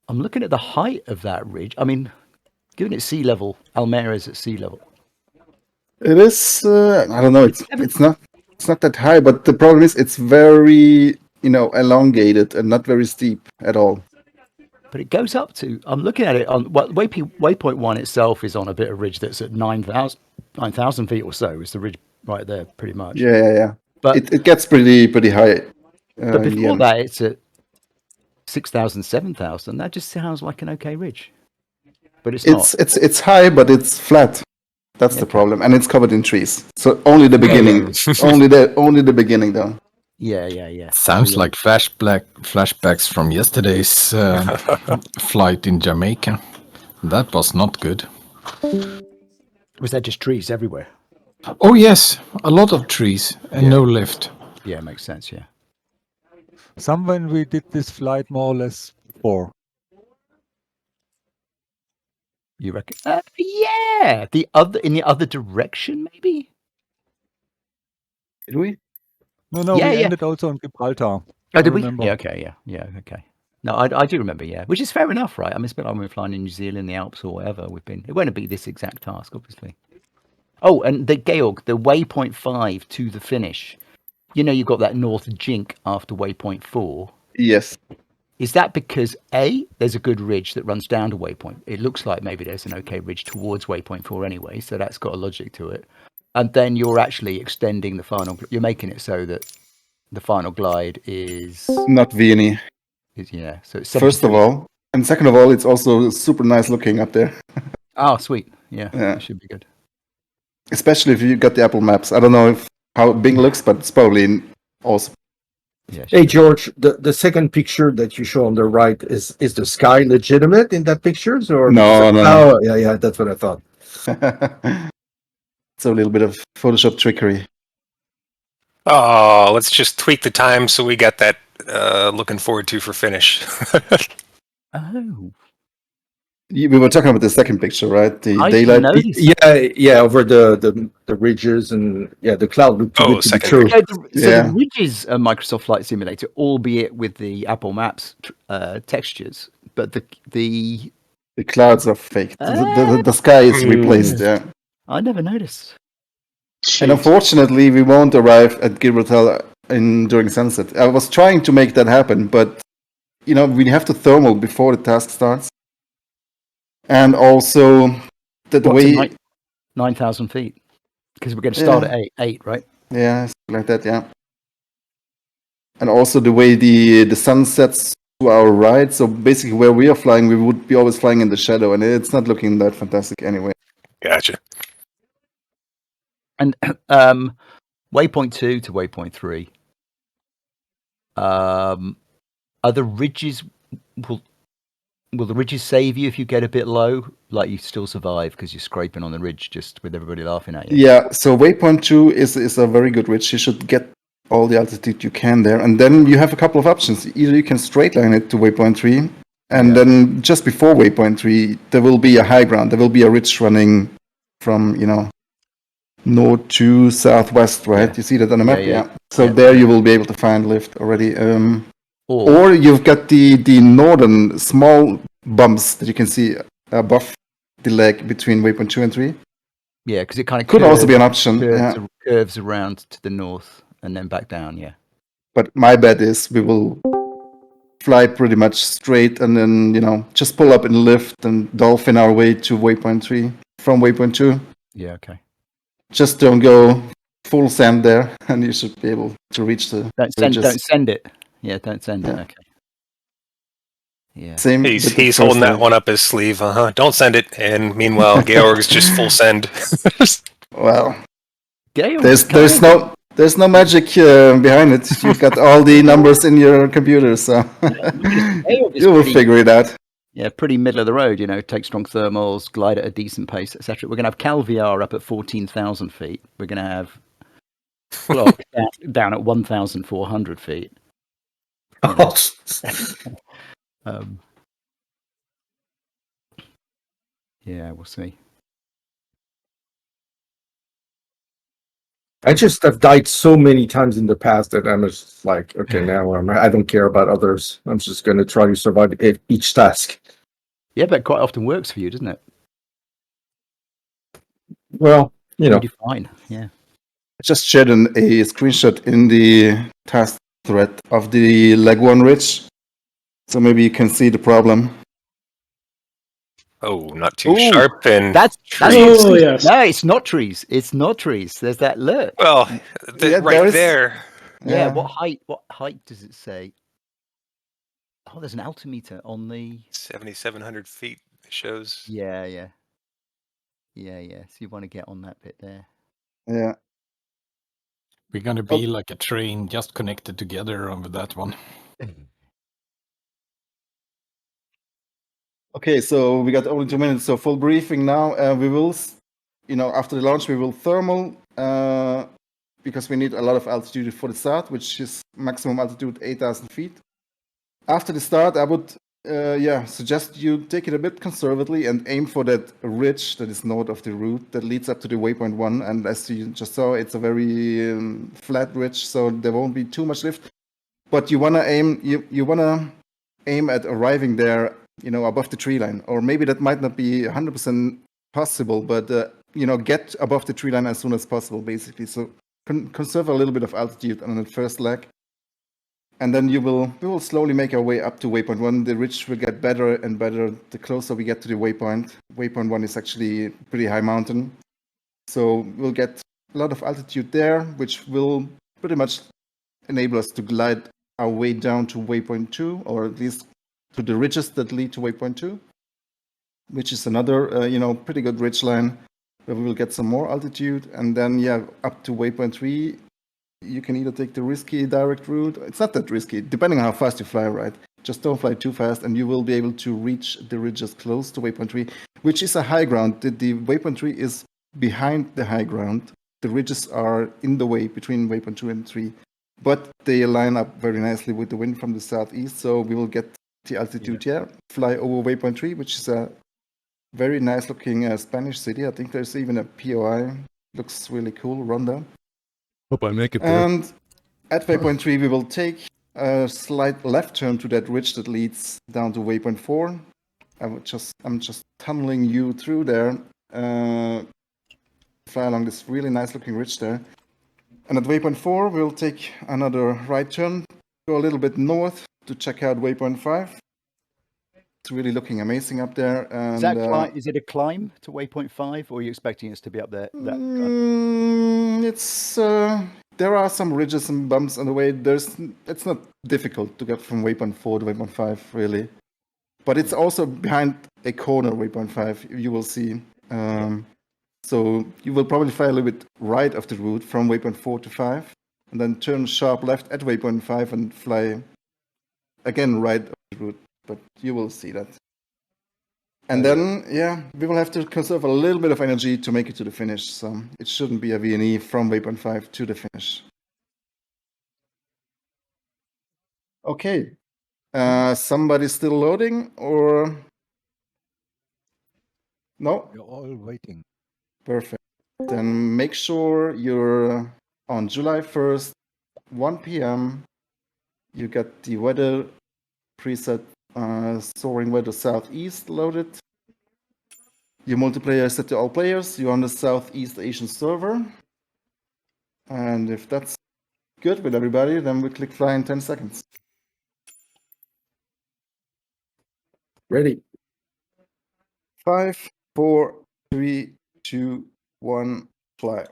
I'm looking at the height of that ridge. I mean, given it's sea level, Almera's at sea level. It is. I don't know. It's not that high, but the problem is it's very elongated and not very steep at all. But it goes up to. I'm looking at it on waypoint one itself is on a bit of ridge that's at 9,000 feet or so. Is the ridge right there, pretty much. Yeah. But It gets pretty high in the before end. that, it's at 6,000, 7,000. That just sounds like an okay ridge, but it's not. It's high, but it's flat. That's the Okay. problem, and it's covered in trees. So only the beginning, only the beginning, though. Yeah. Sounds like flashbacks from yesterday's flight in Jamaica. That was not good. Was there just trees everywhere? Oh yes, a lot of trees and no lift. Yeah, makes sense. Yeah. Someone we did this flight more or less before. You reckon? Yeah. In the other direction, maybe. Did we? No, Yeah, we yeah. ended also on Gibraltar. Oh, I did we? remember. Yeah. Okay. Yeah. Okay. No, I do remember. Yeah, which is fair enough, right? I mean, it's a bit like when we're flying in New Zealand, the Alps, or whatever. It won't be this exact task, obviously. Oh, and the Georg, the waypoint 5 to the finish. You know, you've got that north jink after waypoint 4. Yes. Is that because A, there's a good ridge that runs down to waypoint? It looks like maybe there's an okay ridge towards waypoint 4 anyway, so that's got a logic to it. And then you're actually extending the final. You're making it so that the final glide is Not Vienney. Yeah. So it's First of 73. all, and second of all, it's also super nice looking up there. Oh, sweet. Yeah, Yeah. that should be good. Especially if you got the Apple Maps. I don't know how Bing looks, but it's probably awesome. Yeah. Hey George, the second picture that you show on the right is the sky legitimate in that pictures or No. Oh yeah, that's what I thought. It's a little bit of Photoshop trickery. Oh, let's just tweak the time so we got that looking forward to for finish. Oh. We were talking about the second picture, right? The I daylight. noticed. Yeah, over the ridges and the cloud looked too good to be second true. So Yeah. the ridges are Microsoft Flight Simulator, albeit with the Apple Maps textures, but the The clouds are fake. The sky is replaced. Yeah. I never noticed. And unfortunately, we won't arrive at Gibraltar during sunset. I was trying to make that happen, but we have to thermal before the task starts, and also the way 9,000 feet, because we're going to start at eight, right? Yeah, something like that. Yeah, and also the way the sun sets to our right. So basically, where we are flying, we would be always flying in the shadow, and it's not looking that fantastic anyway. Gotcha. And waypoint 2 to waypoint 3. Are the ridges will the ridges save you if you get a bit low? Like you still survive because you're scraping on the ridge just with everybody laughing at you? Yeah. So waypoint 2 is a very good ridge. You should get all the altitude you can there, and then you have a couple of options. Either you can straight line it to waypoint 3, and then just before waypoint 3, there will be a high ground. There will be a ridge running from north to southwest, right? You see that on the map, yeah. So there you will be able to find lift already. Or you've got the northern small bumps that you can see above the leg between waypoint 2 and 3. Yeah, because it kind of could also be an option. Curves around to the north and then back down. Yeah. But my bet is we will fly pretty much straight and then just pull up and lift and dolphin our way to waypoint 3 from waypoint 2. Yeah. Okay. Just don't go full send there, and you should be able to reach the. Don't send it. Yeah, don't send it. Okay. Yeah. Same. He's holding that one up his sleeve. Don't send it. And meanwhile, Georg's just full send. Well, Georg, there's no magic behind it. You've got all the numbers in your computer, so you will figure it out. Yeah, pretty middle of the road, take strong thermals, glide at a decent pace, etc. We're going to have CalVR up at 14,000 feet. We're going to have clock down at 1,400 feet. Yeah, we'll see. I just have died so many times in the past that I'm just like, okay, now I don't care about others. I'm just going to try to survive each task. Yeah, but quite often works for you, doesn't it? Well, you know, You do fine. Yeah. I just shared a screenshot in the task thread of the leg one ridge, so maybe you can see the problem. Oh, not too Ooh, sharp and that's trees. Oh, yes. No, it's not trees. It's not trees. There's that look. Well, Yeah, right there is. there. Yeah. What height does it say? Oh, there's an altimeter on the. 7,700 feet shows. Yeah. So you want to get on that bit there. Yeah. We're gonna be like a train just connected together over that one. Okay, so we got only 2 minutes, so full briefing now. We will, after the launch, we will thermal, because we need a lot of altitude for the start, which is maximum altitude 8,000 feet. After the start, I would, suggest you take it a bit conservatively and aim for that ridge that is north of the route that leads up to the waypoint 1. And as you just saw, it's a very flat ridge, so there won't be too much lift. But you wanna aim, you wanna aim at arriving there, above the tree line, or maybe that might not be 100% possible, but get above the tree line as soon as possible, basically. So conserve a little bit of altitude on the first leg, and then we will slowly make our way up to waypoint 1. The ridge will get better and better the closer we get to the waypoint. Waypoint 1 is actually a pretty high mountain, so we'll get a lot of altitude there, which will pretty much enable us to glide our way down to waypoint 2, or at least to the ridges that lead to waypoint 2, which is another, pretty good ridge line where we will get some more altitude. And then, up to waypoint 3, you can either take the risky direct route. It's not that risky, depending on how fast you fly, right? Just don't fly too fast, and you will be able to reach the ridges close to waypoint 3, which is a high ground. The waypoint 3 is behind the high ground. The ridges are in the way between waypoint 2 and 3. But they line up very nicely with the wind from the southeast, so we will get the altitude here, fly over waypoint 3, which is a very nice looking Spanish city. I think there's even a POI. Looks really cool, Ronda. Hope I make it there. And at waypoint 3, we will take a slight left turn to that ridge that leads down to waypoint 4. I'm just tunneling you through there. Fly along this really nice looking ridge there. And at waypoint 4, we'll take another right turn, go a little bit north to check out waypoint 5. It's really looking amazing up there. And Is it a climb to waypoint 5, or are you expecting us to be up there? There are some ridges and bumps on the way. It's not difficult to get from waypoint 4 to waypoint 5, really. But it's also behind a corner, waypoint 5, you will see. So you will probably fly a little bit right of the route from waypoint 4 to 5, and then turn sharp left at waypoint 5 and fly again right of the route. But you will see that. And then, we will have to conserve a little bit of energy to make it to the finish. So it shouldn't be a VNE from waypoint 5 to the finish. Okay. Somebody still loading, or no? We're all waiting. Perfect. Then make sure you're on July 1st, 1 p.m. You get the weather preset, soaring weather southeast loaded. Your multiplayer is set to all players. You're on the Southeast Asian server. And if that's good with everybody, then we click fly in 10 seconds. ready. 5, 4, 3, 2, 1, fly.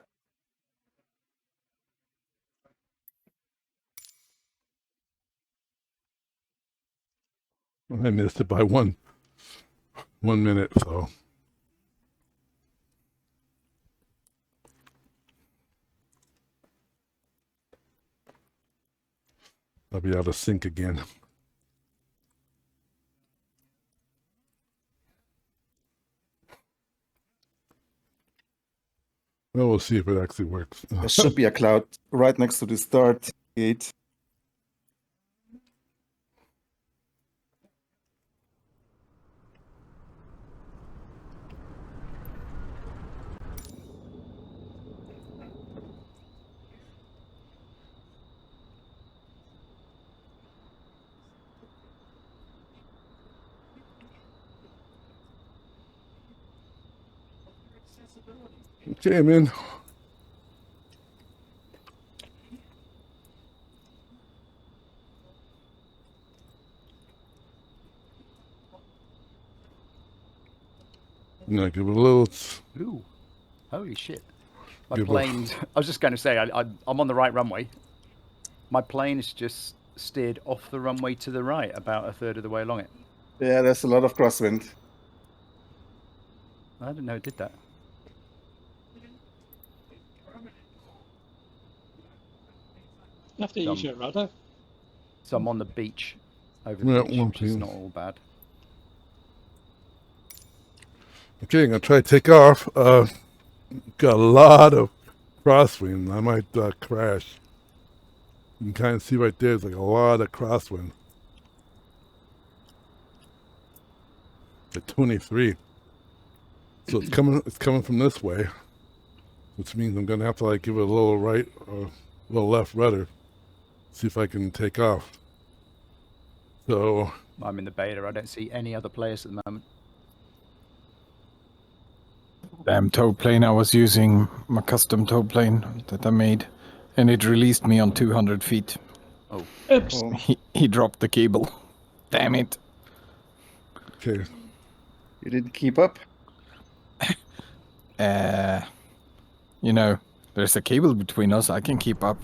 I missed it by 1 minute, so I'll be out of sync again. Well, we'll see if it actually works. There should be a cloud right next to the start gate. Okay, man. I'm gonna give it a little. Ooh, holy shit! My Give a- plane's. I was just going to say I'm on the right runway. My plane is just steered off the runway to the right, about a third of the way along it. Yeah, there's a lot of crosswind. I didn't know it did that. You have to use your rudder. So I'm on the beach over the Yeah, beach, one which is thing. not all bad. Okay, I'm gonna try to take off. Got a lot of crosswind. I might crash. You can kind of see right there. There's like a lot of crosswind. At 23. So it's coming. It's coming from this way, which means I'm gonna have to like give it a little right or a little left rudder. See if I can take off. So I'm in the beta. I don't see any other players at the moment. Damn tow plane I was using, my custom tow plane that I made, and it released me on 200 feet. Oh, Oops. Oh, He dropped the cable. Damn it. okay. you didn't keep up? You know, there's a cable between us. I can keep up.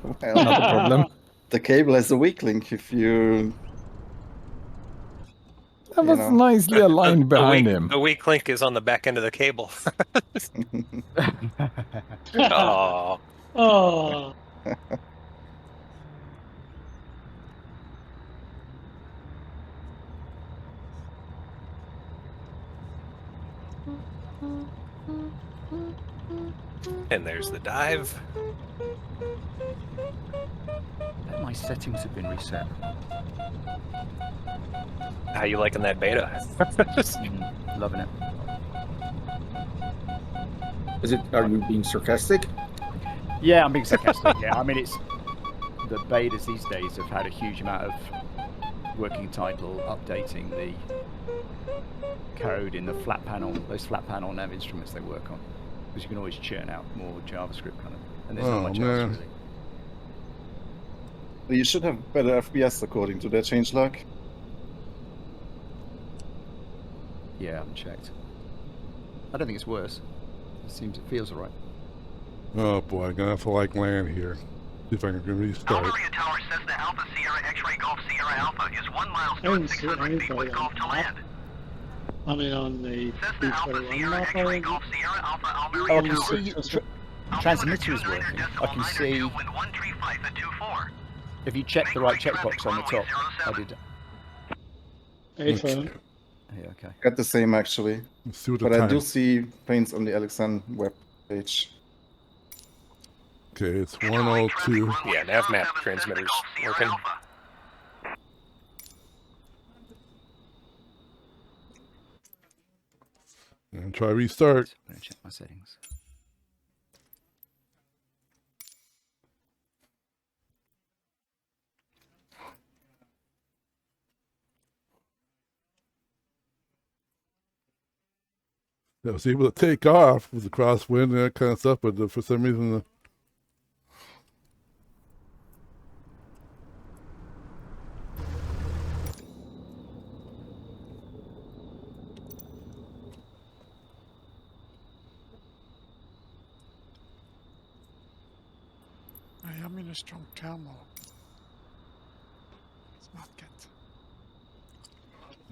Well, Not a problem. the cable has a weak link if you... I was know. nicely aligned behind him. The weak link is on the back end of the cable. Oh, Oh, and there's the dive. my settings have been reset. How you liking that beta? Loving it. Are you being sarcastic? Yeah, I'm being sarcastic. Yeah, I mean it's the betas these days have had a huge amount of working title updating the code in the flat panel, those flat panel nav instruments they work on, because you can always churn out more JavaScript kind of, and there's not Oh, much man. else really. You should have better FPS according to their changelog. Yeah, I haven't checked. I don't think it's worse. It feels alright. Oh boy, I'm gonna have to like land here. See if I can restart. Alpha Tower says the Alpha Sierra X-Ray Golf Sierra Alpha is 1 mile I didn't north, see 600 feet with anybody Golf to on land. I mean, on the Says the Alpha B21 Sierra map, X-Ray I Golf Sierra Alpha Oh, Almeria I can Tower. see transmitter is working. I can see Wind 135 at 24. if you check the right checkbox on the top. I did. A-phone. Yeah, okay. Got the same actually. Let's see what the But I time. do see planes on the Alexan web page. Okay, it's 102. Yeah, nav map transmitters working. And try restart. I'm gonna check my settings. I was able to take off with the crosswind and that kind of stuff, but for some reason the I am in a strong turmoil. It's not good.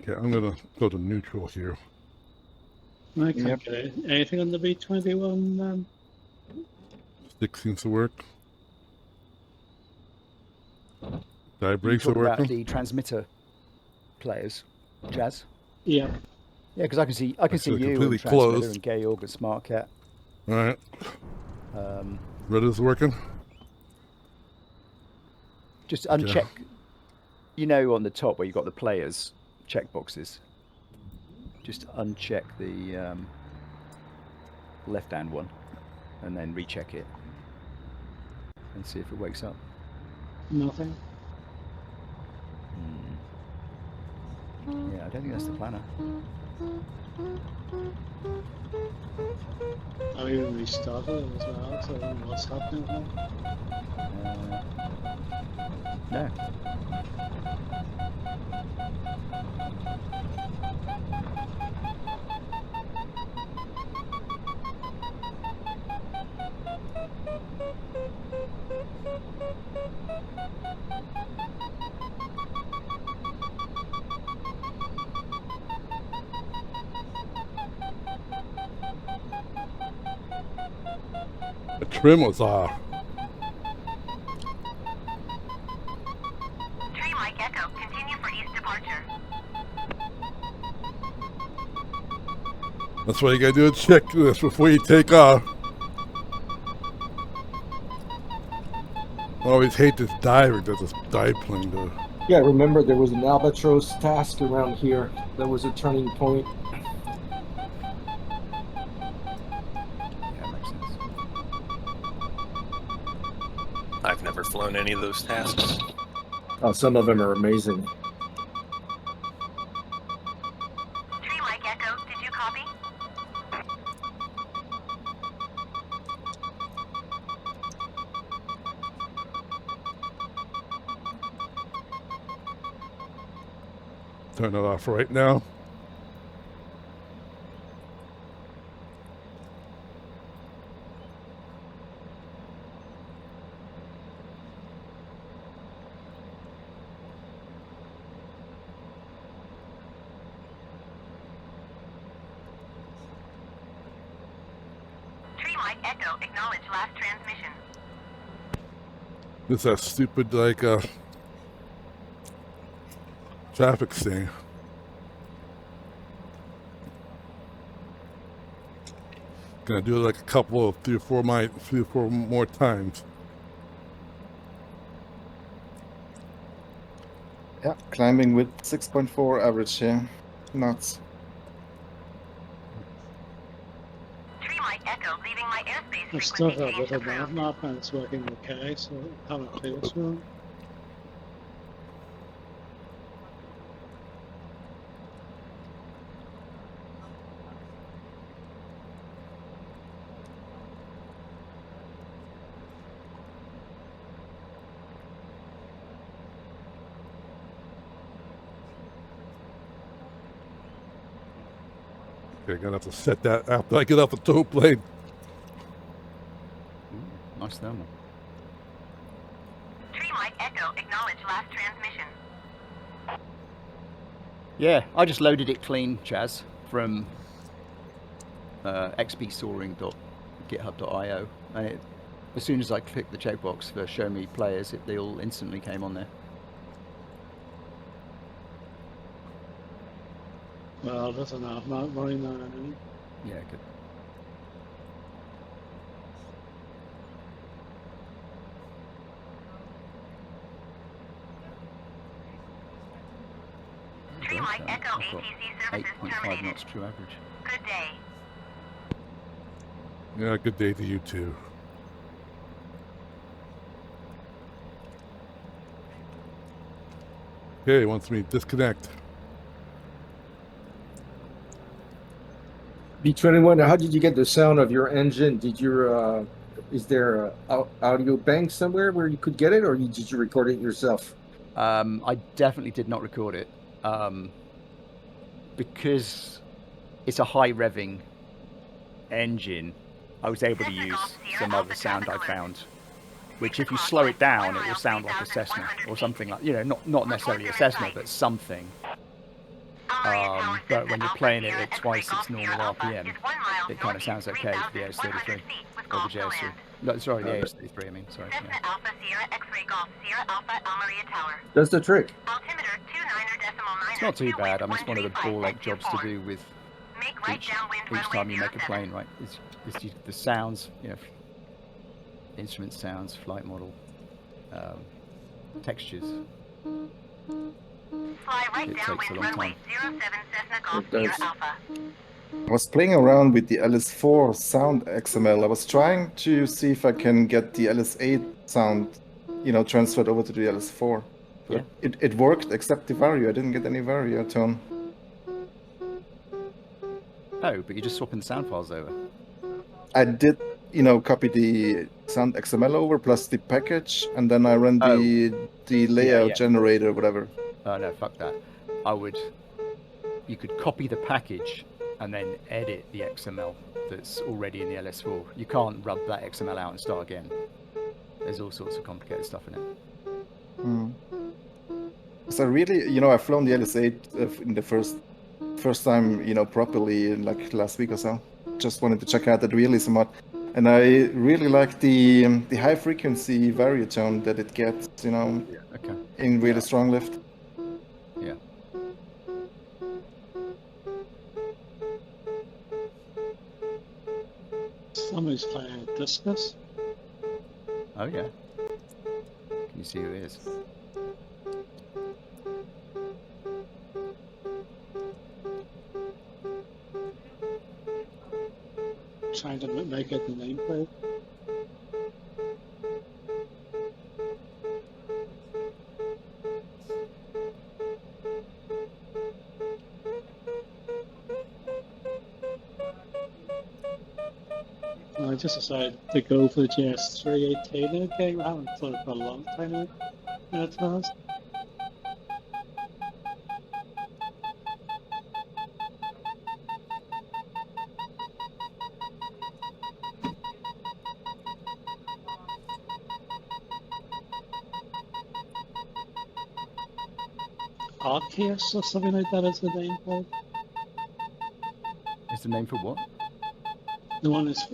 okay, I'm gonna go to neutral here. I can't Yep. get anything on the B21. Stick seems to work. Dive You brakes are talking about working. the transmitter players, Jazz? Yeah. Yeah, because I can see you completely and transmitter closed. and Georg and SmartCat. All right, Um, rudder's working. just uncheck. You know, on the top where you've got the players checkboxes. Just uncheck the left-hand one, and then recheck it, and see if it wakes up. Nothing. Yeah, I don't think that's the planner. I even restarted it as well, so I don't know what's happening here. No. The trim was off. Tree Mike Echo, continue for east departure. That's why you gotta do a checklist before you take off. I always hate this diver that this dive plane does. Yeah, remember there was an albatross task around here. That was a turning point. Yeah, makes sense. I've never flown any of those tasks. Oh, some of them are amazing. Tree Mike Echo, did you copy? Turn it off right now. Tree Mike Echo, acknowledge last transmission. This is that stupid like traffic thing. Gonna do it like a couple of three or four more times. Yeah, climbing with 6.4 average here. Nuts. Tree Mike Echo, leaving my airspace I've still frequency got a change little nav approved. map and it's working okay, so I haven't cleared what's wrong. Okay, gonna have to set that after I get off the tow plane. Ooh, nice thermal. Tree Mike Echo, acknowledge last transmission. Yeah, I just loaded it clean, Chaz, from xpsoaring.github.io, and it, as soon as I clicked the checkbox for show me players, they all instantly came on there. Well, there's a nav map running now anyway. Yeah, good. Tree Mike Echo, I've got ATC services 8.5 terminated. knots true average. Good day. Yeah, good day to you too. Okay, wants me to disconnect. B21, how did you get the sound of your engine? Did your is there a audio bank somewhere where you could get it, or did you record it yourself? I definitely did not record it because it's a high revving engine. I was able to use some other sound I found, which if you slow it down, it will sound like a Cessna or something like, you know, not necessarily a Cessna, but something. But when you're playing it at twice its normal RPM, it kind of sounds okay for the AS33, or the JS3. No, sorry, the AS33, I mean, sorry. Cessna Yeah. Alpha Sierra X-Ray Golf Sierra Alpha Almeria Tower. That's the trick. Altimeter 29.9. It's not too bad. I mean, it's one of the ball-ache jobs to do with Make right downwind each runway time you make a 07. plane, right? It's the sounds, you know, instrument sounds, flight model, textures. Fly right It takes a downwind long runway time. 07 Cessna Golf It does. Sierra Alpha. I was playing around with the LS4 sound XML. I was trying to see if I can get the LS8 sound, you know, transferred over to the LS4. But it worked except the vario. I didn't get any vario tone. Oh, but you're just swapping the sound files over. I did, copy the sound XML over plus the package, and then I ran the layout yeah. generator, whatever. Oh no, fuck that. You could copy the package and then edit the XML that's already in the LS4. You can't rub that XML out and start again. There's all sorts of complicated stuff in it. So really, I've flown the LS8 in the first time, properly in like last week or so. Just wanted to check out that realism mod, and I really like the high frequency variotone that it gets, Okay. in really strong lift. Yeah. Somebody's playing discus. Oh yeah. Can you see who it is? Trying to make it the nameplate. I just decided to go for the JS3 18 game. I haven't played for a long time in it has. Arceus or something like that is the name for it. Is the name for what? The one is.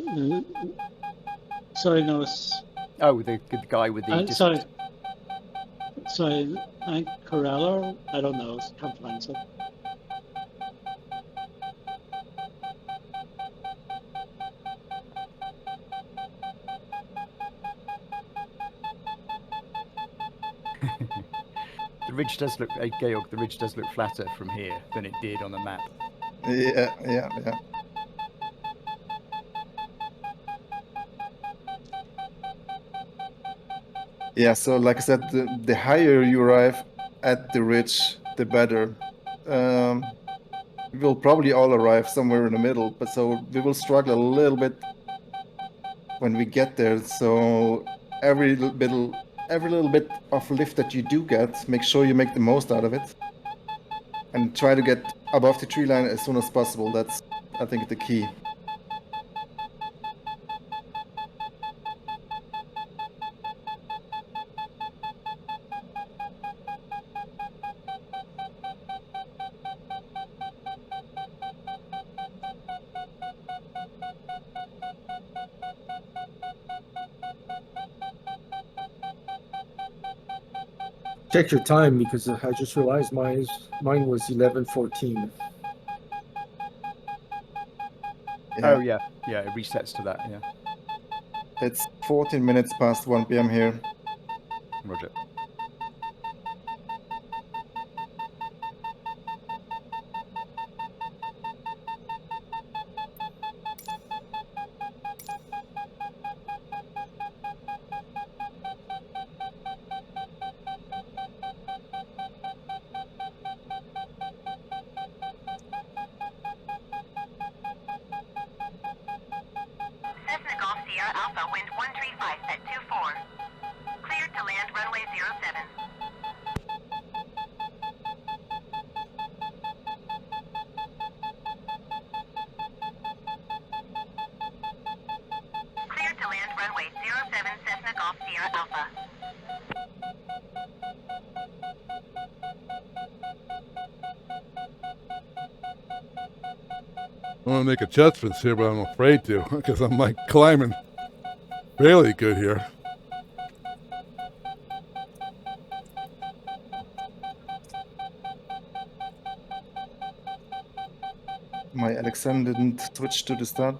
Sorry, no, it's. Oh, the guy with the. Sorry, Corella? I don't know, I can't pronounce it. The ridge does look, Georg, the ridge does look flatter from here than it did on the map. Yeah. Yeah, so like I said, the higher you arrive at the ridge, the better. We'll probably all arrive somewhere in the middle, but so we will struggle a little bit when we get there. So every little bit of lift that you do get, make sure you make the most out of it, and try to get above the tree line as soon as possible. That's, I think, the key. Check your time because I just realized mine was 11:14. Oh yeah, it resets to that. Yeah. It's 14 minutes past 1 p.m. here. Roger. Cessna Golf Sierra Alpha, wind 135 at 24. Cleared to land runway 07. Cleared to land runway 07, Cessna Golf Sierra Alpha. I want to make adjustments here, but I'm afraid to because I'm like climbing fairly good here. My Alexander didn't switch to the start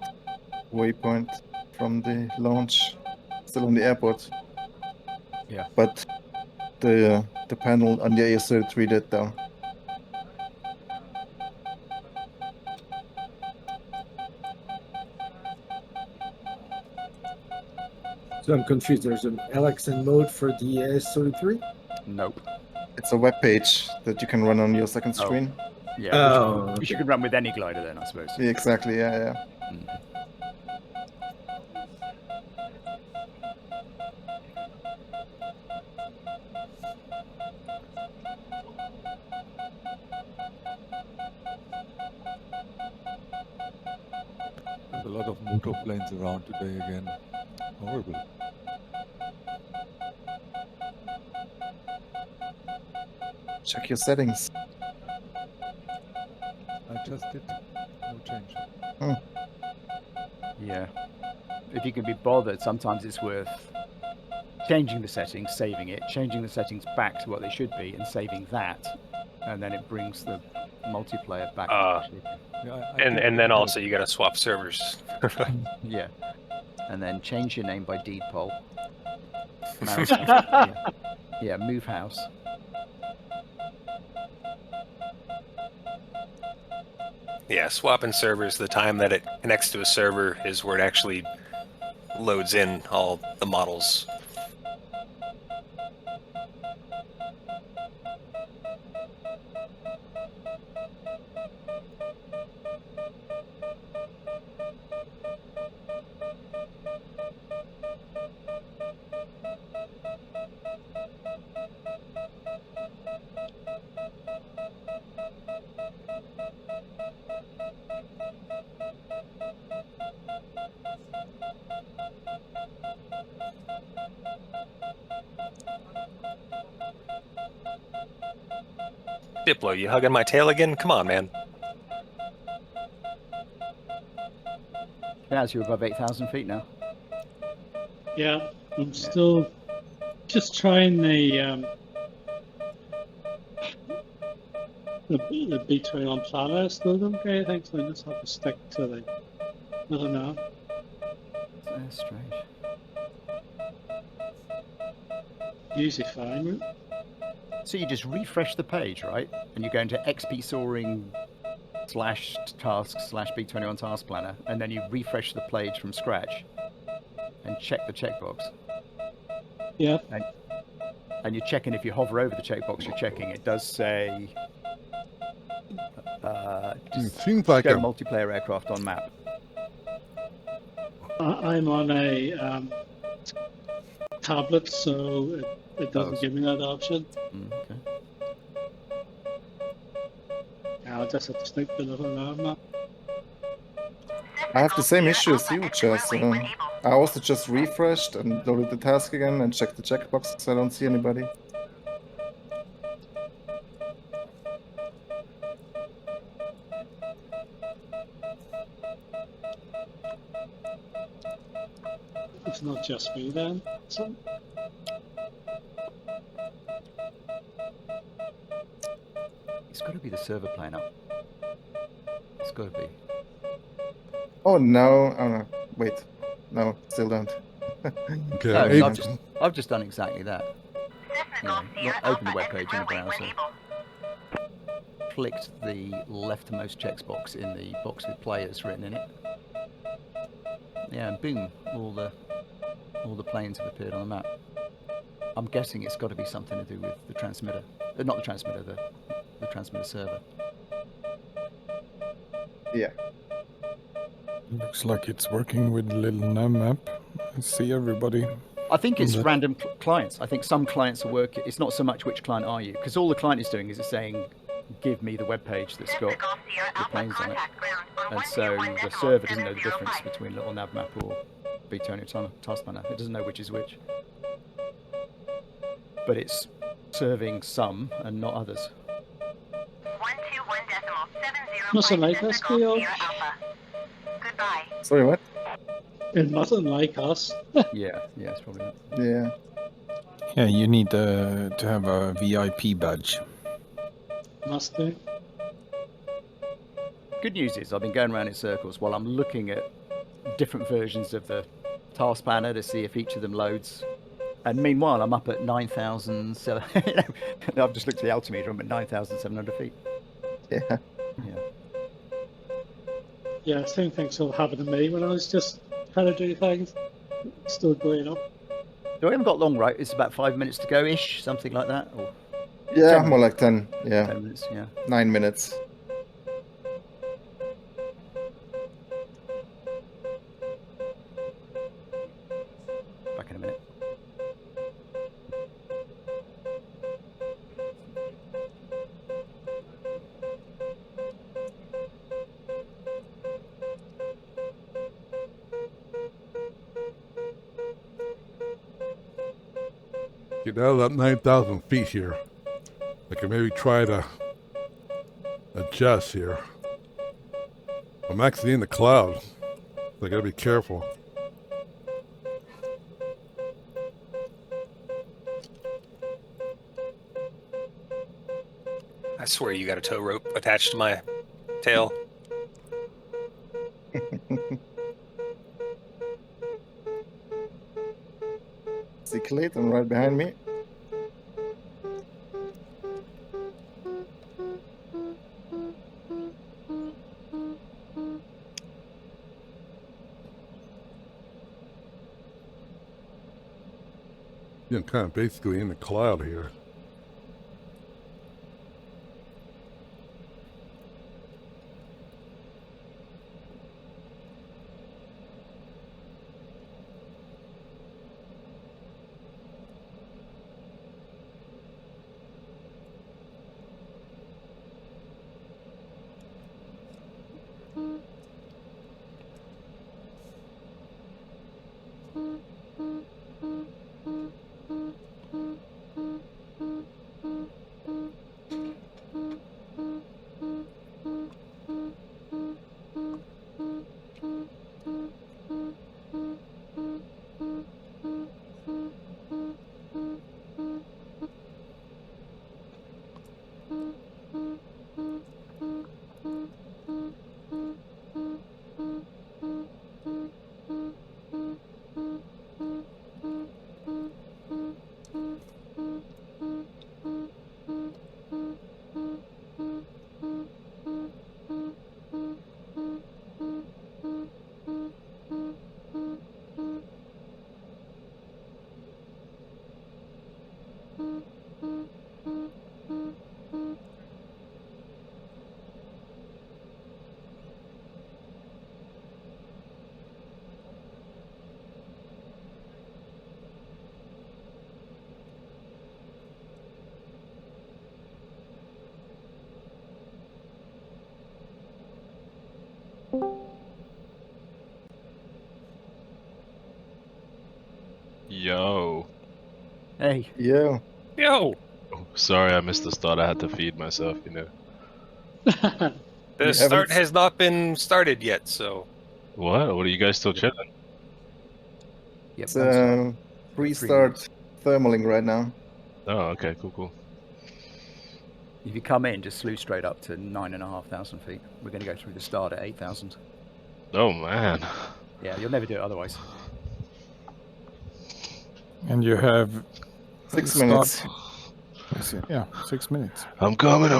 waypoint from the launch. Still on the airport. Yeah. But the panel on the AS33 did though. So I'm confused. There's an LXN mode for the AS33? Nope. It's a web page that you can run on your second screen. Yeah, Oh, which you could run with any glider then, I suppose. Exactly. Yeah. There's a lot of motorplanes around today again. Horrible. Check your settings. I just did. No change. Yeah. If you can be bothered, sometimes it's worth changing the settings, saving it, changing the settings back to what they should be, and saving that, and then it brings the multiplayer back. Yeah, And then also you got to swap servers. Yeah. And then change your name by deed poll. Yeah, move house. Yeah, swapping servers, the time that it connects to a server is where it actually loads in all the models. Diplo, you hugging my tail again? Come on, man. As you're above 8,000 feet now. Yeah, I'm still just trying the B21 planner. Still don't get anything, so I just have to stick to the. I don't know. That's strange. Usually fine. So you just refresh the page, right? And you go into XP soaring /tasks /B21 task planner, and then you refresh the page from scratch and check the checkbox. Yeah. And you're checking, if you hover over the checkbox you're checking, it does say seems like show a multiplayer aircraft on map. I'm on a tablet, so it doesn't give me that option. Okay. Yeah, I'll just have to stick to the nav map. I have the same issue as you, Chess. I also just refreshed and loaded the task again and checked the checkboxes. I don't see anybody. It's not just me then. So It's got to be the server playing up. It's got to be. Oh no! Oh no! Wait, no, still don't. okay. No, eight- I've just done exactly that. You know, open the web page in the browser, clicked the leftmost checkbox in the box with players written in it. Yeah, and boom, all the planes have appeared on the map. I'm guessing it's got to be something to do with the transmitter, not the transmitter, the transmitter server. Yeah. Looks like it's working with the little nav map. I see everybody. I think it's that- random clients. I think some clients are working. It's not so much which client are you, because all the client is doing is it's saying, give me the web page that's got the planes on it. And so the server doesn't know the difference between little nav map or B20 task planner. It doesn't know which is which. But it's serving some and not others. 121.70. mustn't like us, Leo. Goodbye. Sorry, what? It mustn't like us. Yeah, it's probably it. Yeah. Yeah, you need to have a VIP badge. Must do. Good news is I've been going around in circles while I'm looking at different versions of the task planner to see if each of them loads. And meanwhile, I'm up at 9,000. I've just looked at the altimeter. I'm at 9,700 feet. Yeah. Yeah, same thing sort of happened to me when I was just trying to do things. Still going up. So I haven't got long, right? It's about 5 minutes to go ish, something like that. Or Yeah, 10 more like 10. Yeah. 10 minutes, yeah. 9 minutes. Get out of that 9,000 feet here. I can maybe try to adjust here. I'm actually in the cloud, so I gotta be careful. I swear you got a tow rope attached to my tail. See Clayton right behind me. Yeah, I'm kind of basically in the cloud here. Yo. Hey. Yeah. Yo! Oh, sorry, I missed the start. I had to feed myself, you know. The start has not been started yet, so. What? What are you guys still chilling? Yep, It's restart thermaling right now. Oh, okay, cool. If you come in, just slew straight up to 9,500 feet. We're going to go through the start at 8,000. Oh, man. Yeah, you'll never do it otherwise. And you have 6 minutes. Yeah, 6 minutes. I'm coming.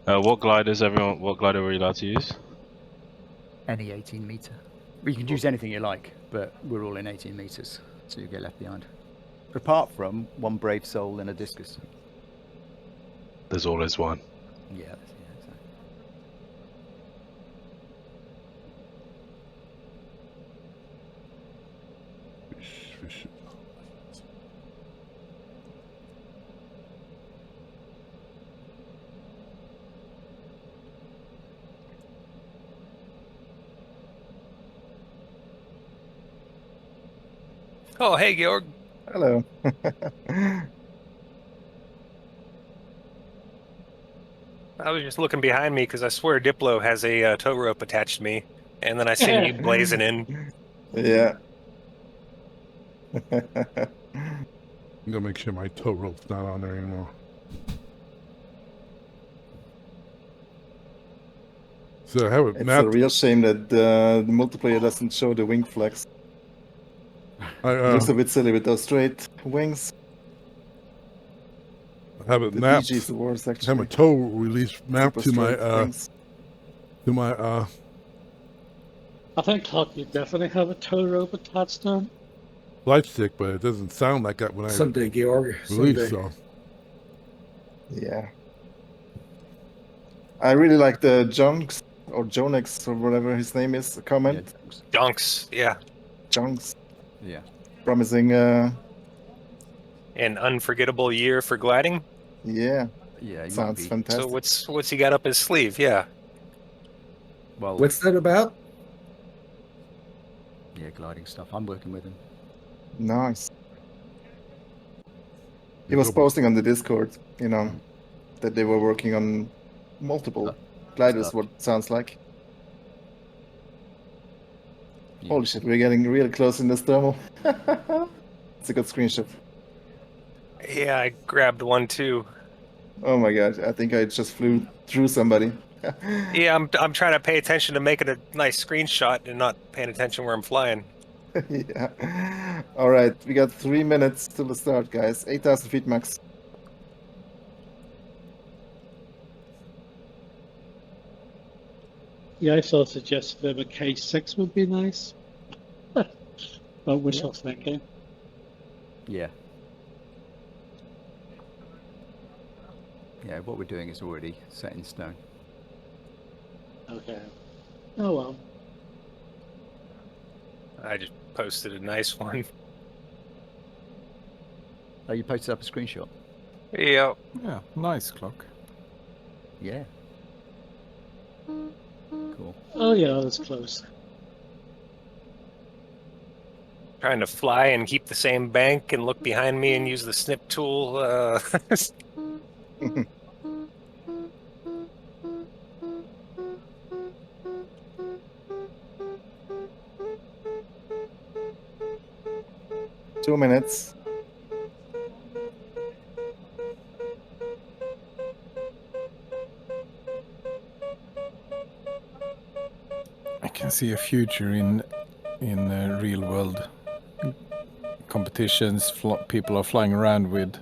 What glider were you allowed to use? Any 18 meter. Well, you can use anything you like, but we're all in 18 meters, so you get left behind. Apart from one brave soul and a discus. There's always one. Yeah, exactly. Oh, hey, Georg. Hello. I was just looking behind me because I swear Diplo has a tow rope attached to me, and then I seen you blazing in. Yeah. I'm gonna make sure my tow rope's not on there anymore. So I have it It's mapped. a real shame that the multiplayer doesn't show the wing flex. It looks a bit silly with those straight wings. I have it The mapped. DG is the worst, I have actually. a tow release mapped to Super my straight wings. I think Clark, you definitely have a tow rope attached to him. flight stick, but it doesn't sound like that when I Someday, Georg. release. Someday. So Yeah. I really like the junks or Jonix or whatever his name is, a comment. Dunks, yeah. Jonks. Yeah. Promising, An unforgettable year for gliding. yeah. Yeah, he might Sounds be. fantastic. So what's he got up his sleeve? Yeah. Well, What's that about? yeah, gliding stuff. I'm working with him. Nice. He Yeah, was go back. posting on the Discord, that they were working on multiple gliders, stuff. what it sounds like. Yeah. Holy shit, we're getting really close in this thermal. It's a good screenshot. Yeah, I grabbed one too. Oh my god, I think I just flew through somebody. Yeah, I'm trying to pay attention to making a nice screenshot and not paying attention where I'm flying. Yeah. All right, we got 3 minutes till the start, guys. 8,000 feet max. Yeah, I saw suggested a K6 would be nice. But wishful thinking. Yeah. Yeah, what we're doing is already set in stone. Okay. Oh well. I just posted a nice one. Oh, you posted up a screenshot? Yeah. Yeah, nice clock. Yeah. Cool. Oh yeah, that's close. Trying to fly and keep the same bank and look behind me and use the snip tool. 2 minutes. I can see a future in real world competitions. People are flying around with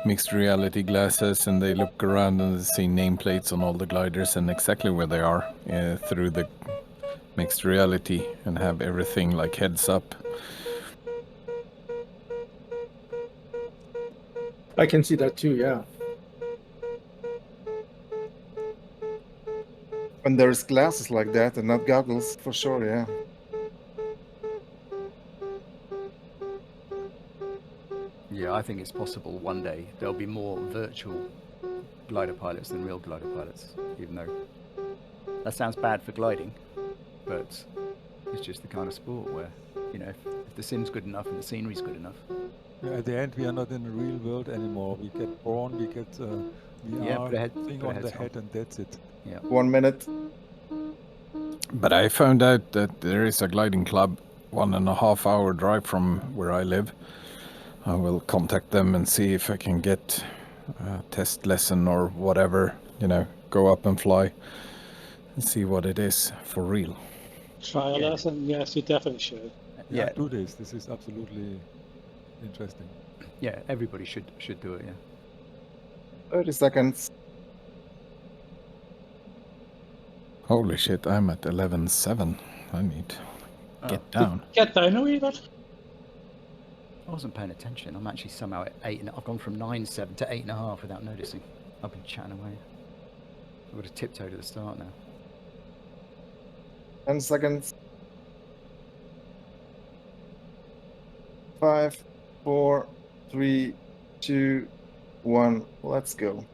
mixed reality glasses, and they look around and see nameplates on all the gliders and exactly where they are through the mixed reality, and have everything like heads up. I can see that too, yeah. When there's glasses like that and not goggles, for sure, yeah. Yeah, I think it's possible one day there'll be more virtual glider pilots than real glider pilots, even though that sounds bad for gliding, but it's just the kind of sport where, if the sim's good enough and the scenery's good enough. Yeah, at the end, we are not in the real world anymore. We get born, we get Yeah, VR put a thing put a on the headset on. head, and that's it. Yeah. 1 minute. But I found out that there is a gliding club 1.5 hour drive from where I live. I will contact them and see if I can get a test lesson or whatever, go up and fly and see what it is for real. Try a lesson? Yes, you definitely should. Yeah, Yeah. do this. This is absolutely interesting. Yeah, everybody should do it, yeah. 30 seconds. Holy shit, I'm at 11.7. I need to get down. Get down a wee bit. I wasn't paying attention. I'm actually somehow at 8, and I've gone from 9.7 to 8.5 without noticing. I've been chatting away. I would have tiptoed at the start now. 10 seconds. 5, 4, 3, 2, 1. Let's go.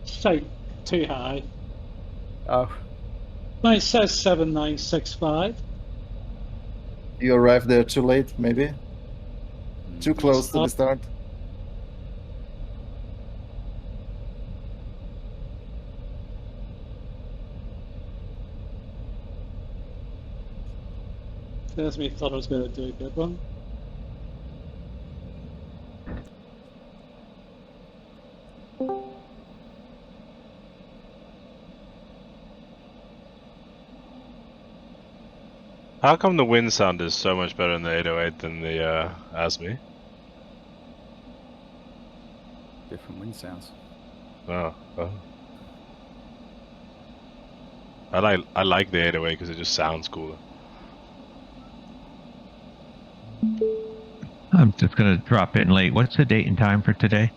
Straight too high. Oh, Mine says 7965. You arrived there too late, maybe? Too close to the start? There's me thought I was going to do a good one. How come the wind sound is so much better in the 808 than the ASME? Different wind sounds. Oh. I like the 808 because it just sounds cooler. I'm just gonna drop in late. What's the date and time for today?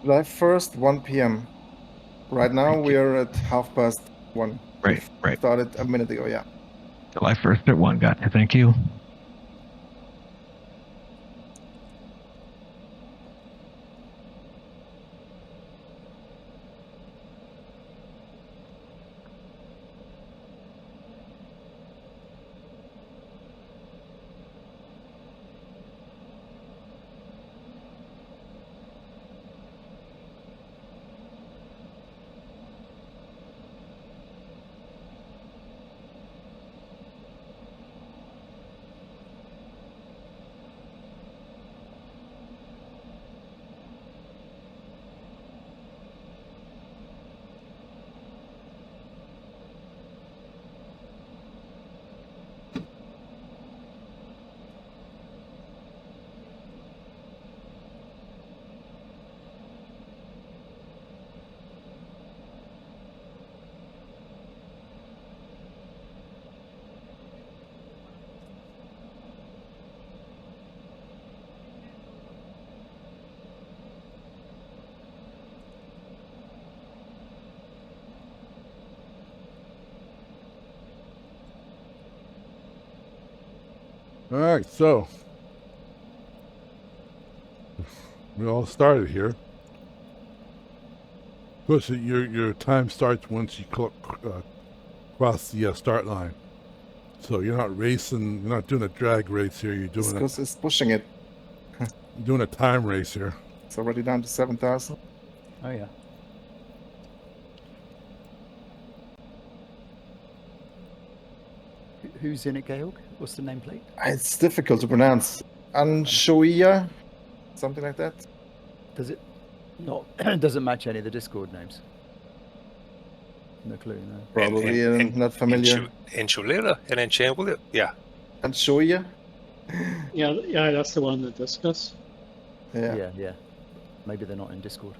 July 1st, 1 p.m. Right now we are at 1:30. Right. Started a minute ago, yeah. July 1st at 1. Gotcha. Thank you. All right, so we all started here. Of course, your time starts once you cross the start line. So you're not racing. You're not doing a drag race here. You're doing Discus is pushing it. doing a time race here. It's already down to 7,000. Oh yeah. Who's in it, Georg? What's the nameplate? It's difficult to pronounce. Anshoia, something like that. Does it not? Doesn't match any of the Discord names. No clue. No. Probably not familiar. Enchilada and Enchilada. Yeah. Anshoia. Yeah, that's the one that discuss. Yeah. Maybe they're not in Discord.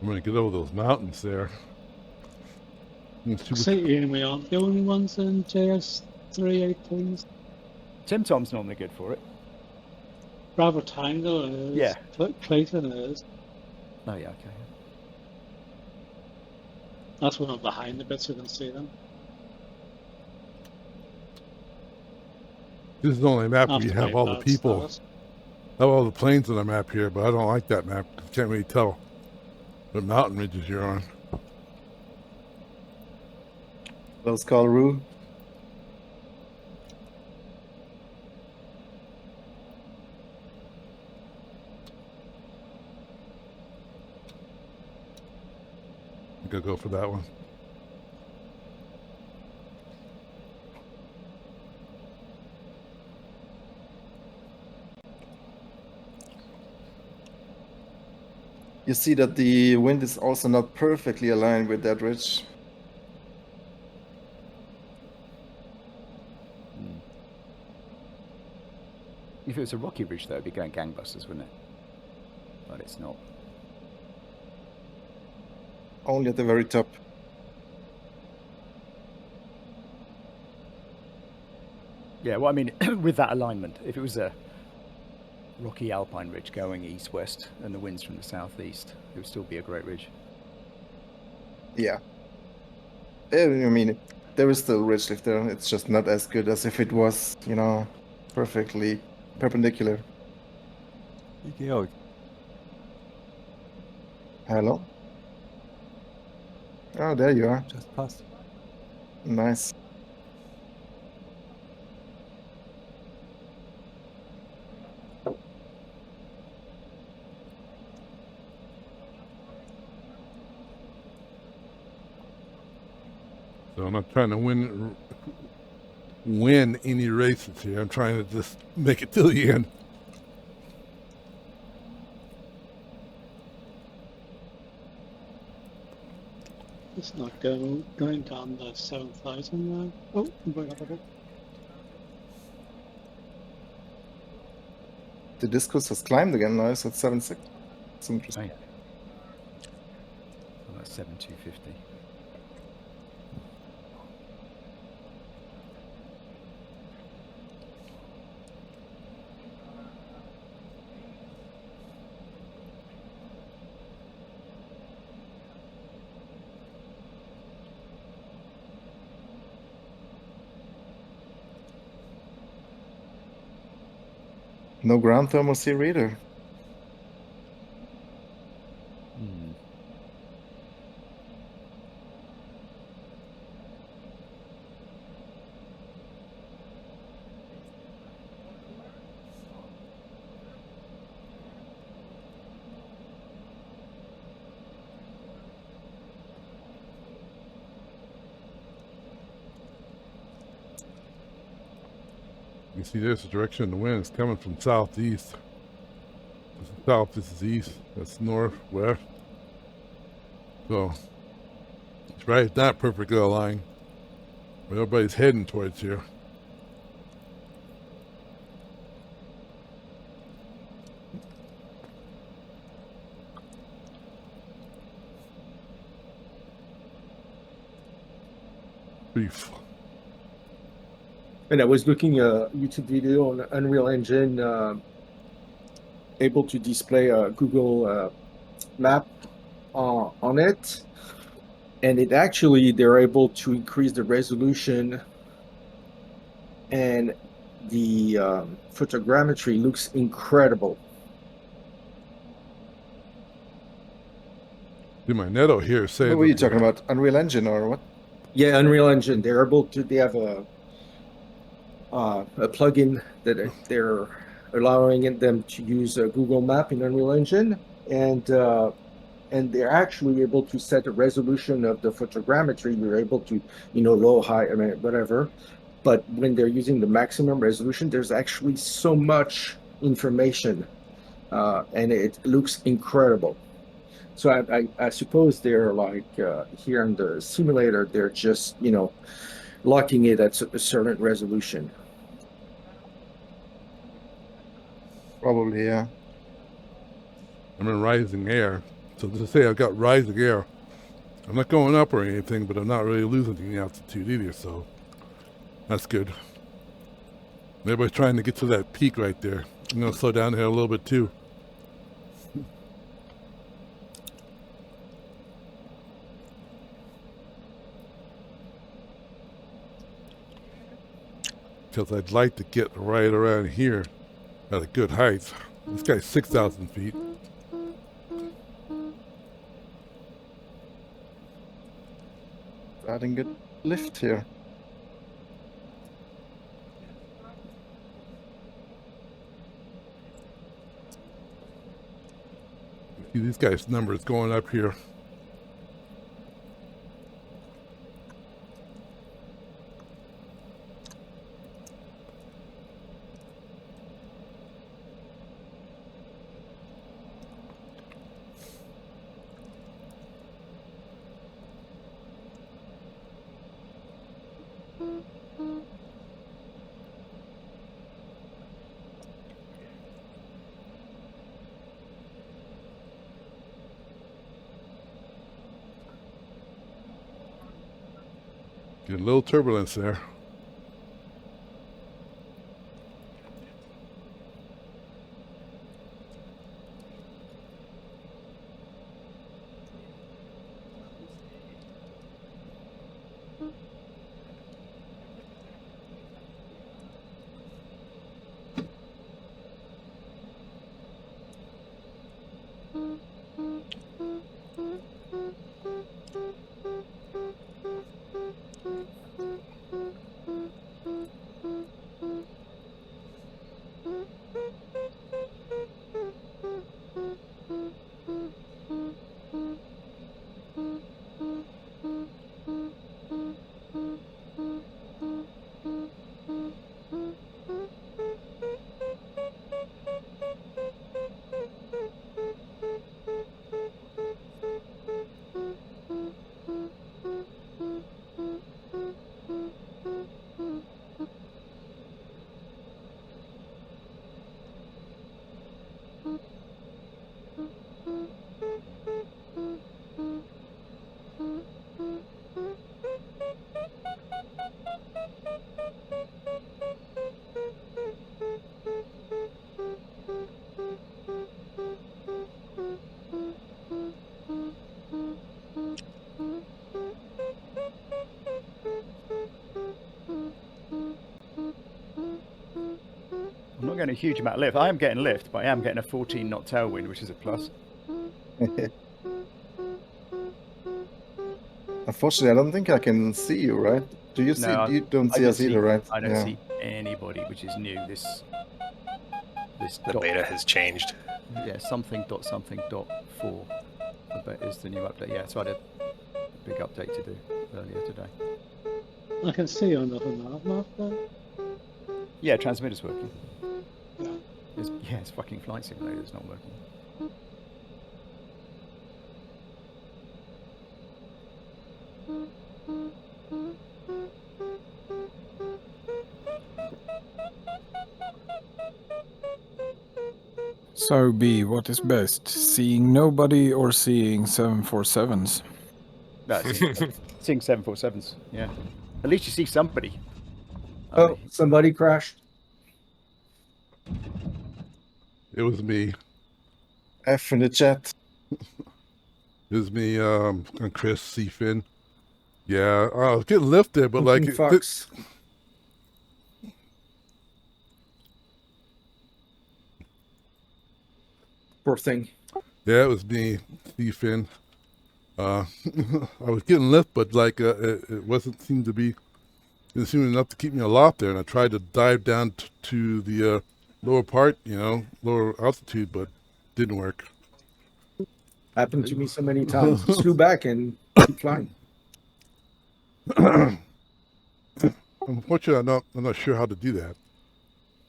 I'm gonna get over those mountains there. So Ian, we aren't the only ones in JS 318s. Tim Tom's normally good for it. Bravo Tango is. Yeah. Clayton is. Oh yeah, okay. That's when I'm behind a bit so you can see them. This is the only map where After you have my all the bad people. start. I have all the planes on the map here, but I don't like that map. You can't really tell what mountain ridges you're on. Those call Rue. I'm gonna go for that one. You see that the wind is also not perfectly aligned with that ridge. If it was a rocky ridge, though, it'd be going gangbusters, wouldn't it? But it's not. Only at the very top. Yeah, well, I mean, with that alignment, if it was a rocky alpine ridge going east-west and the wind's from the southeast, it would still be a great ridge. Yeah. I mean, there is still ridge lift there. It's just not as good as if it was, perfectly perpendicular. Georg, Hello? Oh, there you are. just passed. Nice. So I'm not trying to win any races here. I'm trying to just make it till the end. It's not going down the 7,000 now. Oh, going up a bit. The discus has climbed again now. It's at 7.6. It's interesting. Oh, yeah. Well, that's 7,250. No ground thermal here either. Hmm. You see, there's the direction of the wind. It's coming from southeast. This is south, this is east. That's north, west. So, it's right at that perfect little line where everybody's heading towards here. Beef. And I was looking a YouTube video on Unreal Engine, able to display a Google map on it, and it actually they're able to increase the resolution, and the photogrammetry looks incredible. See, my Netto here saying. What were you talking about? Unreal Engine or what? Yeah, Unreal Engine. They're able to. They have a plugin that they're allowing them to use a Google Map in Unreal Engine, and they're actually able to set the resolution of the photogrammetry. You're able to, low, high, I mean, whatever. But when they're using the maximum resolution, there's actually so much information, and it looks incredible. So I suppose they're like here in the simulator, they're just, locking it at a certain resolution. Probably, yeah. I'm in rising air. So to say I've got rising air. I'm not going up or anything, but I'm not really losing any altitude either, so that's good. Everybody's trying to get to that peak right there. I'm going to slow down here a little bit too. Because I'd like to get right around here at a good height. This guy's 6,000 feet. Adding good lift here. See these guys' numbers going up here. Getting a little turbulence there. I'm not getting a huge amount of lift. I am getting lift, but I am getting a 14 knot tailwind, which is a plus. Unfortunately, I don't think I can see you, right? Do you see? No, You don't I see don't us either, right? I don't Yeah. see anybody, which is new. This The dot, beta has changed. yeah, something.4. I bet is the new update. Yeah, so I had a big update to do earlier today. I can see you on the nav map though. Yeah, transmitter's working. Yeah. It's fucking flight simulator that's not working. So, B, what is best? Seeing nobody or seeing 747s? No, seeing 747s. Yeah, at least you see somebody. Oh, somebody crashed. It was me. F in the chat. It was me, and Chris Seafin. Yeah, I was getting lifted, but like, Fox. Poor thing. yeah, it was me, Seafin. I was getting lift, but like, it wasn't didn't seem enough to keep me aloft there, and I tried to dive down to the lower part, lower altitude, but didn't work. Happened to me so many times. Flew back and keep flying. Unfortunately, I'm not sure how to do that.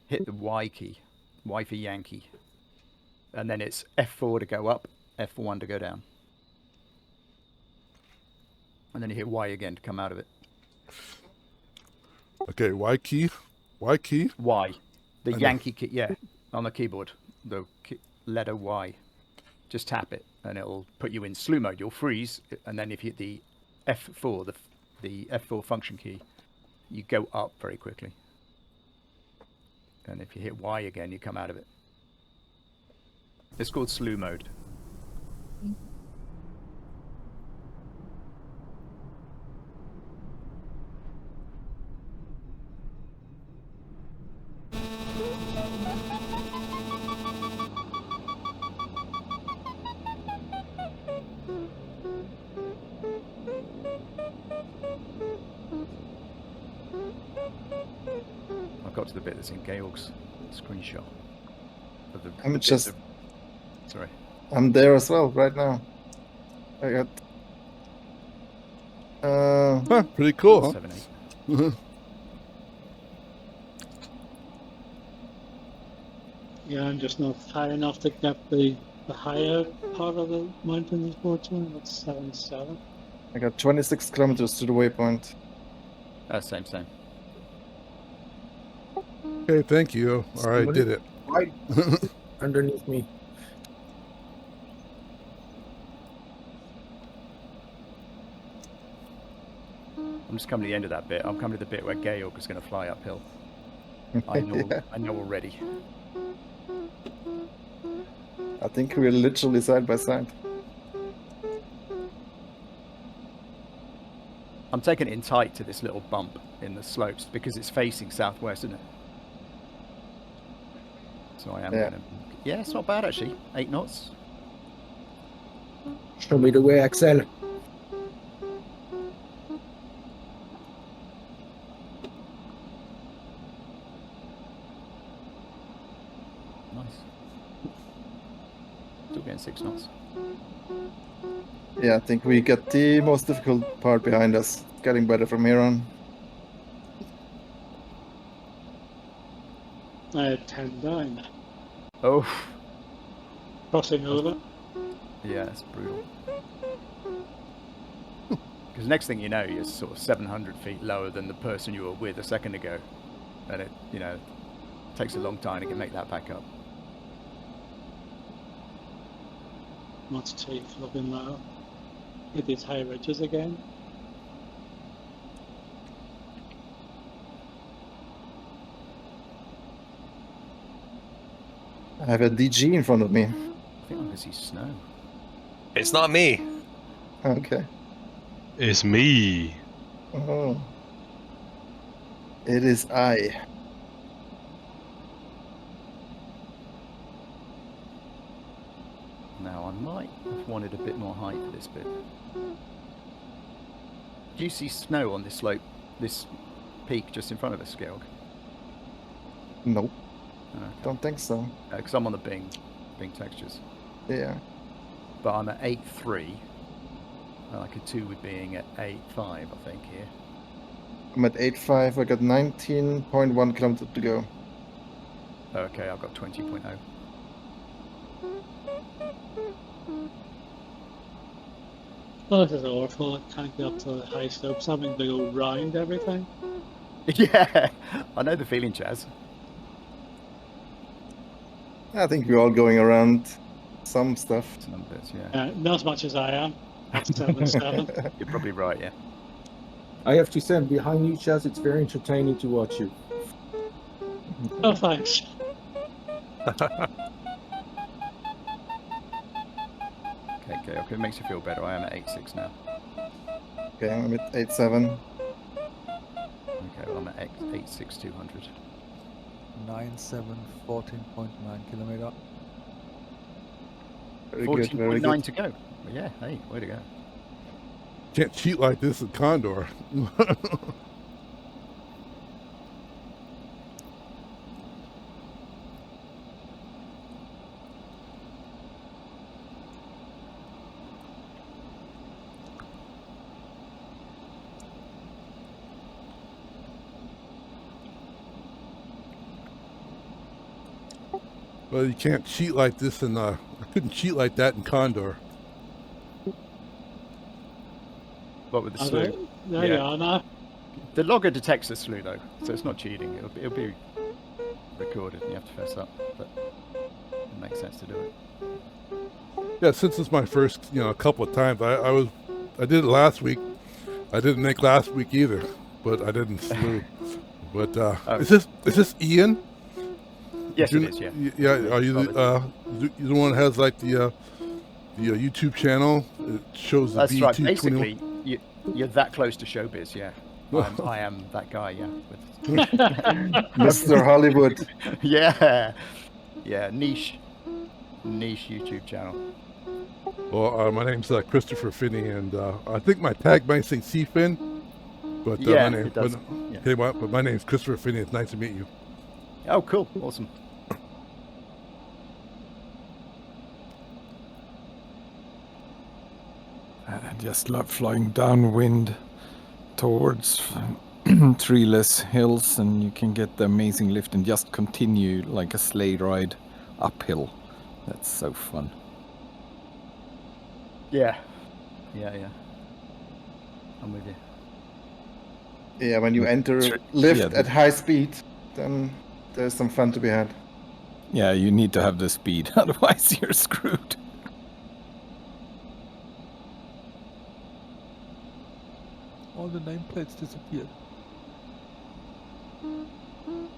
Hit the Y key, Y for Yankee, and then it's F4 to go up, F1 to go down, and then you hit Y again to come out of it. Okay, Y key. Y, the Yankee key, yeah, on the keyboard, the letter Y. Just tap it, and it'll put you in slew mode. You'll freeze, and then if you hit the F4, the F4 function key, you go up very quickly. And if you hit Y again, you come out of it. It's called slew mode. I got to the bit that's in Georg's screenshot of the sorry. I'm there as well right now. I got. Pretty cool, huh? 7-8. Yeah, I'm just not high enough to get the higher part of the mountain unfortunately. That's 7-7. I got 26 kilometers to the waypoint. Same. Okay, thank you. All right, did it. Right underneath me. I'm just coming to the end of that bit. I'm coming to the bit where Georg is going to fly uphill. I know. Yeah. I know already. I think we're literally side by side. I'm taking it in tight to this little bump in the slopes because it's facing southwest, isn't it? So I am going to... Yeah, it's not bad actually. 8 knots. Show me the way, Axel. Nice. Still getting 6 knots. Yeah, I think we get the most difficult part behind us. Getting better from here on. I had 10-9. Oh. Crossing over. Yeah, it's brutal. Because next thing you know, you're sort of 700 feet lower than the person you were with a second ago. And it, takes a long time to make that back up. Much teeth looking low. Hit these high ridges again. I have a DG in front of me. I think I can see snow. It's not me. Okay. It's me. Oh. It is I. Now, I might have wanted a bit more height for this bit. Do you see snow on this slope, this peak just in front of us, Georg? Nope. Okay. Don't think so. Because I'm on the Bing textures. Yeah. But I'm at 8.3. And I could do with being at 8.5, I think, here. I'm at 8.5. I got 19.1 kilometers to go. Okay, I've got 20.0. Oh, this is awful. I can't get up to the high slopes, having to go round everything. Yeah, I know the feeling, Chaz. I think we're all going around some stuff. Some bits, yeah. Not as much as I am. That's 7-7. You're probably right, yeah. I have to say, I'm behind you, Chaz. It's very entertaining to watch you. Oh, thanks. Okay, it makes you feel better. I am at 8.6 now. Okay, I'm at 8.7. Okay, well, I'm at 8.6, 200. 9.7, 14.9 kilometer. Very good, very 14.9 good. to go. Well, yeah, hey, way to go. Can't cheat like this at Condor. Well, you can't cheat like this in I couldn't cheat like that in Condor. What with the Oh, slew? there you are now. The logger detects the slew though, so it's not cheating. It'll be recorded, and you have to fess up. But it makes sense to do it. Yeah, since it's my first, a couple of times. I did it last week. I didn't make last week either, but I didn't slew. But is this Ian? Yes, it is. Yeah. Yeah. Are you the one that has like the YouTube channel? It shows the That's B221. right. Basically, you're that close to showbiz. Yeah. I am that guy. Yeah. Mr. Hollywood. Yeah. Yeah. Niche YouTube channel. Well, my name's Christopher Finney, and I think my tag might say C-Fin, but yeah, my name, it does. But, hey, but my name's Christopher Finney. It's nice to meet you. Oh, cool. Awesome. I just love flying downwind towards treeless hills, and you can get the amazing lift and just continue like a sleigh ride uphill. That's so fun. Yeah. I'm with you. Yeah, when you enter lift at high speed, then there's some fun to be had. Yeah, you need to have the speed, otherwise you're screwed. All the nameplates disappeared.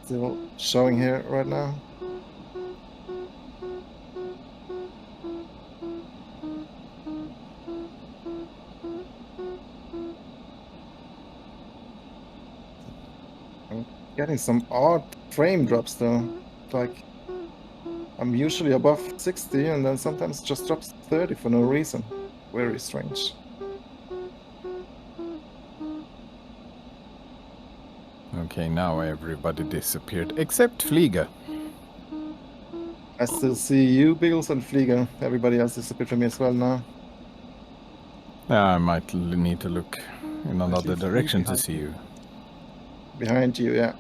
Still showing here right now. I'm getting some odd frame drops though. Like, I'm usually above 60 and then sometimes it just drops 30 for no reason. Very strange. Okay, now everybody disappeared except Flieger. I still see you, Biggles, and Flieger. Everybody else disappeared from me as well now. I might need to look in another direction to see you. Behind you, yeah.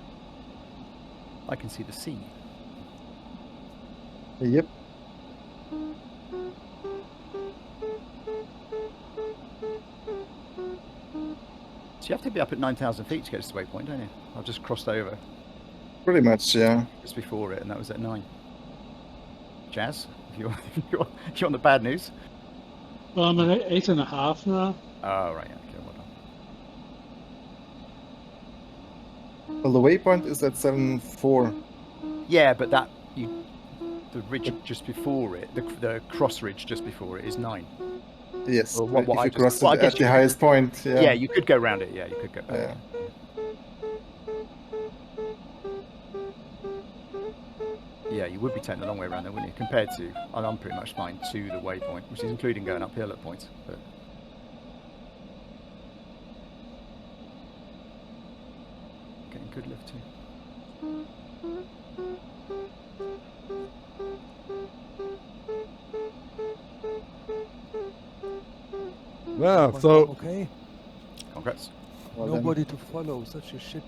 I can see the sea. Yep. So you have to be up at 9,000 feet to get to the waypoint, don't you? I've just crossed over. Pretty much, yeah. Just before it, and that was at 9. Jazz, if you're on the bad news. Well, I'm at 8.5 now. Oh, right. Okay, well done. Well, the waypoint is at 7.4. Yeah, but the ridge just before it, the cross ridge just before it is 9. Yes, Or what if I you just, cross well, I it guess at you the could, highest point, yeah, you could go around it. Yeah, you could go back. Yeah. Yeah, you would be taking a long way around there, wouldn't you? Compared to, I'm pretty much fine to the waypoint, which is including going uphill at points. But getting good lift too. Yeah, One so okay. Congrats. Well, Nobody to follow. Such a shit.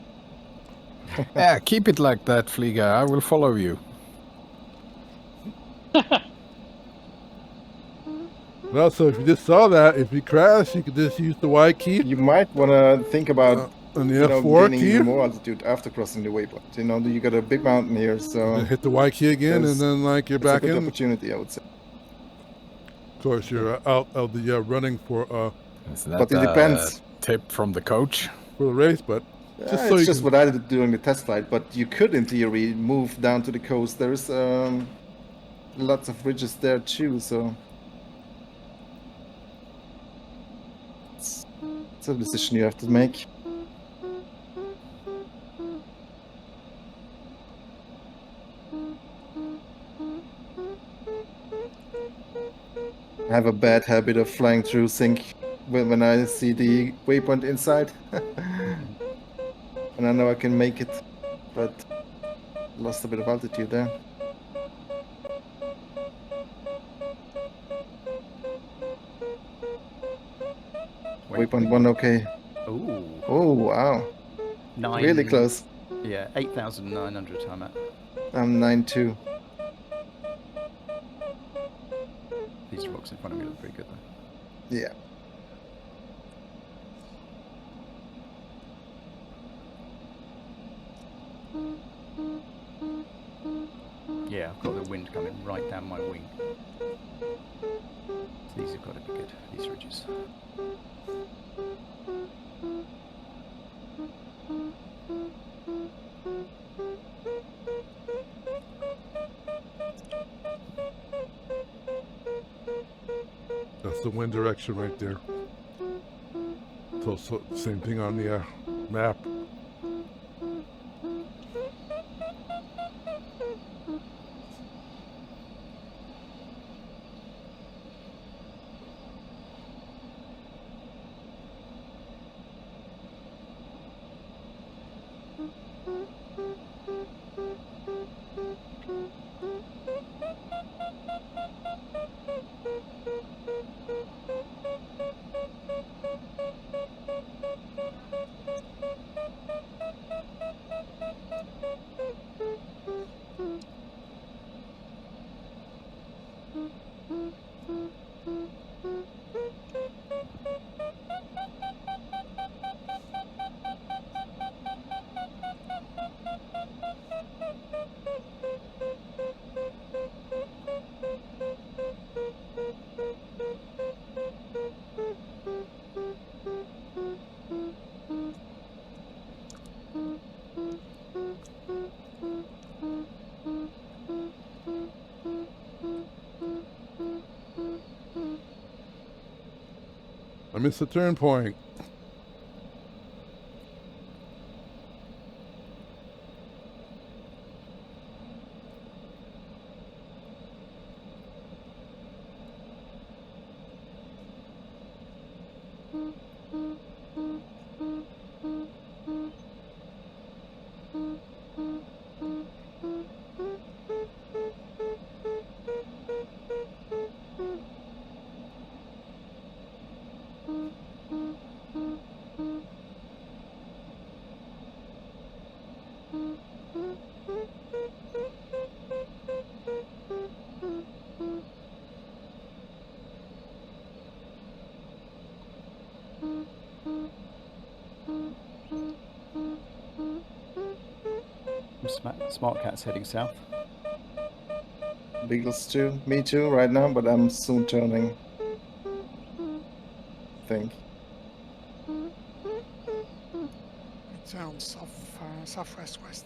Yeah, keep it like that, Flieger. I will follow you. well, so if you just saw that, if you crash, you could just use the Y key you might want to think about and the F4 gaining key. even more altitude after crossing the waypoint. You got a big mountain here, so And hit the Y key again, and then like you're it's a back good in. opportunity, I would say. Of course, you're out of the running for Is that But it depends. tip from the coach? for the race, but just so It's you just can. what I did during the test flight, but you could, in theory, move down to the coast. There's lots of ridges there too, so it's a decision you have to make. I have a bad habit of flying through sync when I see the waypoint inside. And I know I can make it, but lost a bit of altitude there. Waypoint 1, okay. Ooh. Oh, wow. 9. Really close. Yeah, 8,900 I'm at. I'm 9.2. These rocks in front of me look pretty good though. Yeah. Yeah, I've got the wind coming right down my wing. So these have got to be good, these ridges. That's the wind direction right there. So same thing on the map. I missed the turn point. Smart Cat's heading south. Beagles too. Me too right now, but I'm soon turning. think. It turns southwest-west.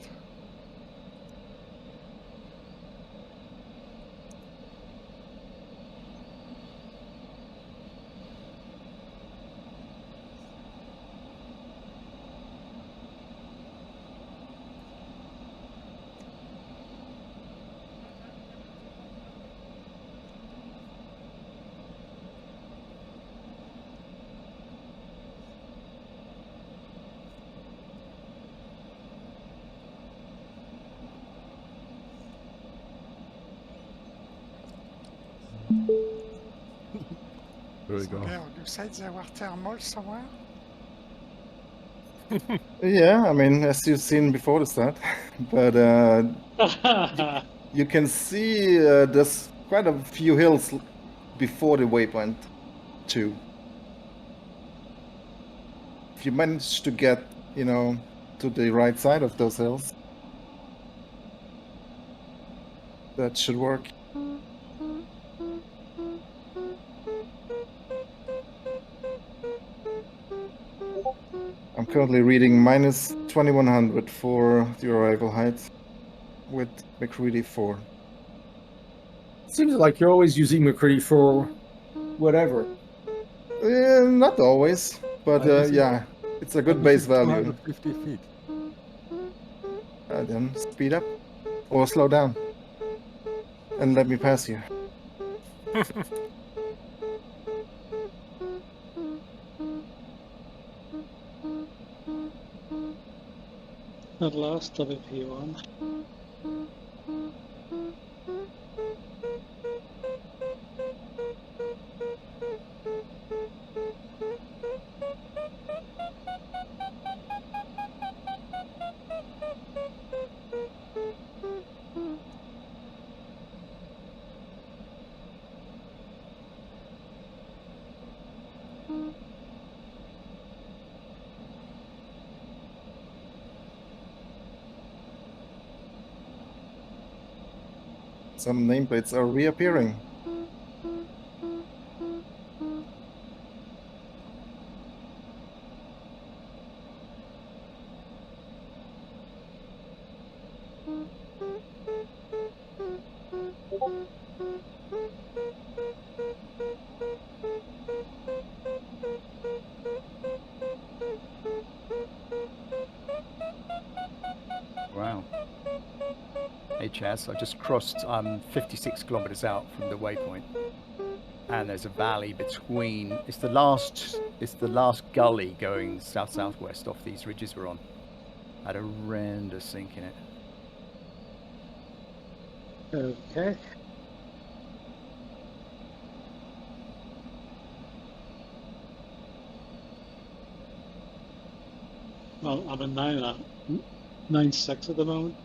There we So, go. Georg, you said there were thermals somewhere? Yeah, I mean, as you've seen before the start, but you can see there's quite a few hills before the waypoint 2. If you manage to get, to the right side of those hills, that should work. I'm currently reading minus 2100 for the arrival height with McCready 4. Seems like you're always using McCready for whatever. Not always, but This is- yeah, it's a good this base is value. 250 feet. Then speed up or slow down and let me pass you. At last, WP1. Some nameplates are reappearing. Wow. Hey Chaz, I just crossed 56 kilometers out from the waypoint, and there's a valley between. It's the last gully going south-southwest off these ridges we're on. Had a horrendous sink in it. Okay. Well, I'm at 9.6 at the moment.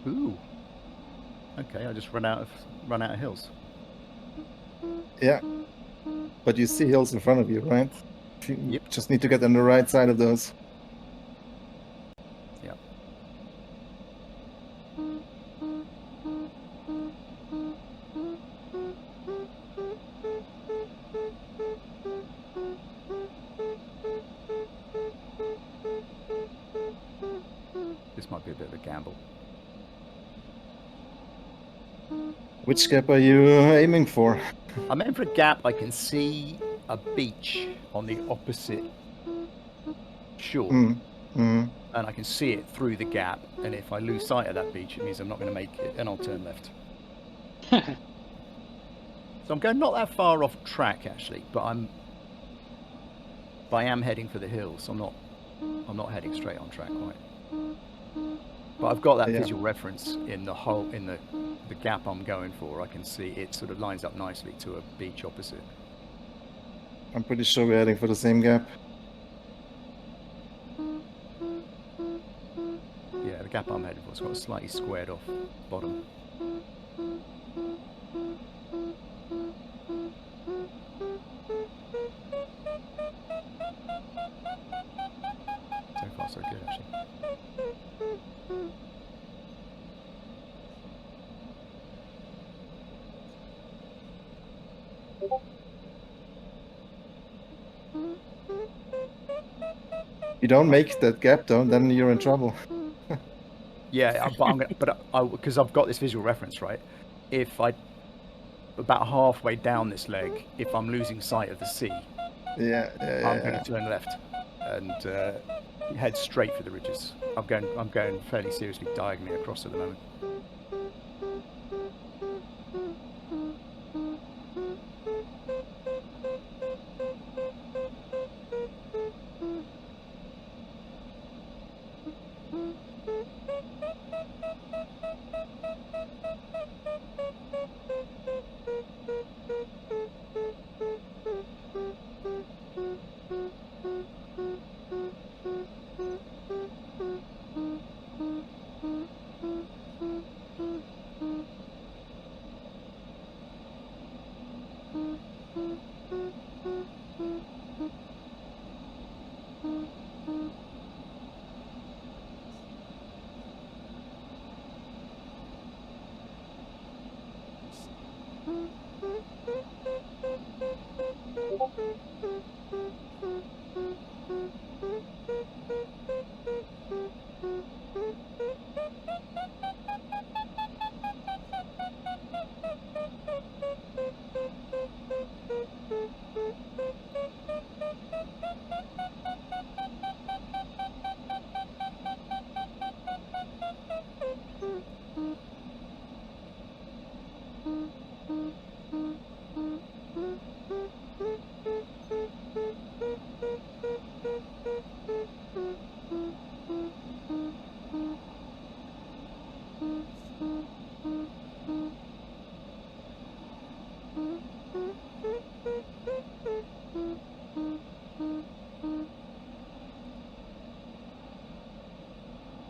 Ooh. Okay, I just run out of hills. Yeah, but you see hills in front of you, right? You Yep. just need to get on the right side of those. Yeah. This might be a bit of a gamble. Which gap are you aiming for? I'm aiming for a gap. I can see a beach on the opposite shore, and I can see it through the gap. And if I lose sight of that beach, it means I'm not going to make it, and I'll turn left. So I'm going not that far off track actually, but I am heading for the hills. I'm not heading straight on track quite. But I've got that visual reference in the gap I'm going for. I can see it sort of lines up nicely to a beach opposite. I'm pretty sure we're heading for the same gap. Yeah, the gap I'm heading for has got a slightly squared off bottom. So far not so good actually. You don't make that gap though, then you're in trouble. Yeah, but I'm gonna, because I've got this visual reference, right? If I about halfway down this leg, if I'm losing sight of the sea, Yeah, I'm going to turn left and head straight for the ridges. I'm going fairly seriously diagonally across at the moment.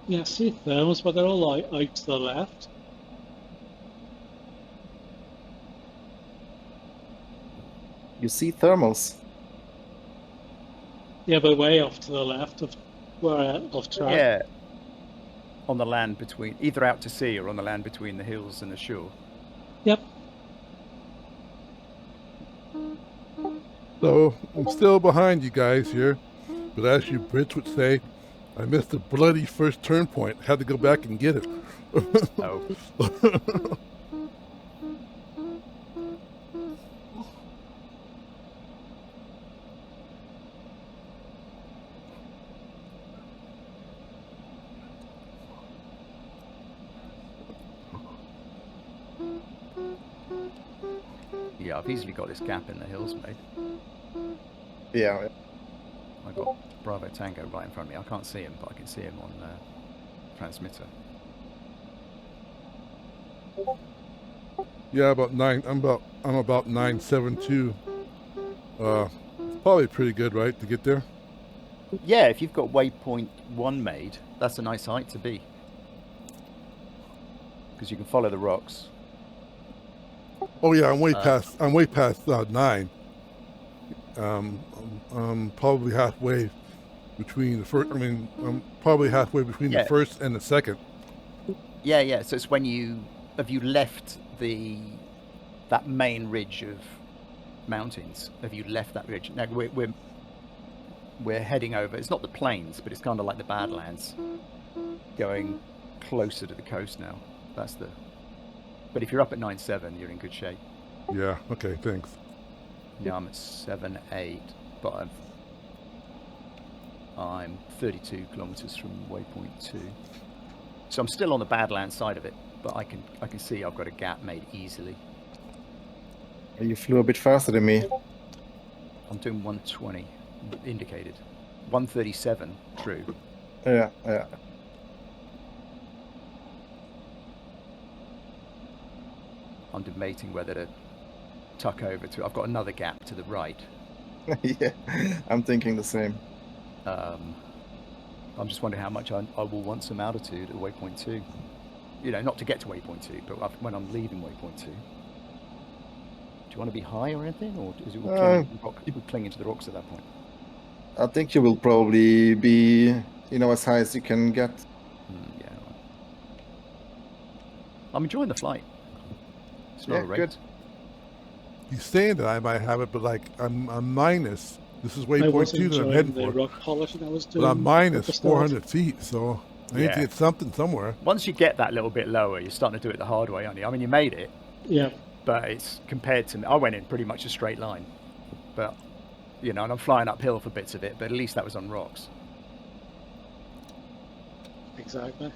Yeah, see thermals, but they're all out to the left. You see thermals. Yeah, but way off to the left of where off track. Yeah, on the land between, either out to sea or on the land between the hills and the shore. Yep. So I'm still behind you guys here, but as you Brits would say, I missed the bloody first turn point. Had to go back and get it. Oh. Yeah, I've easily got this gap in the hills, mate. Yeah. I've got Bravo Tango right in front of me. I can't see him, but I can see him on transmitter. Yeah, about 9. I'm about 972. Probably pretty good, right, to get there. Yeah, if you've got waypoint 1 made, that's a nice height to be, because you can follow the rocks. Oh yeah, I'm way past 9. I'm probably halfway between the first. I mean, I'm probably halfway between the first and the second. Yeah. So it's when have you left that main ridge of mountains? Have you left that ridge? Now we're heading over. It's not the plains, but it's kind of like the Badlands, going closer to the coast now. But if you're up at 9.7, you're in good shape. Yeah. Okay. Thanks. Yeah, I'm at 7.8, but I'm 32 kilometers from waypoint 2. So I'm still on the Badlands side of it, but I can see I've got a gap made easily. You flew a bit faster than me. I'm doing 120 indicated. 137 true. Yeah. I'm debating whether to tuck over to. I've got another gap to the right. Yeah, I'm thinking the same. I'm just wondering how much I will want some altitude at waypoint 2. You know, not to get to waypoint 2, but when I'm leaving waypoint 2. Do you want to be high or anything, or is it clinging to the rocks at that point? I think you will probably be as high as you can get. Yeah. Right. I'm enjoying the flight. It's not Yeah, a race. good. He's saying that I might have it, but like I'm minus. This is I waypoint was 2 that I'm enjoying heading the for. rock polishing I was But doing. I'm at minus the start. 400 feet, so I need to Yeah. get something somewhere. Once you get that little bit lower, you're starting to do it the hard way, aren't you? I mean, you made it, Yeah. but it's compared to me. I went in pretty much a straight line, but and I'm flying uphill for bits of it. But at least that was on rocks. Exactly.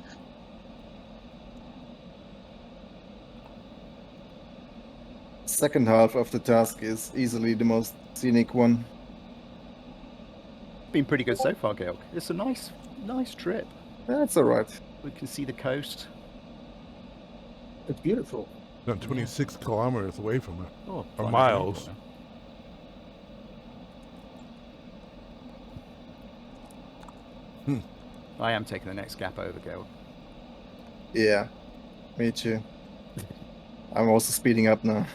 Second half of the task is easily the most scenic one. Been pretty good so far, Georg. It's a nice trip. That's all right. We can see the coast. It's beautiful. I'm 26 kilometers away from it, Oh, or flying miles. over Hmm. I am taking the next gap over, Georg. Yeah, me too. I'm also speeding up now.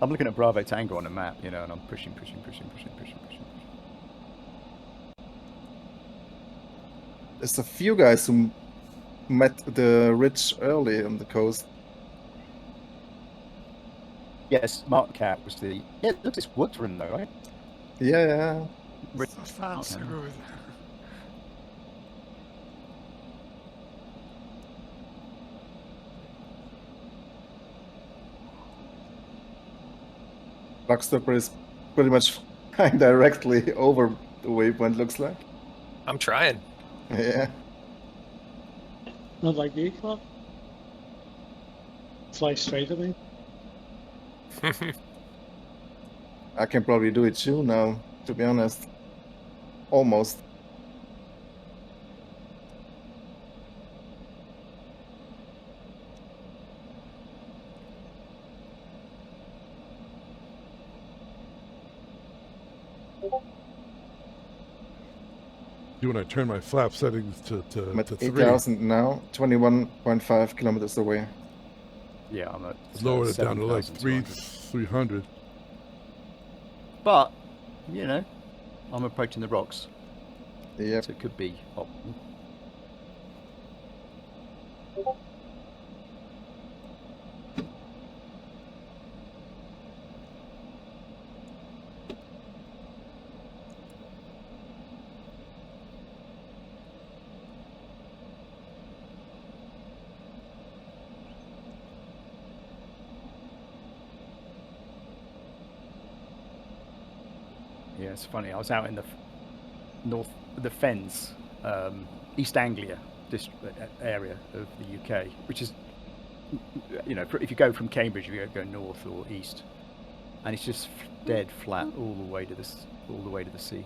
I'm looking at Bravo Tango on a map, and I'm pushing. There's a few guys who met the ridge early on the coast. Yes, Mark Cat was the. Yeah, look, it's Woodrum though, right? Yeah. So fancy good. Rockstopper is pretty much flying directly over the waypoint, looks like. I'm trying. Yeah. Not like you, Club. Fly straight at me. I can probably do it too now, to be honest. Almost. When I turn my flap settings to I'm at 3. 8,000 now, 21.5 kilometers away. Yeah, I'm at Lowered it down to like 7,200. 300. But, I'm approaching the rocks. Yep. So it could be optimal. Yeah, it's funny. I was out in the Fens, East Anglia area of the UK, which is, if you go from Cambridge, you go north or east, and it's just dead flat all the way to the sea.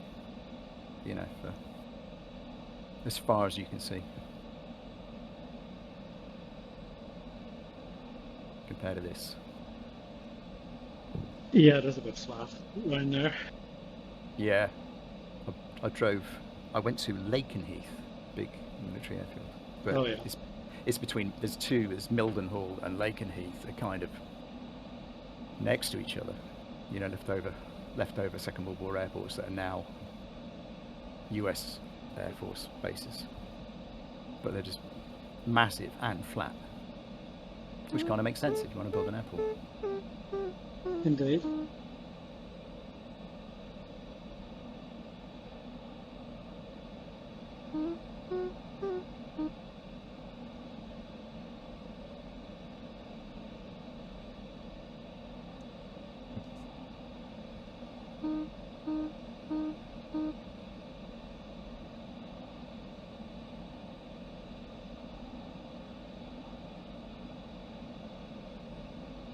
For as far as you can see, compared to this. Yeah, there's a bit flat around there. Yeah, I went to Lakenheath, big military airfield. But Oh, yeah. it's between, there's Mildenhall and Lakenheath are kind of next to each other. Leftover Second World War airports that are now US Air Force bases. But they're just massive and flat, which kind of makes sense if you want to build an airport. Indeed.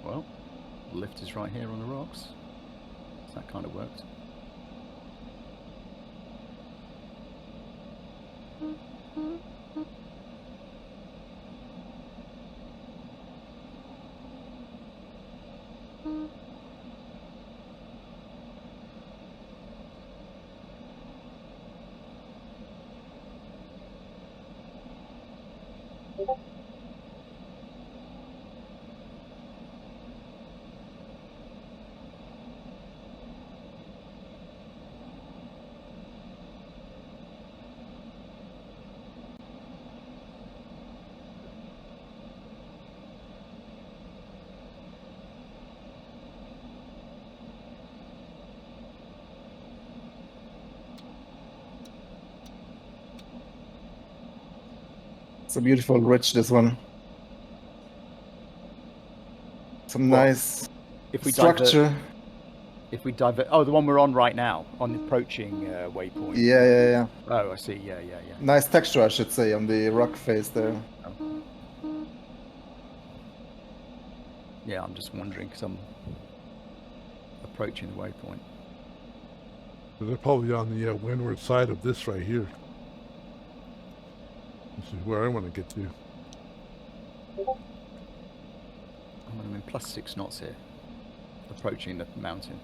Well, the lift is right here on the rocks. So that kind of worked. It's a beautiful ridge, this one. Some What? nice If we structure. divert, oh, the one we're on right now, on the approaching waypoint. Yeah. Oh, I see. Yeah. Nice texture, I should say, on the rock face there. Yeah, I'm just wondering because I'm approaching the waypoint. They're probably on the windward side of this right here. This is where I want to get to. I'm in +6 knots here, approaching the mountain.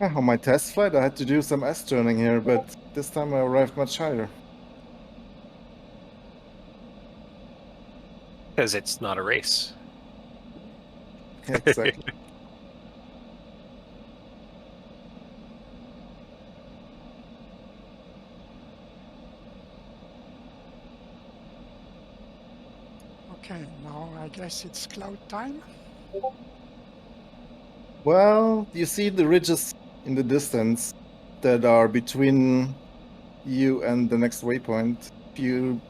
On my test flight, I had to do some S-turning here, but this time I arrived much higher. Because it's not a race. Exactly. Okay, now I guess it's cloud time. Well, you see the ridges in the distance that are between you and the next waypoint. If you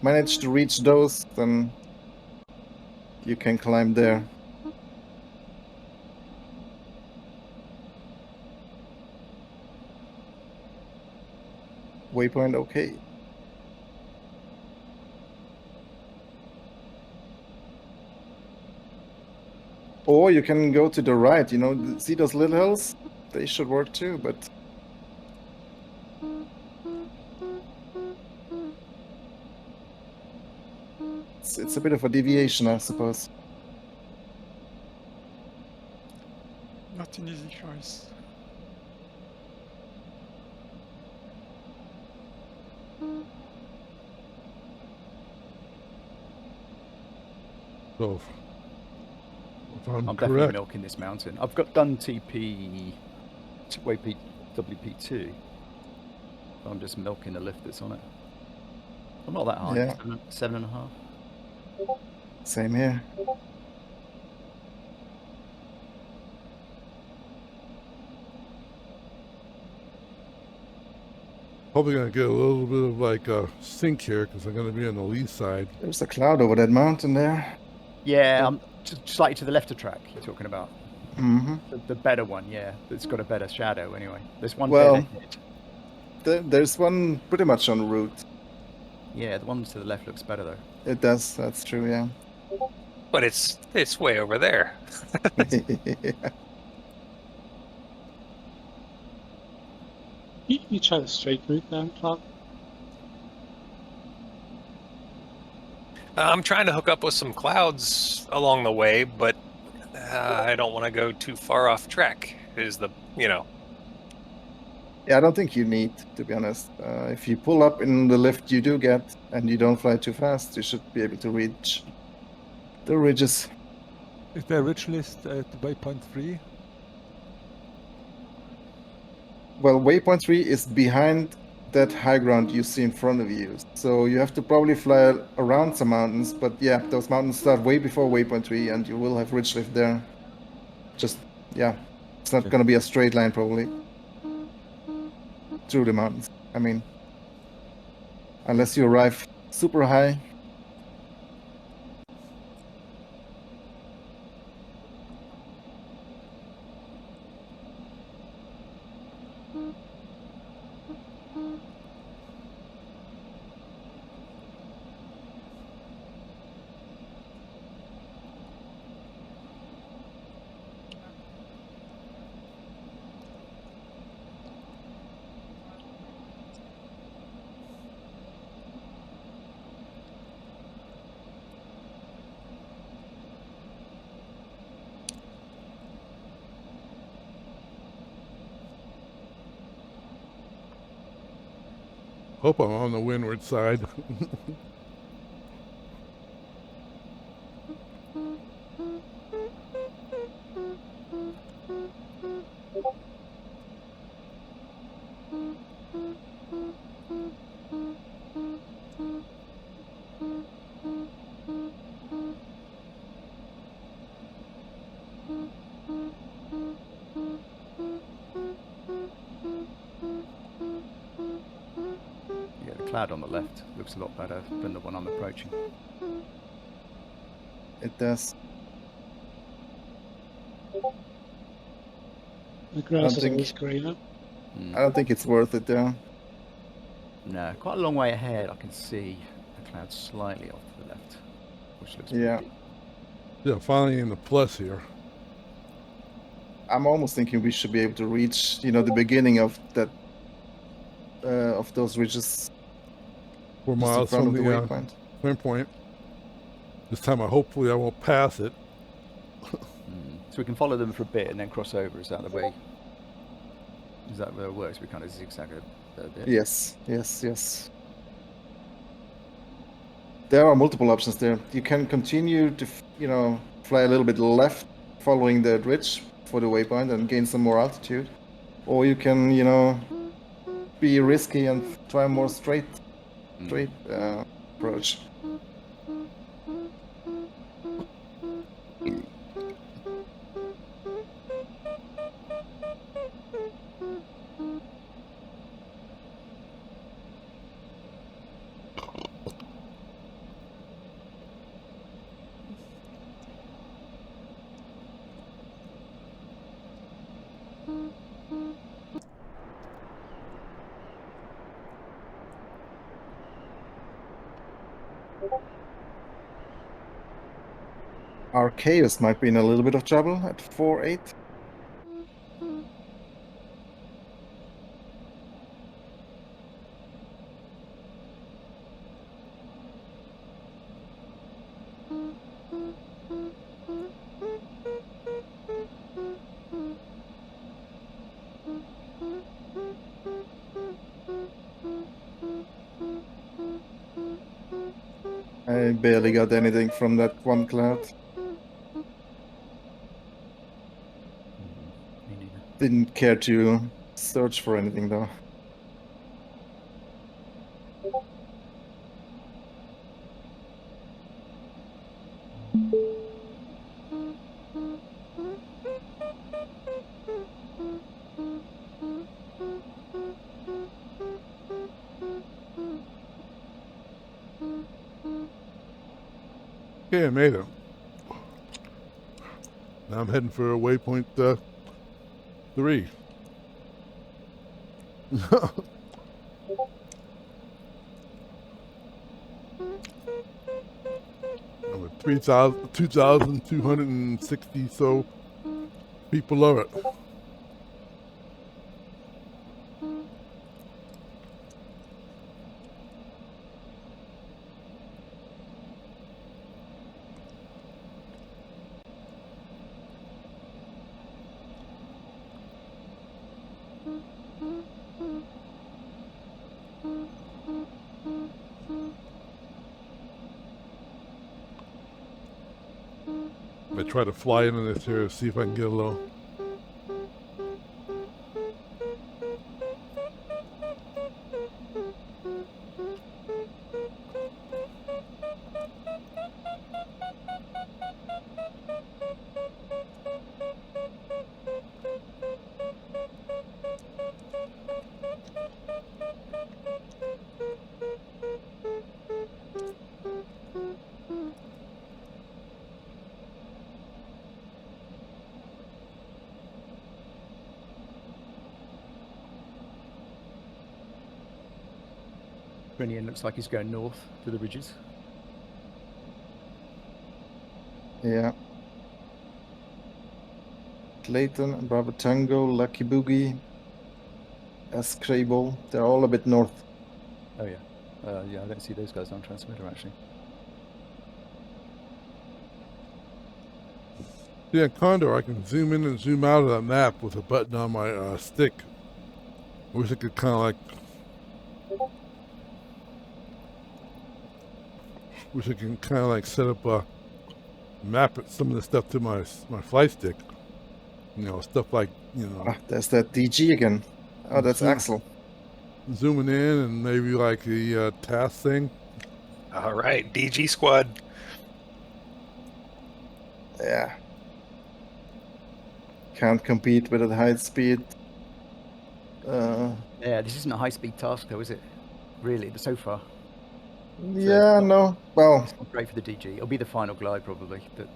manage to reach those, then you can climb there. Waypoint okay. Or you can go to the right, you know, see those little hills? They should work too, but it's a bit of a deviation, I suppose. Not an easy choice. So, if I'm definitely correct, milking this mountain. I've done TP, waypoint WP2. I'm just milking the lift that's on it. I'm not that high. Yeah. 7.5. Same here. probably going to get a little bit of like a sink here because I'm going to be on the lee side. There's a cloud over that mountain there. Yeah, I'm slightly to the left of track. You're talking about Mm-hmm. the better one, yeah. That's got a better shadow anyway. There's one Well, dead ahead. There's one pretty much en route. Yeah, the one to the left looks better though. It does. That's true. Yeah. But it's way over there. You try the straight route down, Clark. I'm trying to hook up with some clouds along the way, but I don't want to go too far off track. Is the Yeah, I don't think you need, to be honest. If you pull up in the lift you do get and you don't fly too fast, you should be able to reach the ridges. Is there a ridge list at waypoint 3? Well, waypoint 3 is behind that high ground you see in front of you. So you have to probably fly around some mountains, but yeah, those mountains start way before waypoint 3 and you will have ridge lift there. Just, yeah, it's not going to be a straight line probably. Through the mountains, I mean. Unless you arrive super high. Hope I'm on the windward side. cloud on the left looks a lot better than the one I'm approaching. It does. The grass is think- always greener. I don't think it's worth it though. No, quite a long way ahead. I can see the cloud slightly off to the left, which looks Yeah. pretty. Yeah, finally in the plus here. I'm almost thinking we should be able to reach, the beginning of that, of those ridges 4 just in miles front from of the the waypoint. swim point. This time, hopefully, I won't pass it. So we can follow them for a bit and then cross over. Is that the way? Is that where it works? We kind of zigzag a bit. Yes, yes, yes. There are multiple options there. You can continue to, fly a little bit left, following the ridge for the waypoint and gain some more altitude, or you can, be risky and try a more straight approach. Arceus might be in a little bit of trouble at 4.8. I barely got anything from that one cloud. Me neither. Didn't care to search for anything though. Okay, I made it. Now I'm heading for waypoint 3. I'm at 2,260 so feet below it. I try to fly into this here, see if I can get a little. Brinian looks like he's going north to the ridges. Yeah. Clayton, Bravo Tango, Lucky Boogie, Scrabble, they're all a bit north. Oh yeah. Yeah, I don't see those guys on transmitter actually. Yeah, Condor, I can zoom in and zoom out of that map with a button on my stick. I wish I could kind of like. Wish I can kind of like set up a map some of the stuff to my flight stick. Stuff like There's that DG again. Oh, that's Zoom. Axel. Zooming in and maybe like the task thing. All right, DG squad. Yeah. Can't compete with a high speed. Yeah, this isn't a high-speed task though, is it? really, so far. Yeah, no. Well, It's not great for the DG. It'll be the final glide probably. But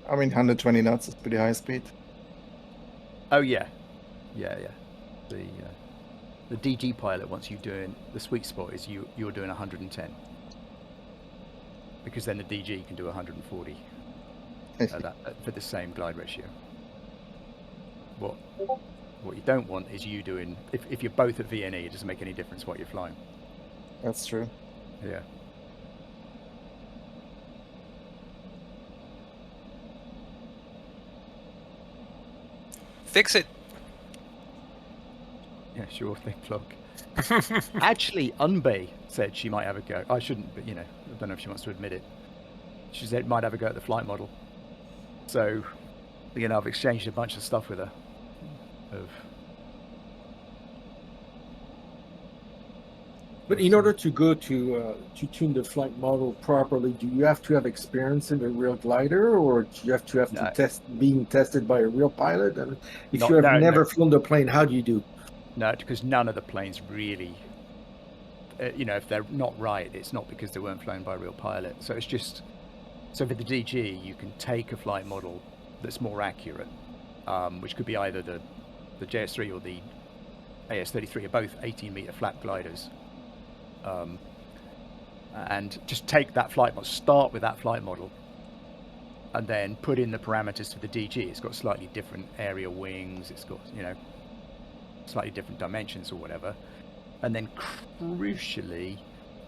I mean, 120 knots is pretty high speed. oh yeah. The DG pilot, once you're doing the sweet spot, is you're doing 110, because then the DG can do 140 for the same glide ratio. What you don't want is you doing, if you're both at VNE, it doesn't make any difference what you're flying. That's true. Yeah. Fix it. Yeah, sure thing, Flock. Actually, Unbay said she might have a go. I shouldn't, but I don't know if she wants to admit it. She said might have a go at the flight model. So, I've exchanged a bunch of stuff with her. But in order to go to tune the flight model properly, do you have to have experience in a real glider, or do you have to test being tested by a real pilot? And if you have never flown the plane, how do you do? No, because none of the planes really, if they're not right, it's not because they weren't flown by a real pilot. So it's just, so for the DG, you can take a flight model that's more accurate, which could be either the JS3 or the AS33 are both 18-meter flat gliders. And just take that flight model, start with that flight model, and then put in the parameters for the DG. It's got slightly different area wings, it's got, slightly different dimensions or whatever, and then crucially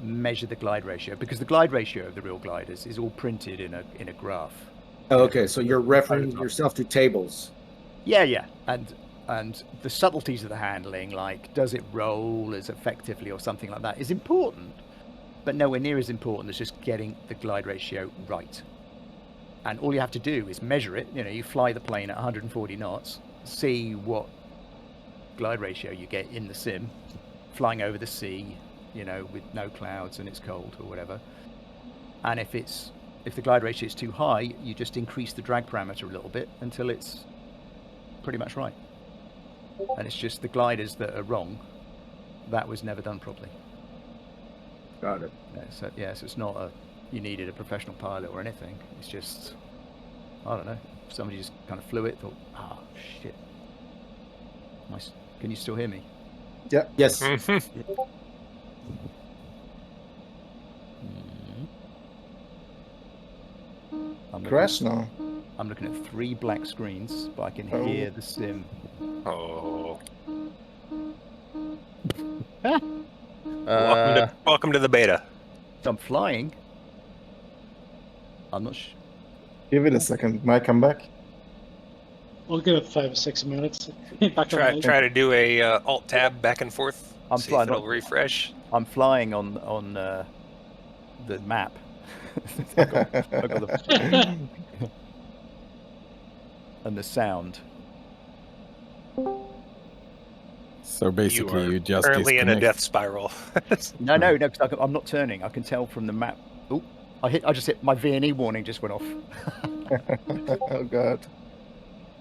measure the glide ratio, because the glide ratio of the real gliders is all printed in a graph. Oh, okay, so you're referring yourself to tables. Yeah, and the subtleties of the handling, like does it roll as effectively or something like that, is important, but nowhere near as important as just getting the glide ratio right. And all you have to do is measure it. You fly the plane at 140 knots, see what glide ratio you get in the sim, flying over the sea, with no clouds and it's cold or whatever. And if the glide ratio is too high, you just increase the drag parameter a little bit until it's pretty much right. And it's just the gliders that are wrong. That was never done properly. Got it. So it's not you needed a professional pilot or anything. It's just, I don't know, somebody just kind of flew it, thought, shit. Can you still hear me? Yeah. Yes. Crash now. I'm looking at 3 black screens, but I can hear the sim. Oh. Welcome to the beta. I'm flying. I'm not sure. Give it a second. Might come back. I'll give it 5 or 6 minutes. Try to do a alt tab back and forth. I'm see flying. If it'll refresh. I'm flying on the map. I've got the and the sound. So basically, you just currently in a disconnect. death spiral. No, because I'm not turning. I can tell from the map. Oh, I just hit my VNE warning. Just went off. Oh god.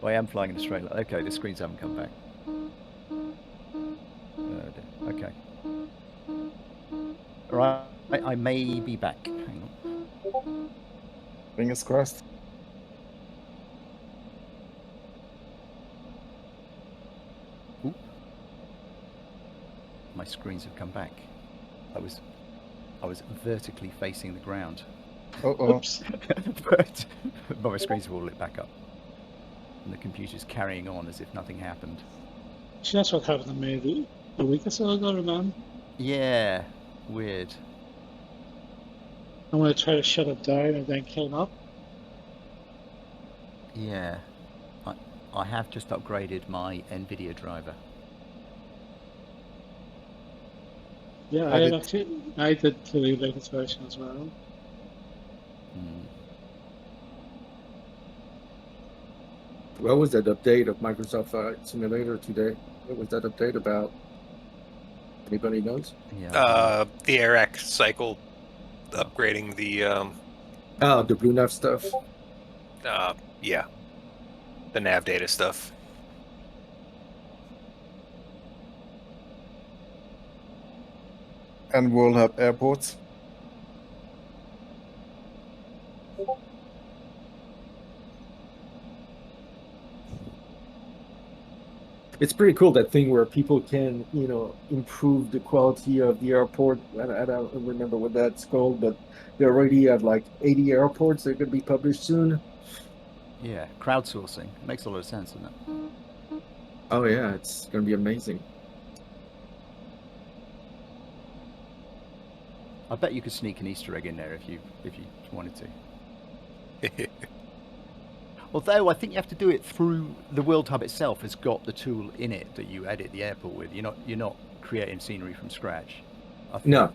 I am flying in a straight line. Okay, the screens haven't come back. Okay. All right, I may be back. Hang on. Fingers crossed. Ooh. My screens have come back. I was vertically facing the ground. Oops. But my screens have all lit back up. And the computer's carrying on as if nothing happened. So that's what happened to me a week or so ago, remember? Yeah, weird. I want to try to shut it down and then came up. Yeah. I have just upgraded my NVIDIA driver. Yeah, I did to the latest version as well. What was that update of Microsoft Flight Simulator today? What was that update about? Anybody knows? Yeah. The AirX cycle, upgrading the. The Blue Nav stuff. Yeah. The nav data stuff. And World Hub airports. It's pretty cool, that thing where people can, you know, improve the quality of the airport. I don't remember what that's called, but they already have like 80 airports that are going to be published soon. Yeah, crowdsourcing. It makes a lot of sense, doesn't it? Oh yeah, it's going to be amazing. I bet you could sneak an Easter egg in there if you wanted to. Although I think you have to do it through the World Hub itself has got the tool in it that you edit the airport with. You're not creating scenery from scratch. I think. No.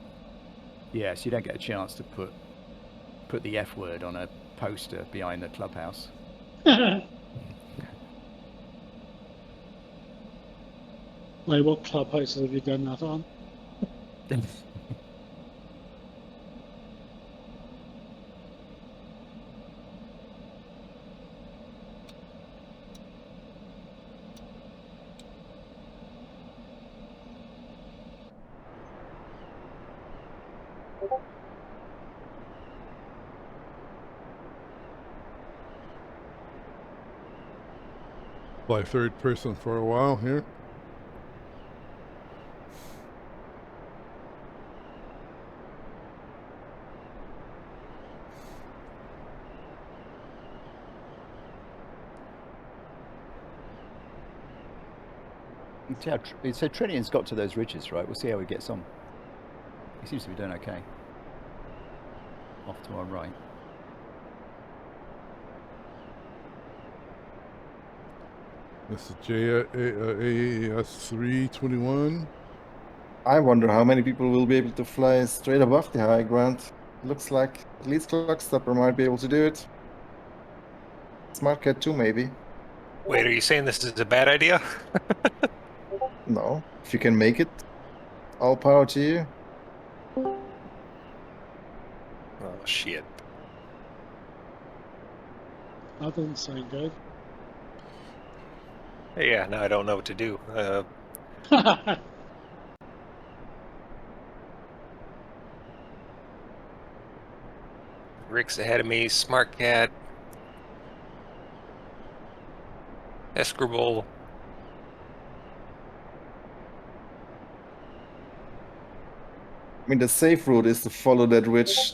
Yeah, so you don't get a chance to put the F word on a poster behind the clubhouse. Wait, what clubhouses have you done that on? Fly third person for a while here. So Trinian's got to those ridges, right? We'll see how he gets on. He seems to be doing okay. Off to our right. This is AAS 321. I wonder how many people will be able to fly straight above the high ground. Looks like at least Clockstopper might be able to do it. Smart Cat 2 maybe. Wait, are you saying this is a bad idea? No, if you can make it, all power to you. Oh, shit. That doesn't sound good. Yeah, now I don't know what to do. Rick's ahead of me, Smart Cat, Escrible. I mean, the safe route is to follow that ridge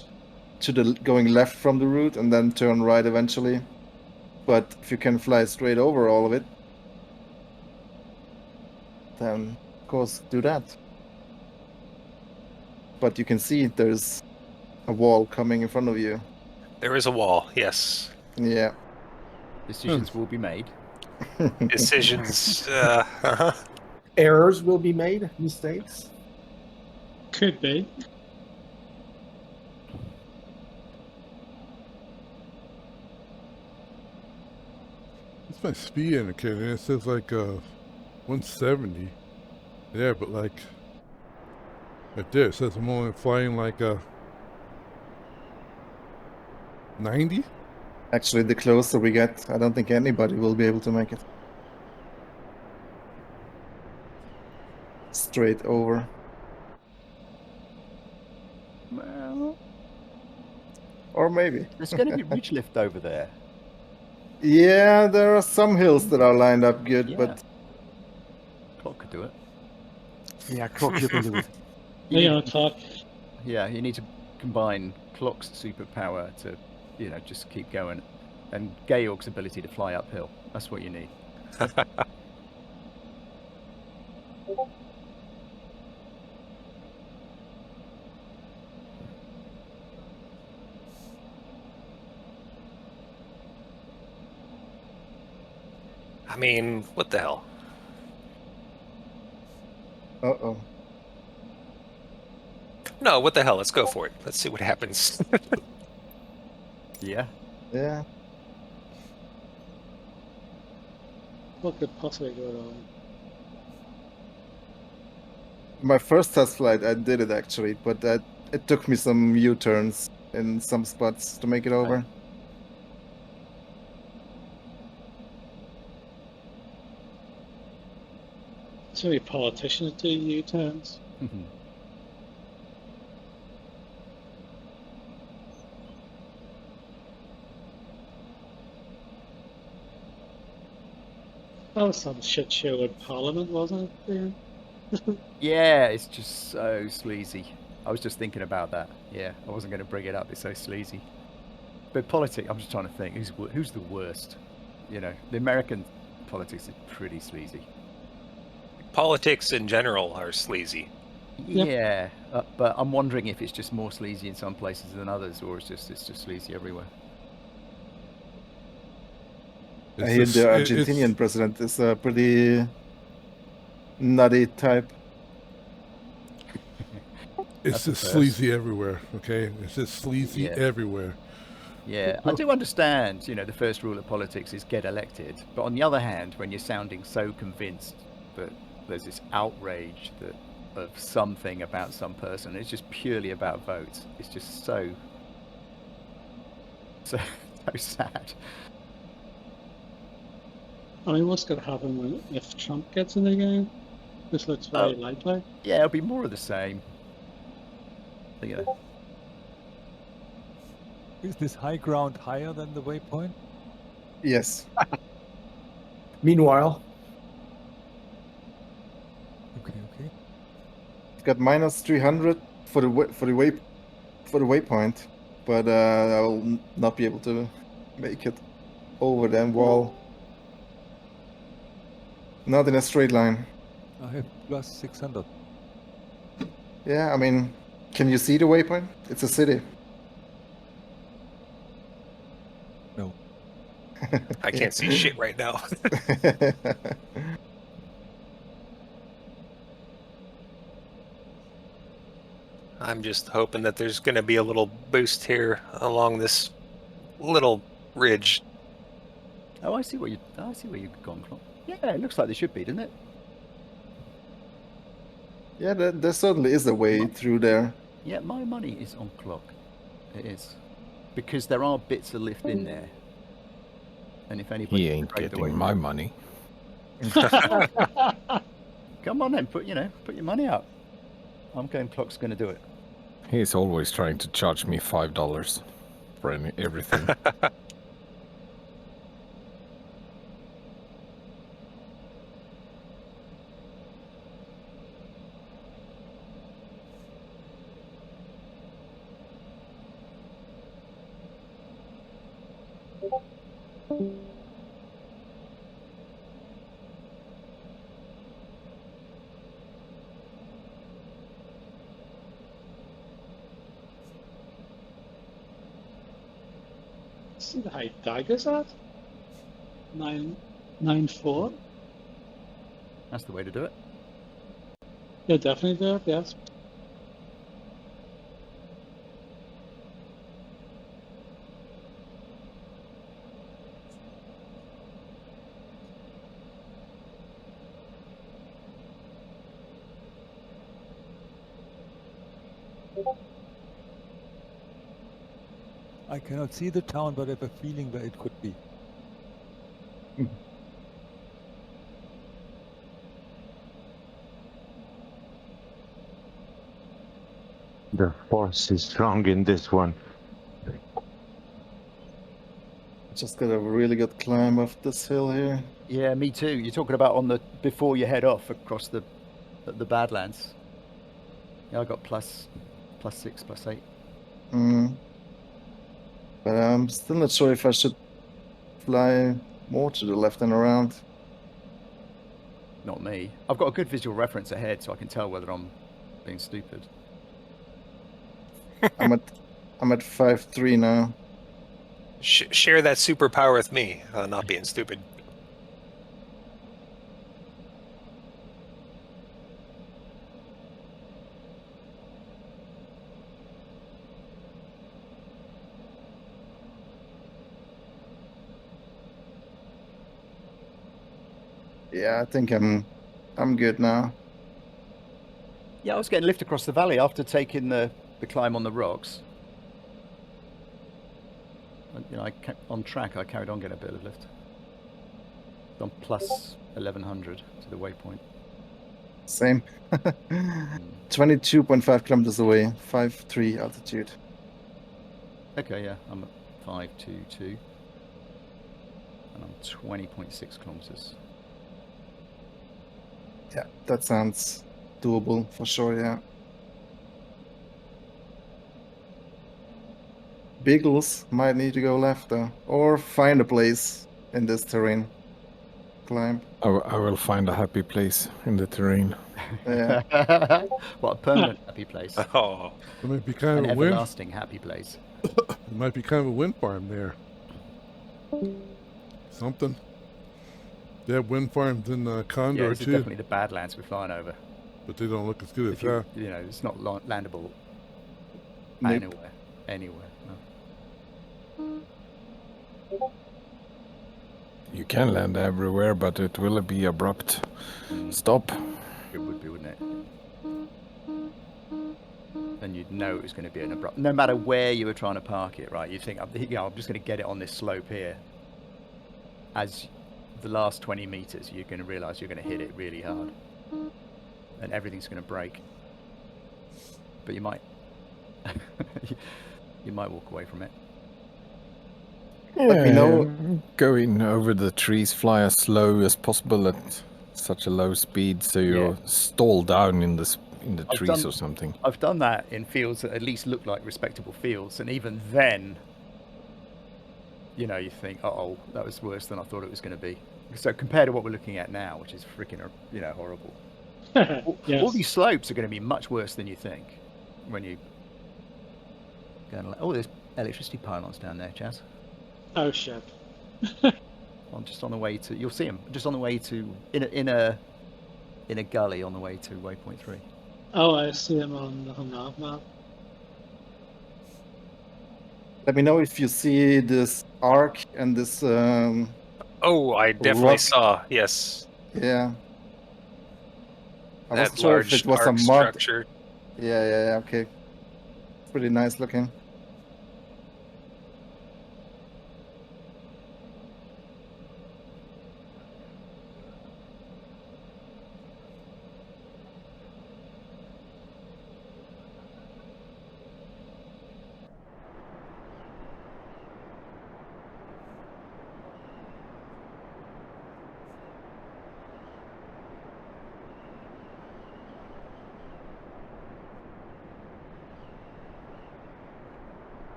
to the going left from the route and then turn right eventually. But if you can fly straight over all of it, then of course do that. But you can see there's a wall coming in front of you. There is a wall, yes. Yeah. Decisions will be made. Decisions, Errors will be made, mistakes. Could be. It's my speed indicator, and it says like 170. Yeah, but like right there it says I'm only flying like 90. Actually, the closer we get, I don't think anybody will be able to make it. Straight over. Well, or maybe. There's going to be ridge lift over there. Yeah, there are some hills that are lined up good, Yeah. but Clock could do it. Yeah, Clock, you can do it. Yeah, Clock. Yeah, you need to combine Clock's superpower to, just keep going, and Georg's ability to fly uphill. That's what you need. I mean, what the hell? Uh-oh. No, what the hell? Let's go for it. Let's see what happens. Yeah. Yeah. What could possibly go wrong? My first test flight, I did it actually, but it took me some U-turns in some spots to make it over. So many politicians do U-turns. That was some shit show at Parliament, wasn't it? Yeah, it's just so sleazy. I was just thinking about that. Yeah, I wasn't going to bring it up. It's so sleazy. But politics, I'm just trying to think. Who's the worst? You know, the American politics is pretty sleazy. Politics in general are sleazy. Yeah, but I'm wondering if it's just more sleazy in some places than others, or it's just sleazy everywhere. I hear the Argentinian president is a pretty nutty type. It's just sleazy everywhere, okay? It's just sleazy everywhere. Yeah, I do understand, you know, the first rule of politics is get elected. But on the other hand, when you're sounding so convinced that there's this outrage of something about some person, it's just purely about votes. It's just so sad. I mean, what's going to happen if Trump gets in again? This looks very likely. Yeah, it'll be more of the same. You know. Is this high ground higher than the waypoint? Yes. Meanwhile, okay. I've got minus 300 for the waypoint, but I will not be able to make it over that wall. Not in a straight line. I have plus 600. Yeah, I mean, can you see the waypoint? It's a city. No. I can't see shit right now. I'm just hoping that there's going to be a little boost here along this little ridge. Oh, I see where you've gone, Clock. Yeah, it looks like there should be, doesn't it? Yeah, there certainly is a way through there. Yeah, my money is on Clock. It is. Because there are bits of lift in there. And if anybody... He ain't getting my money. Come on then, put your money out. I'm going Clock's going to do it. He's always trying to charge me $5 for everything. See the height Tiger's at? 9.4. That's the way to do it. Yeah, definitely do it, yes. I cannot see the town, but I have a feeling where it could be. The force is strong in this one. Just got a really good climb up this hill here. Yeah, me too. You're talking about before you head off across the Badlands. Yeah, I got plus 6, plus 8. But I'm still not sure if I should fly more to the left and around. Not me. I've got a good visual reference ahead, so I can tell whether I'm being stupid. I'm at 5.3 now. Share that superpower with me, not being stupid. Yeah, I think I'm good now. Yeah, I was getting lift across the valley after taking the climb on the rocks. You know, on track, I carried on getting a bit of lift. I'm plus 1100 to the waypoint. Same. 22.5 kilometers away, 5.3 altitude. Okay, yeah, I'm at 522. And I'm 20.6 kilometers. Yeah, that sounds doable for sure, yeah. Beagles might need to go left though, or find a place in this terrain. Climb. I will find a happy place in the terrain. Yeah. What a permanent happy place. Oh, It might be kind An of a wind. everlasting happy place. It might be kind of a wind farm there. Something. They have wind farms in Yeah, Condor this is too, definitely the Badlands we're flying over. but they don't look as good as If you, that. you know, it's not landable Nope. anywhere. No. You can land everywhere, but it will be abrupt stop. It would be, wouldn't it? And you'd know it was going to be an abrupt. No matter where you were trying to park it, right? You think, I'm just going to get it on this slope here. As the last 20 meters, you're going to realize you're going to hit it really hard, and everything's going to break. But you might, you might walk away from it. But we know going over the trees, fly as slow as possible at such a low speed, so you stall down in the trees or something. I've done that in fields that at least look like respectable fields, and even then, you know, you think, oh, that was worse than I thought it was going to be. So compared to what we're looking at now, which is freaking, you know, horrible. Yes. All these slopes are going to be much worse than you think when you go. Oh, there's electricity pylons down there, Chaz. Oh shit. I'm just on the way to. You'll see them just on the way to in a gully on the way to waypoint 3. Oh, I see them on the map. let me know if you see this arc and this oh, I definitely rock. saw. Yes, Yeah. I that wasn't sure if large it was a arc mud. structure. Yeah, okay. Pretty nice looking.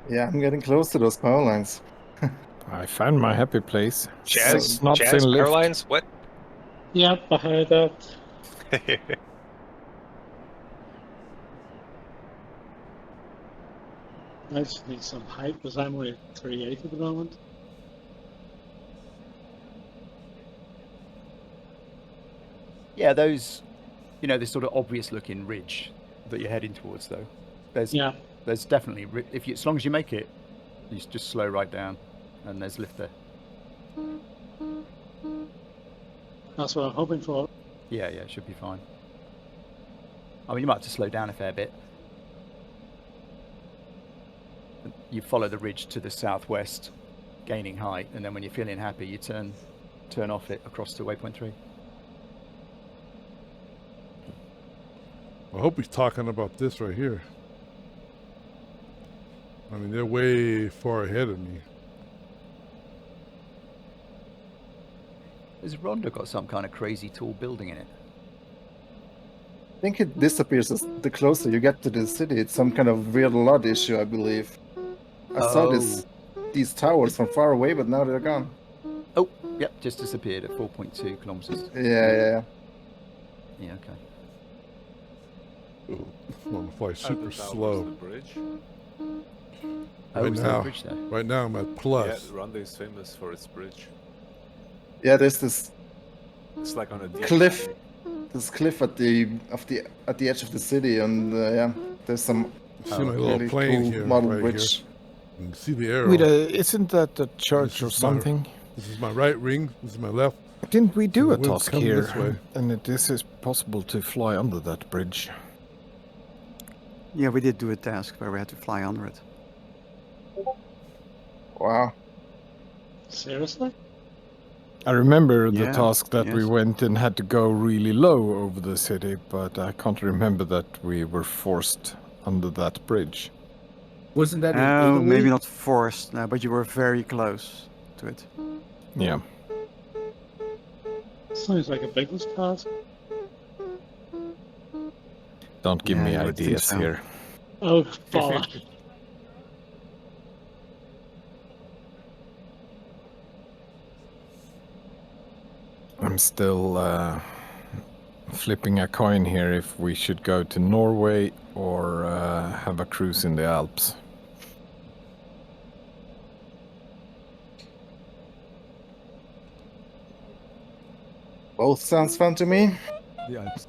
Yeah, I'm getting close to those power lines. I found my happy place. Chaz, Not Chaz, in lift. power lines. What? Yep, I heard that. I just need some height because I'm only 38 at the moment. Yeah, those, you know, this sort of obvious looking ridge that you're heading towards, though. There's definitely, if you, as long as you make it, you just slow right down, and there's lift there. That's what I'm hoping for. Yeah, it should be fine. I mean, you might have to slow down a fair bit. You follow the ridge to the southwest, gaining height, and then when you're feeling happy, you turn off it across to waypoint 3. I hope he's talking about this right here. I mean, they're way far ahead of me. Has Rhonda got some kind of crazy tall building in it? I think it disappears the closer you get to the city. It's some kind of weird lot issue, I believe. I saw these towers from far away, but now they're gone. Oh, yep, just disappeared at 4.2 kilometers. Yeah. Yeah, okay. I'm gonna fly super slow. Oh, Right is there a now, bridge there? right now I'm at plus. Yeah, Rwanda is famous for its bridge. Yeah, there's this It's like on a cliff. This cliff at the edge of the city, and there's some See my little really plane cool here, model right bridge. here. You can see the arrow. Wait, isn't that a church This or is something? This is my right ring. This is my left. Didn't we do So a the wind's task coming here? this way. And this is possible to fly under that bridge. Yeah, we did do a task where we had to fly under it. Wow. Seriously? I remember the Yeah, task that we yes. went and had to go really low over the city, but I can't remember that we were forced under that bridge. Wasn't that in Oh, Italy? maybe not forced, no, but you were very close to it. Yeah. Sounds like a biggest task. Don't give me I would think ideas so. here. Oh, bother. I'm still flipping a coin here if we should go to Norway or have a cruise in the Alps. Both sounds fun to me. The Alps.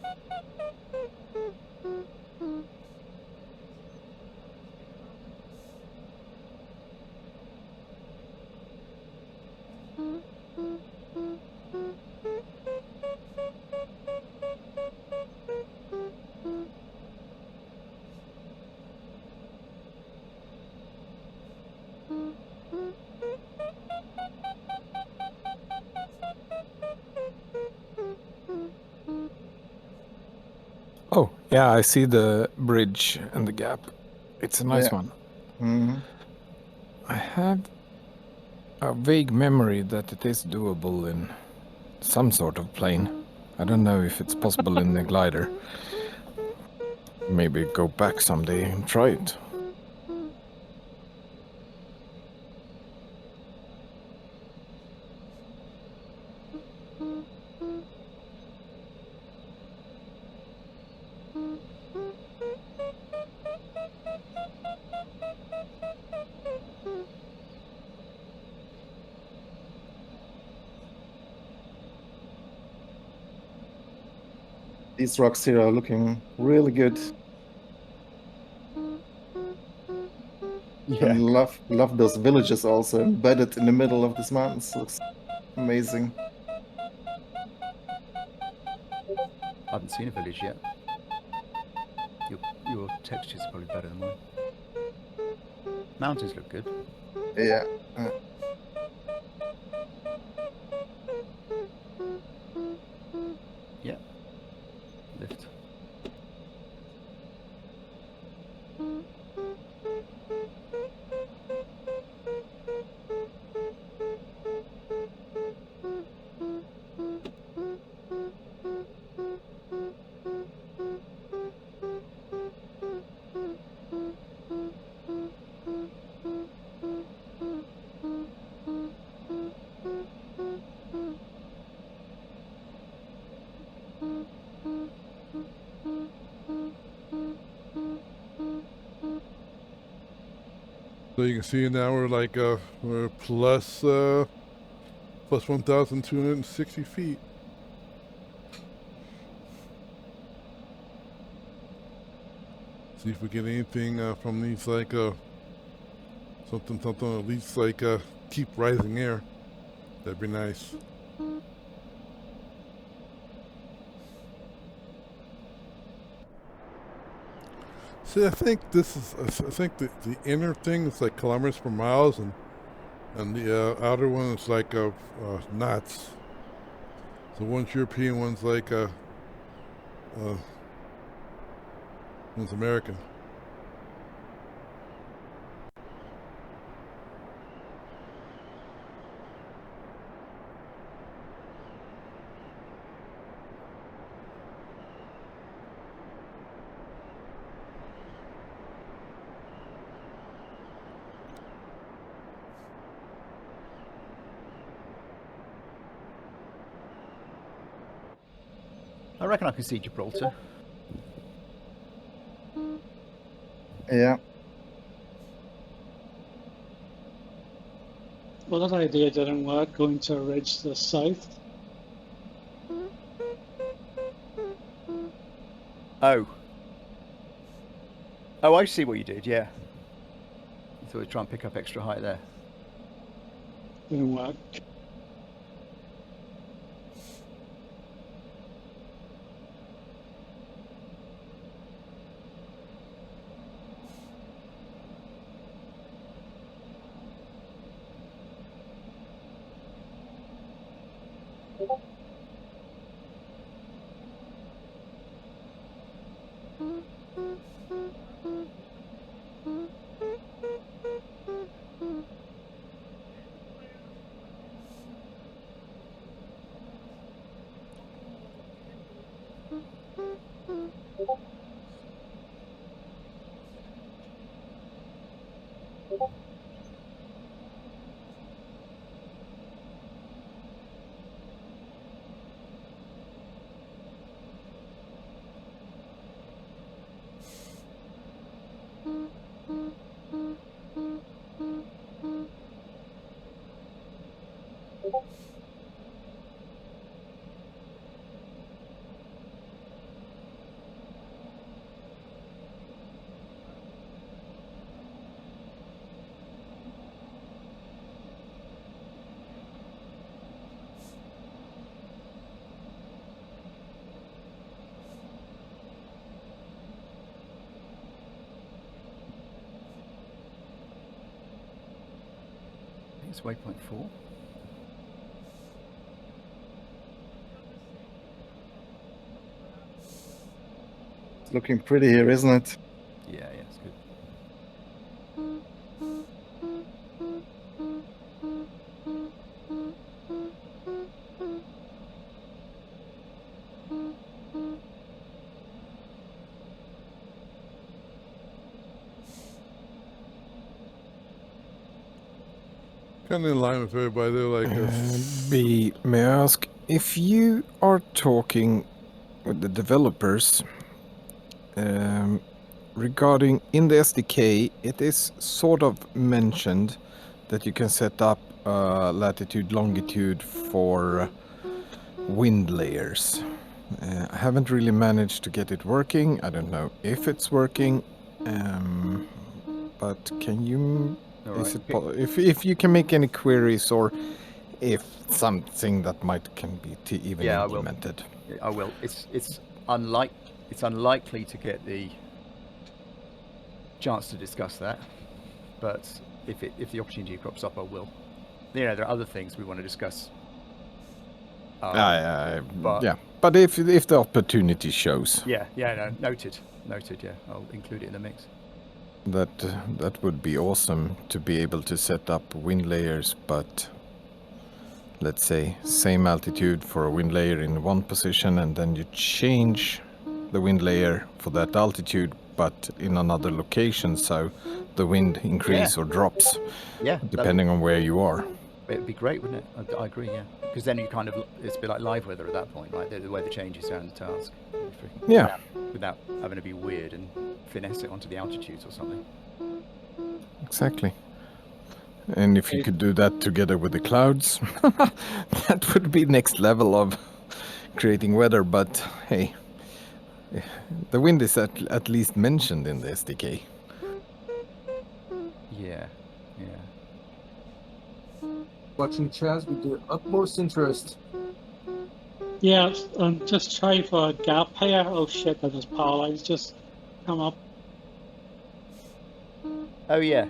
Oh, yeah, I see the bridge and the gap. It's a nice Yeah. one. Hmm. I have a vague memory that it is doable in some sort of plane. I don't know if it's possible in the glider. Maybe go back someday and try it. These rocks here are looking really good. Yeah. And love those villages also embedded in the middle of these mountains. Looks amazing. I haven't seen a village yet. Your texture's probably better than mine. Mountains look good. Yeah. Yeah. Lift. So you can see now we're plus 1,260 feet. See if we get anything from these something at least keep rising air. That'd be nice. See, I think this is. I think the inner thing is like kilometers per miles, and the outer one is like knots. So one's European, one's one's American. I reckon I can see Gibraltar. Yeah. Well, that idea didn't work, going to a ridge to the south. Oh. Oh, I see what you did, yeah. You thought we'd try and pick up extra height there. Didn't work. It's waypoint 4. It's looking pretty here, isn't it? Yeah, it's good. Kind of in line with everybody. They're like B, may I ask, if you are talking with the developers regarding in the SDK, it is sort of mentioned that you can set up latitude, longitude for wind layers. I haven't really managed to get it working. I don't know if it's working, but can you? Is it if you can make any queries or if something that can be even implemented? I will. It's unlikely to get the chance to discuss that, but if the opportunity crops up, I will. You know, there are other things we want to discuss. But if the opportunity shows, no, noted. Yeah, I'll include it in the mix. That would be awesome to be able to set up wind layers, but let's say same altitude for a wind layer in one position, and then you change the wind layer for that altitude, but in another location, so the wind increases or drops, depending on where you are. It'd be great, wouldn't it? I agree, yeah. Because then it's a bit like live weather at that point, right? The weather changes around the task. Yeah. Without having to be weird and finesse it onto the altitudes or something. Exactly. And if you could do that together with the clouds, that would be next level of creating weather. But hey, the wind is at least mentioned in the SDK. Yeah. Watching Chaz with the utmost interest. Yeah, I'm just trying for a gap here. Oh shit, that just power lines just come up. Oh yeah.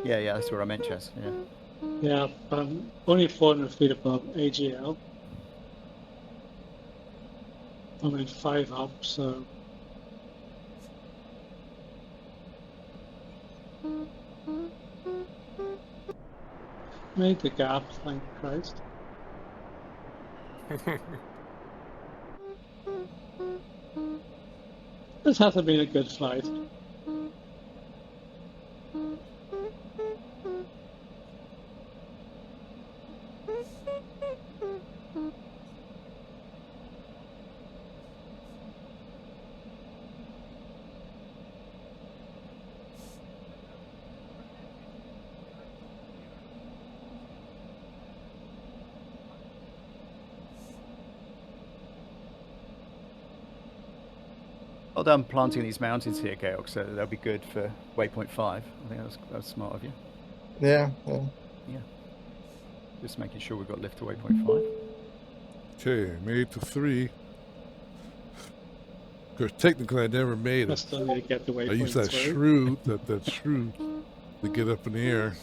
Yeah, that's where I meant, Chaz. Yeah, only 400 feet above AGL. I'm in 5 up, so. Made the gap, thank Christ. This hasn't been a good flight. Well done planting these mountains here, Georg, so that'll be good for waypoint 5. I think that was smart of you. Yeah. Just making sure we've got lift to waypoint 5. Okay, made to 3. Because technically I never made it. Still need to get the I used that through. shrew, that shrew to get up in the air.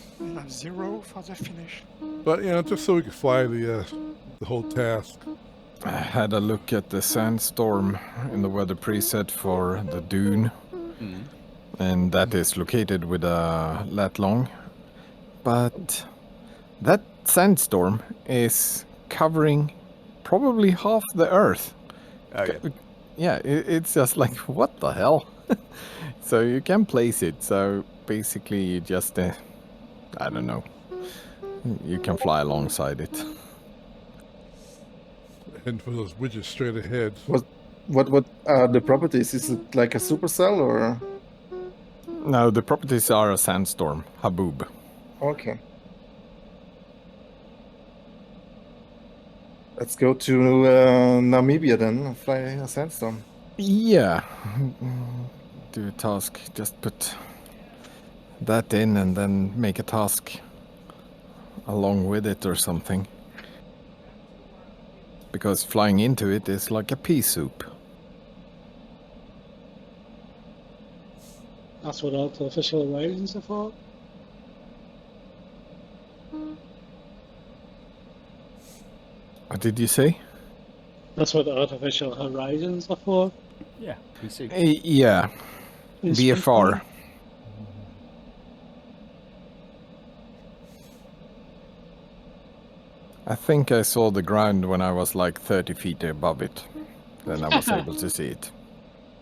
0 for the finish. But just so we could fly the whole task. I had a look at the sandstorm in the weather preset for the dune, and that is located with a lat long, but that sandstorm is covering probably half the Earth. Yeah, it's just like, what the hell? So you can place it. So basically you just, I don't know, you can fly alongside it. Heading for those widgets straight ahead. What are the properties? Is it like a supercell or? No, the properties are a sandstorm, haboob. Okay. Let's go to Namibia then, fly a sandstorm. Yeah. Do a task, just put that in and then make a task along with it or something. Because flying into it is like a pea soup. That's what artificial horizons are for. What did you say? That's what artificial horizons are for. Yeah, pea soup. Yeah, In VFR. I think I saw the ground when I was like 30 feet above it. Then I was able to see it.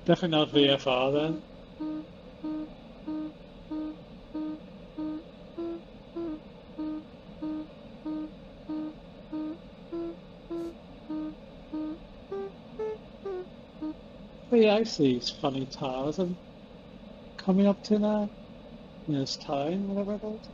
Definitely not VFR then. But yeah, I see these funny towers and coming up to now. There's time, whatever it is.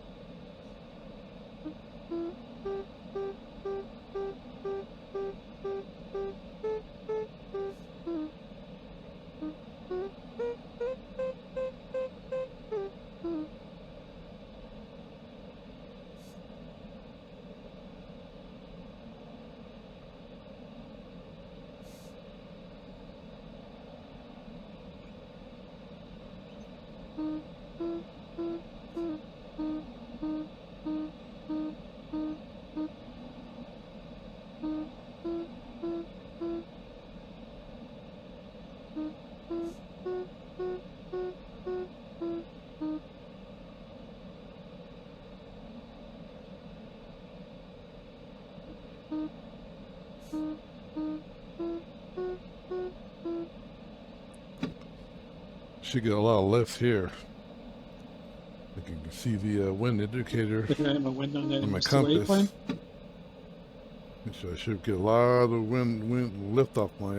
Should get a lot of lifts here. I can see the wind indicator Looking at my window and then on my it's the compass. waypoint. So I should get a lot of wind lift off my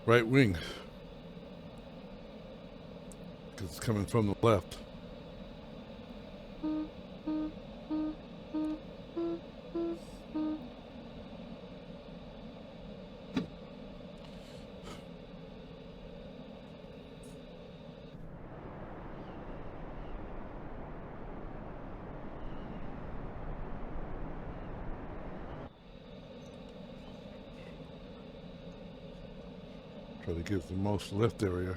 right wing. Because it's coming from the left. Try to get the most lift area.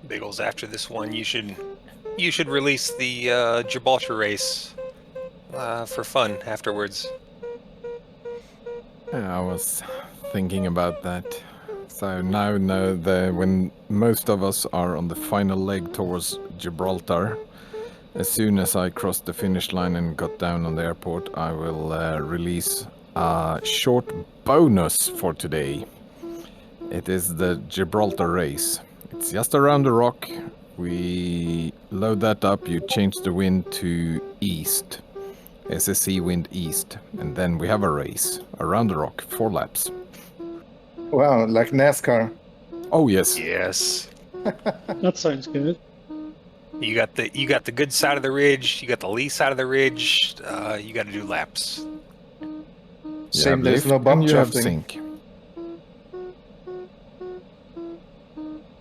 Biggles, after this one, you should release the Gibraltar race for fun afterwards. Yeah, I was thinking about that. So now when most of us are on the final leg towards Gibraltar, as soon as I crossed the finish line and got down on the airport, I will release a short bonus for today. It is the Gibraltar race. It's just around the rock. We load that up, you change the wind to east. SSC wind east, and then we have a race around the rock, 4 laps. Wow, like NASCAR. Oh yes. Yes. That sounds good. You got the good side of the ridge. You got the lee side of the ridge. You got to do laps. Shame there's no bump drafting. Sync.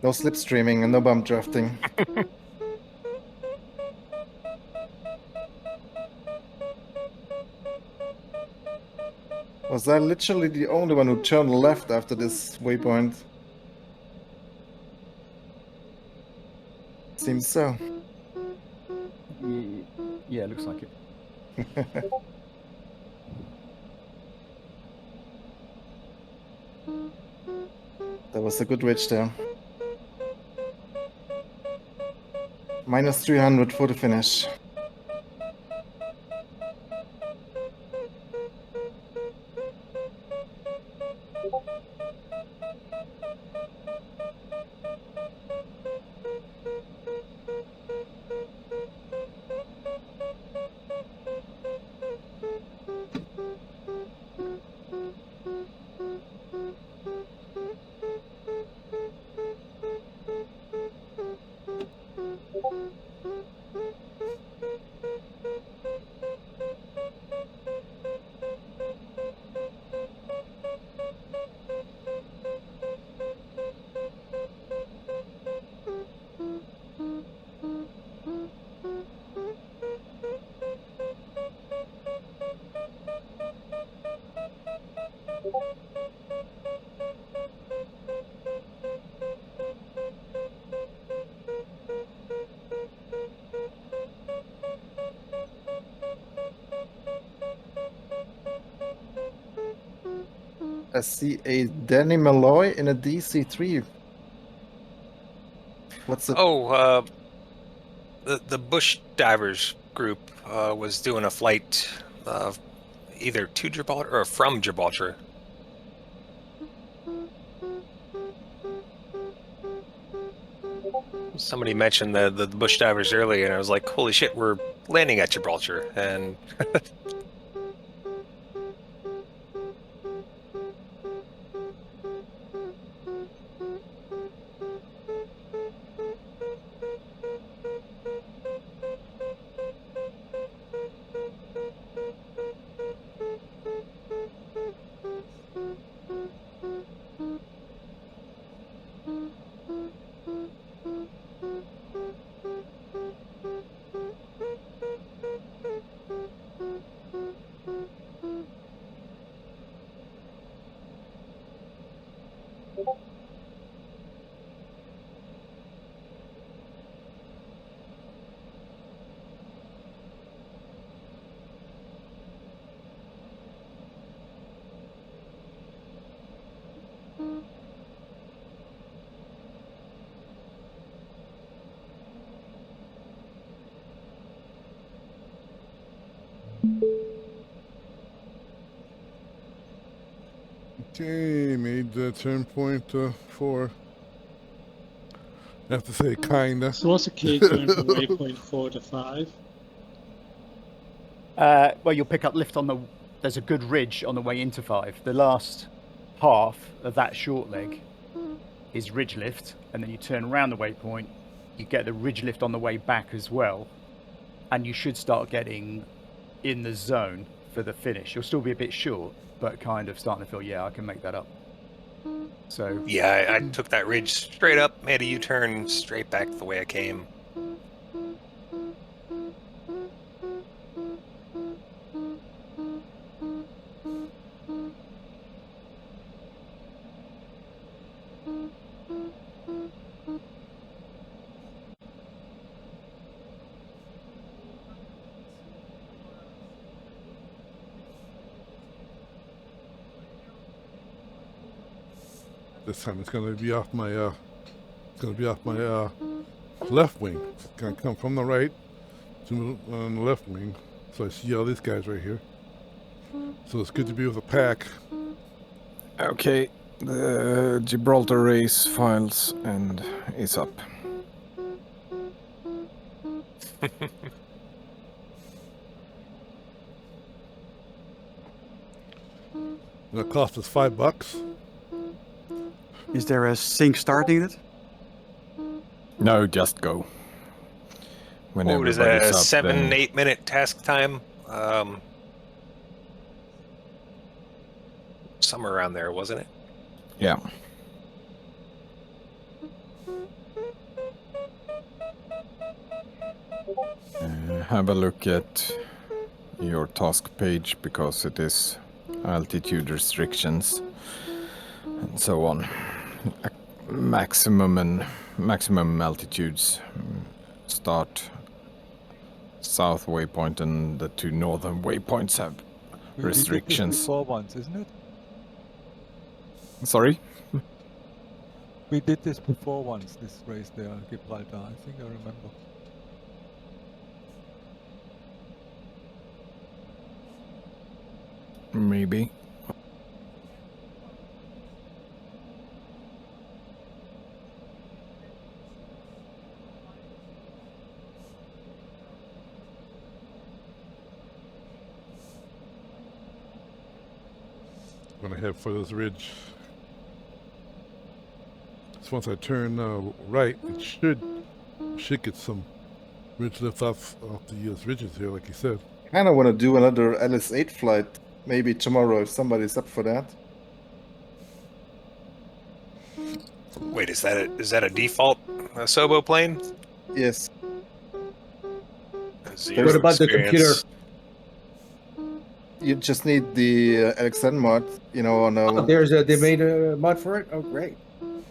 No slipstreaming and no bump drafting. Was I literally the only one who turned left after this waypoint? Seems so. Yeah, looks like it. That was a good ridge there. -300 for the finish. I see a Danny Malloy in a DC3. What's it? Oh, the Bush Divers group was doing a flight either to Gibraltar or from Gibraltar. Somebody mentioned the Bush Divers earlier, and I was like, holy shit, we're landing at Gibraltar. And Okay, made turn point 4. I have to say, kinda. So what's the key going from waypoint 4 to 5? Well, you'll pick up lift on the. There's a good ridge on the way into 5. The last half of that short leg is ridge lift, and then you turn around the waypoint. You get the ridge lift on the way back as well, and you should start getting in the zone for the finish. You'll still be a bit short, but kind of starting to feel, yeah, I can make that up. So yeah, I took that ridge straight up, made a U-turn straight back the way I came. This time it's gonna be off my left wing. It's gonna come from the right to on the left wing. So I see all these guys right here. So it's good to be with a pack. Okay, the Gibraltar race files and is up. That cost us $5. Is there a sync start needed? No, just go. When What is everybody's that? up, 7-8 minute task time? Somewhere around there, wasn't it? Yeah. Have a look at your task page because it is altitude restrictions and so on. Maximum altitudes start south waypoint, and the 2 northern waypoints have We did this restrictions. before once, isn't it? Sorry? We did this before once, this race there, Gibraltar. I think I remember. Maybe. Gonna head for this ridge. So once I turn right, it should get some ridge lift off the ridges here, like you said. Kind of want to do another LS8 flight, maybe tomorrow if somebody's up for that. Wait, is that a default Sobo plane? Yes. Zero What about the computer? experience. You just need the LXN mod, you know, on Oh, they made a mod for it? Oh, great.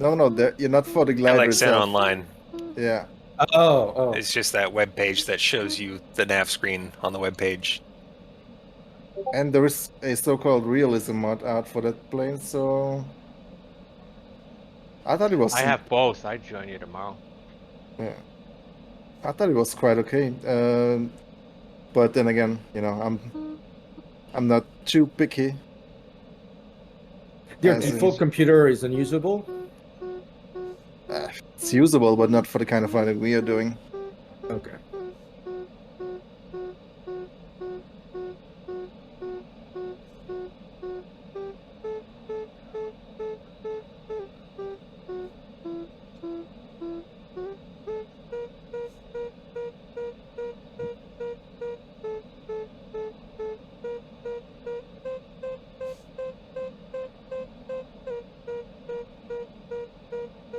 No, you're not for the glider LXN itself. Online. Yeah. Oh. It's just that web page that shows you the nav screen on the web page. And there is a so-called realism mod out for that plane, so I thought it was. I have both. I'd join you tomorrow. Yeah, I thought it was quite okay. But then again, you know, I'm not too picky. Their As in- default computer is unusable. It's usable, but not for the kind of flying we are doing. Okay.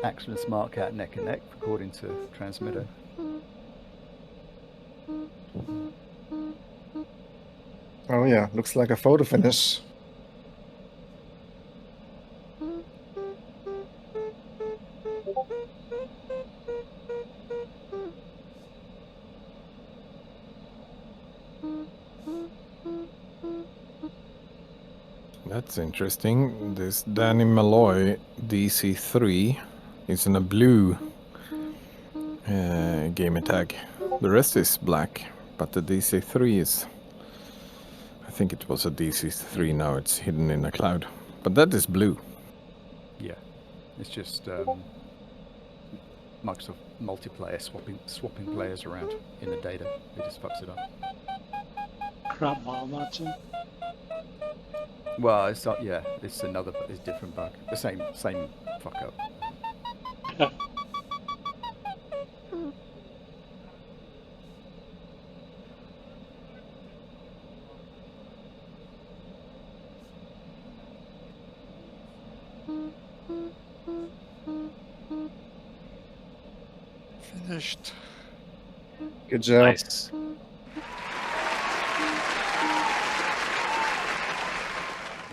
Axel and Smart Cat neck and neck, according to transmitter. Oh yeah, looks like a photo finish. That's interesting. This Danny Malloy DC3 is in a blue gamer tag. The rest is black, but the DC3 is... I think it was a DC3, now it's hidden in a cloud. But that is blue. Yeah, it's just Microsoft multiplayer swapping players around in the data. It just fucks it up. Crap while matching. Well, it's not, yeah, it's a different bug. The same fuck up. Finished. Good job. Nice.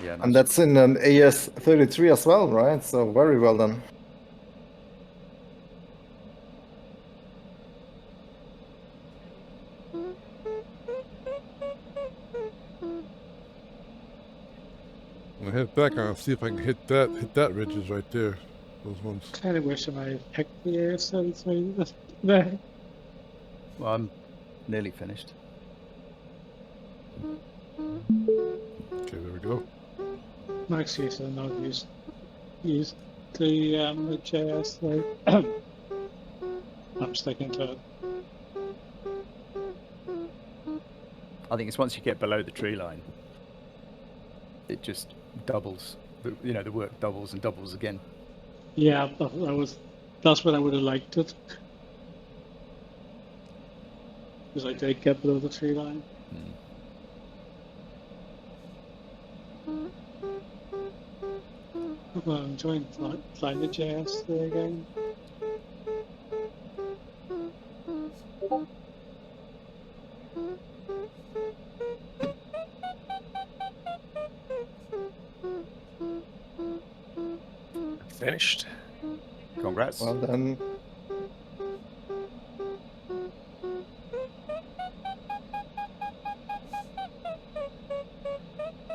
Yeah, nice. And that's in an AS33 as well, right? So very well done. I'll head back on and see if I can hit that ridges right there. Those ones. Kind of wish I might have picked the AS33 there. Well, I'm nearly finished. Okay, there we go. My excuse is not use the JS. Like, I'm sticking to it. I think it's once you get below the tree line, it just doubles. The work doubles and doubles again. Yeah, that's when I would have liked it. Because I did get below the tree line. Well, I'm enjoying flying the JS there again. Finished. Congrats. Well done.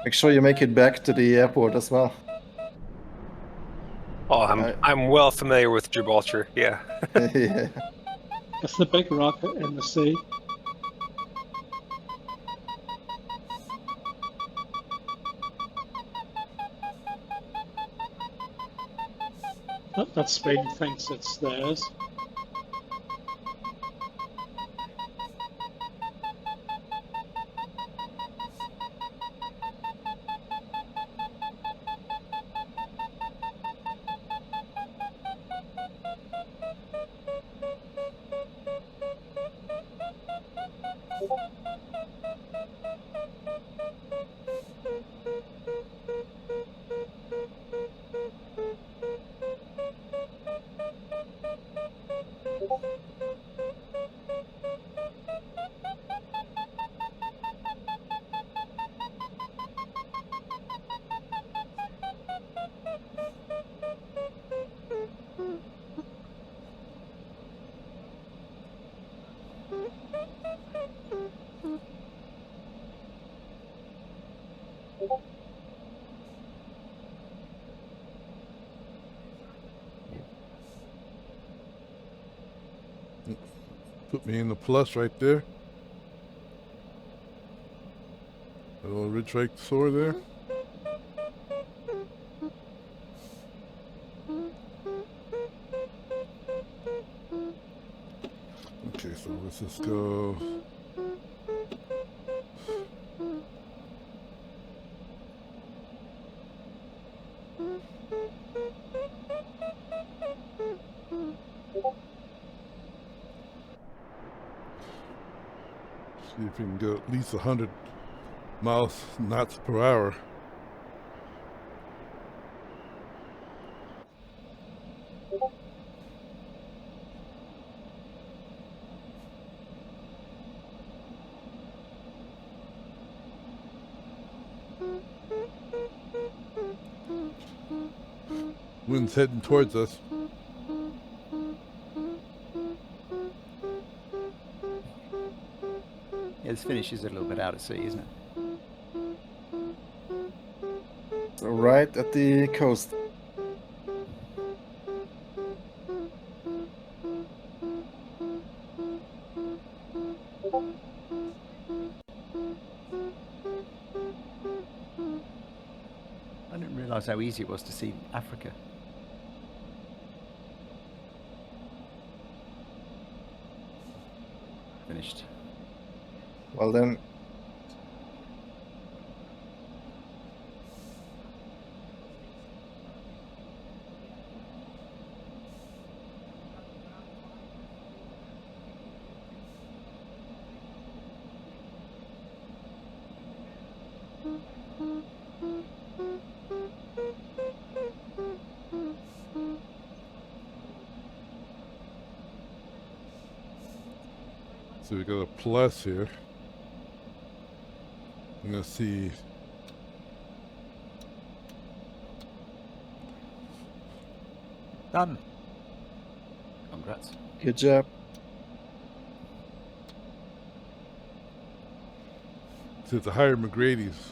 Make sure you make it back to the airport as well. Oh, I'm well familiar with Gibraltar. Yeah. Yeah. It's the big rock in the sea. That Spain thinks it's theirs. Put me in the plus right there. A little ridge right soar there. Okay, so let's just go. See if we can go at least 100 knots per hour. Wind's heading towards us. Yeah, this finish is a little bit out at sea, isn't it? So right at the coast. I didn't realise how easy it was to see Africa. Finished. Well then. So we got a plus here. I'm gonna see. Done. Congrats. Good job. So it's a higher McGrady's.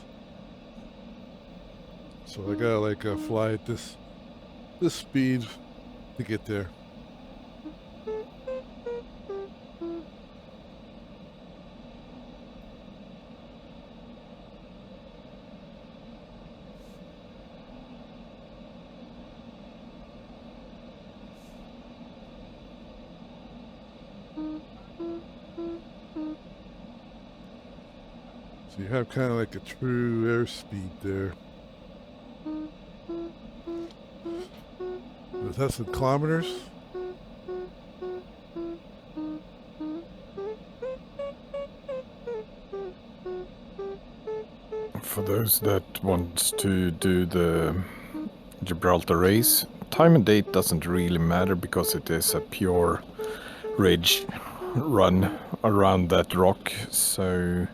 So I gotta like fly at this speed to get there. So you have kind of like a true airspeed there. Was that some kilometers? For those that want to do the Gibraltar race, time and date doesn't really matter because it is a pure ridge run around that rock. So,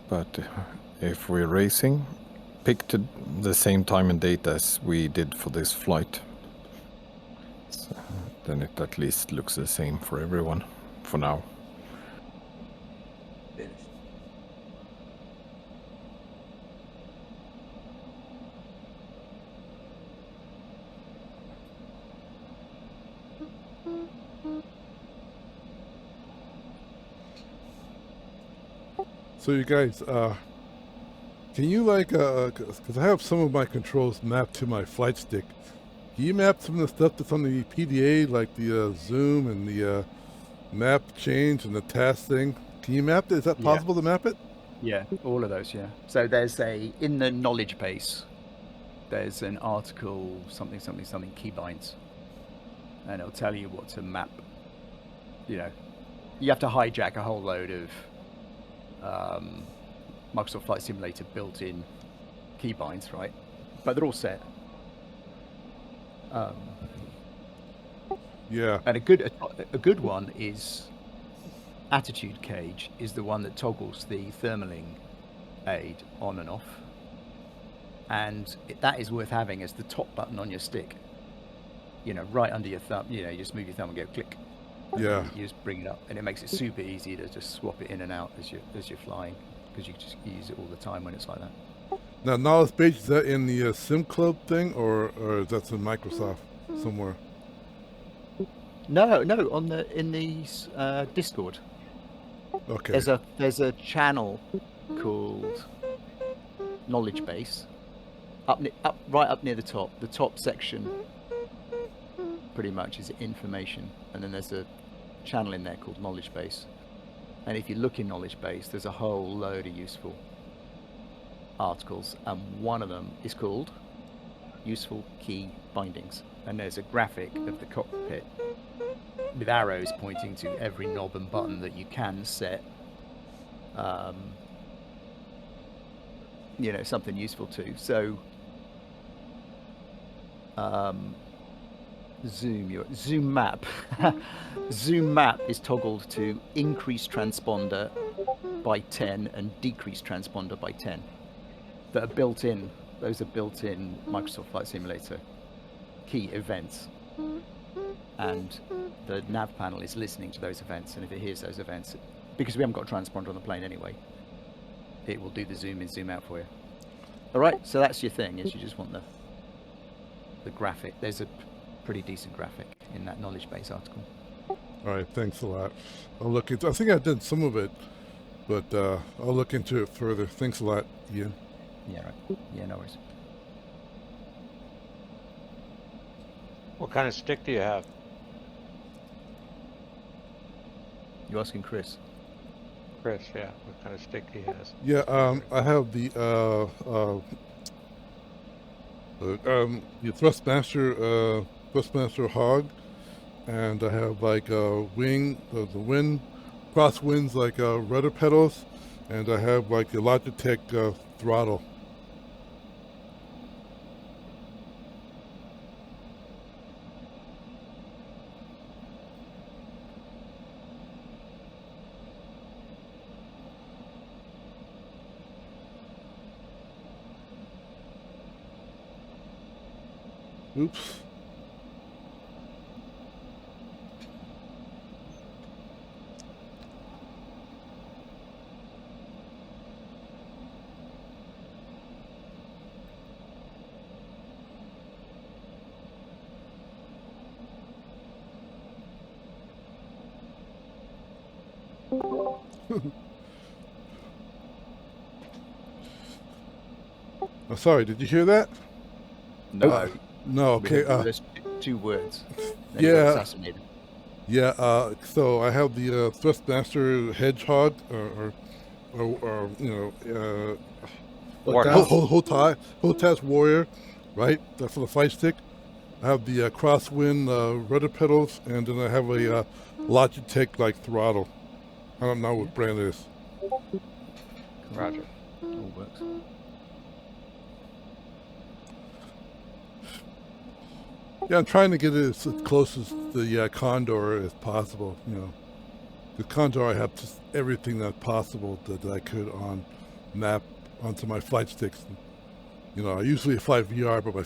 but if we're racing, pick the same time and date as we did for this flight. So then it at least looks the same for everyone for now. So you guys, can you like, because I have some of my controls mapped to my flight stick. Can you map some of the stuff that's on the PDA, like the zoom and the map change and the task thing? Can you map it? Is that possible to map it? Yeah, all of those, yeah. So there's in the knowledge base, there's an article, something keybinds, and it'll tell you what to map. You know, you have to hijack a whole load of Microsoft Flight Simulator built-in keybinds, right? But they're all set. Yeah. And a good one is attitude cage is the one that toggles the thermaling aid on and off, and that is worth having as the top button on your stick. You know, right under your thumb. You know, you just move your thumb and go click. Yeah. You just bring it up, and it makes it super easy to just swap it in and out as you're flying, because you just use it all the time when it's like that. Now, Knowledge Base, is that in the Sim Club thing, or that's in Microsoft somewhere? No, in the Discord. Okay. There's a channel called Knowledge Base right up near the top. The top section pretty much is information, and then there's a channel in there called Knowledge Base. And if you look in Knowledge Base, there's a whole load of useful articles, and one of them is called Useful Key Bindings, and there's a graphic of the cockpit with arrows pointing to every knob and button that you can set something useful to. So zoom map zoom map is toggled to increase transponder by 10 and decrease transponder by 10. That are built in. Those are built in Microsoft Flight Simulator key events, and the nav panel is listening to those events, and if it hears those events, because we haven't got a transponder on the plane anyway, it will do the zoom in, zoom out for you. All right, so that's your thing, is you just want the graphic. There's a pretty decent graphic in that knowledge base article. All right, thanks a lot. I'll look into. I think I did some of it, but I'll look into it further. Thanks a lot, Ian. Yeah, right. Yeah, no worries. What kind of stick do you have? You asking Chris? Chris, yeah. What kind of stick he has? Yeah, I have the Thrustmaster Hog, and I have like the wind cross winds like rudder pedals, and I have like the Logitech throttle. Oops. Oh, sorry, did you hear that? No. No, okay. There's two words. Then Yeah. you got assassinated. Yeah, so I have the Thrustmaster Hedgehog, or Hotas Warrior, right? That's for the fight stick. I have the crosswind rudder pedals, and then I have a Logitech like throttle. I don't know what brand it is. Roger. All works. Yeah, I'm trying to get it as close as the Condor as possible. The Condor, I have just everything that's possible that I could map onto my flight sticks. I usually fly VR, but my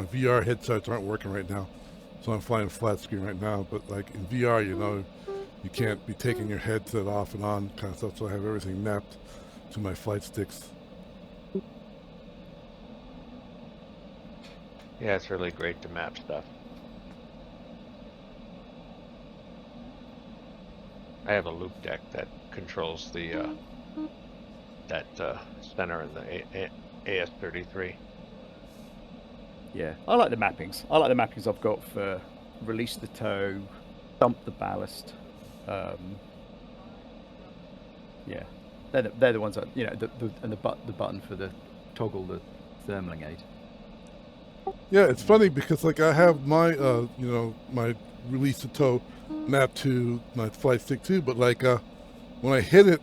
VR headsets aren't working right now, so I'm flying flat screen right now. But like in VR, you can't be taking your headset off and on kind of stuff. So I have everything mapped to my flight sticks. Yeah, it's really great to map stuff. I have a loop deck that controls the center in the AS-33. Yeah, I like the mappings. I like the mappings I've got for release the tow, dump the ballast. Yeah, they're the ones that the button for the toggle the thermaling aid. Yeah, it's funny because like I have my my release to tow mapped to my flight stick too, but like when I hit it,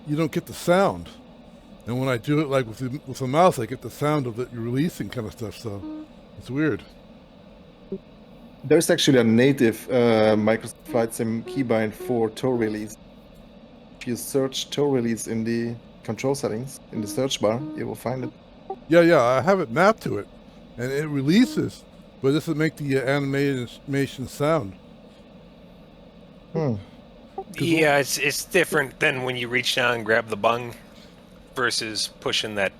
you don't get the sound, and when I do it like with the mouse, I get the sound of it releasing kind of stuff. So it's weird. There's actually a native Microsoft Flight Sim keybind for tow release. If you search tow release in the control settings in the search bar, you will find it. Yeah, I have it mapped to it, and it releases, but it doesn't make the animation sound. Yeah, it's different than when you reach down and grab the bung versus pushing that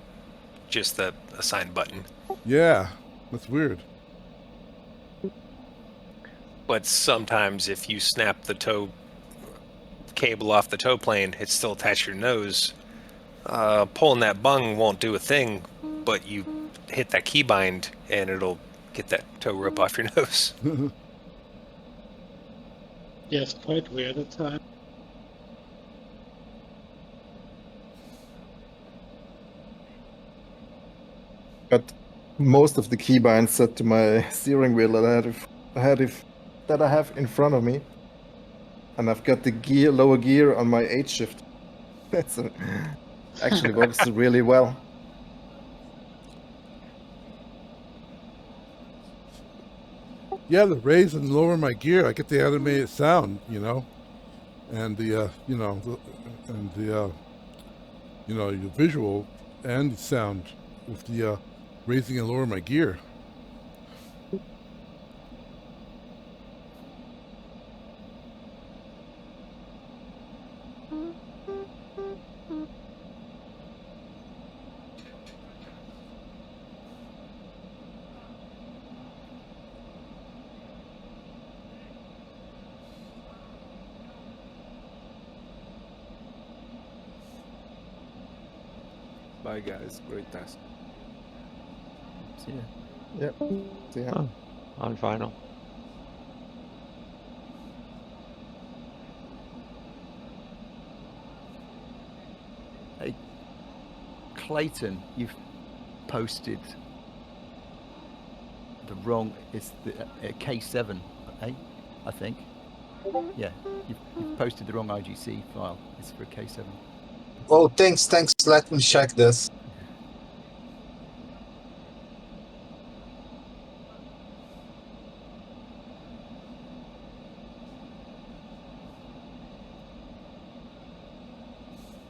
just the assign button. Yeah, that's weird. But sometimes if you snap the tow cable off the tow plane, it's still attached to your nose. Pulling that bung won't do a thing, but you hit that keybind and it'll get that tow rope off your nose. Yeah, it's quite weird at times. Got most of the keybinds set to my steering wheel that I have in front of me, and I've got the lower gear on my 8 shift. That's actually works really well. Yeah, the raise and lower my gear, I get the animated sound, you know, and the your visual and the sound with the raising and lower my gear. Bye guys, great task. See ya. Yep. See ya. Oh, on final. Hey, Clayton, you've posted the wrong. It's the K7, eh? I think. Yeah, you've posted the wrong IGC file. It's for K7. Oh, thanks. Let me check this.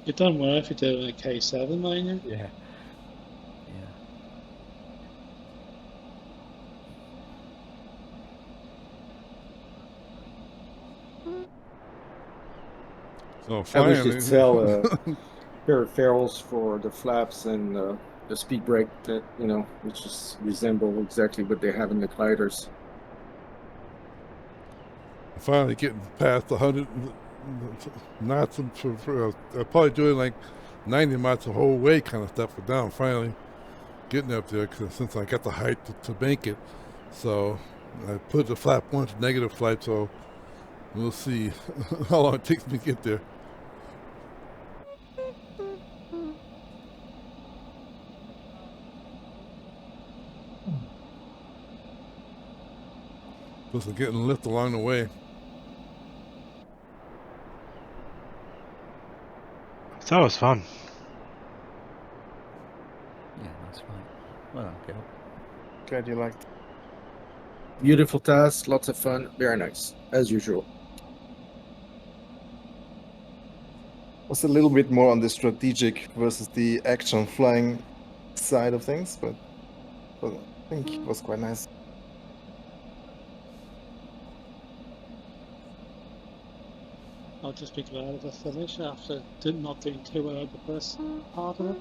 You've done well if you do it in a K7, mind you. Yeah. So I finally, wish to sell peripherals for the flaps and the speed brake that which just resemble exactly what they have in the gliders. finally getting past 100 knots for probably doing like 90 knots the whole way kind of stuff, but now I'm finally getting up there since I got the height to make it. So I put the flap 1 to negative flight, so we'll see how long it takes me to get there. Plus I'm getting lift along the way. So it was fun. Yeah, that's right. Well done, Gil. Glad you liked. Beautiful task, lots of fun, very nice, as usual. Was a little bit more on the strategic versus the action flying side of things, but I think it was quite nice. I'll just be glad of the finish after not doing too well at the first part of it.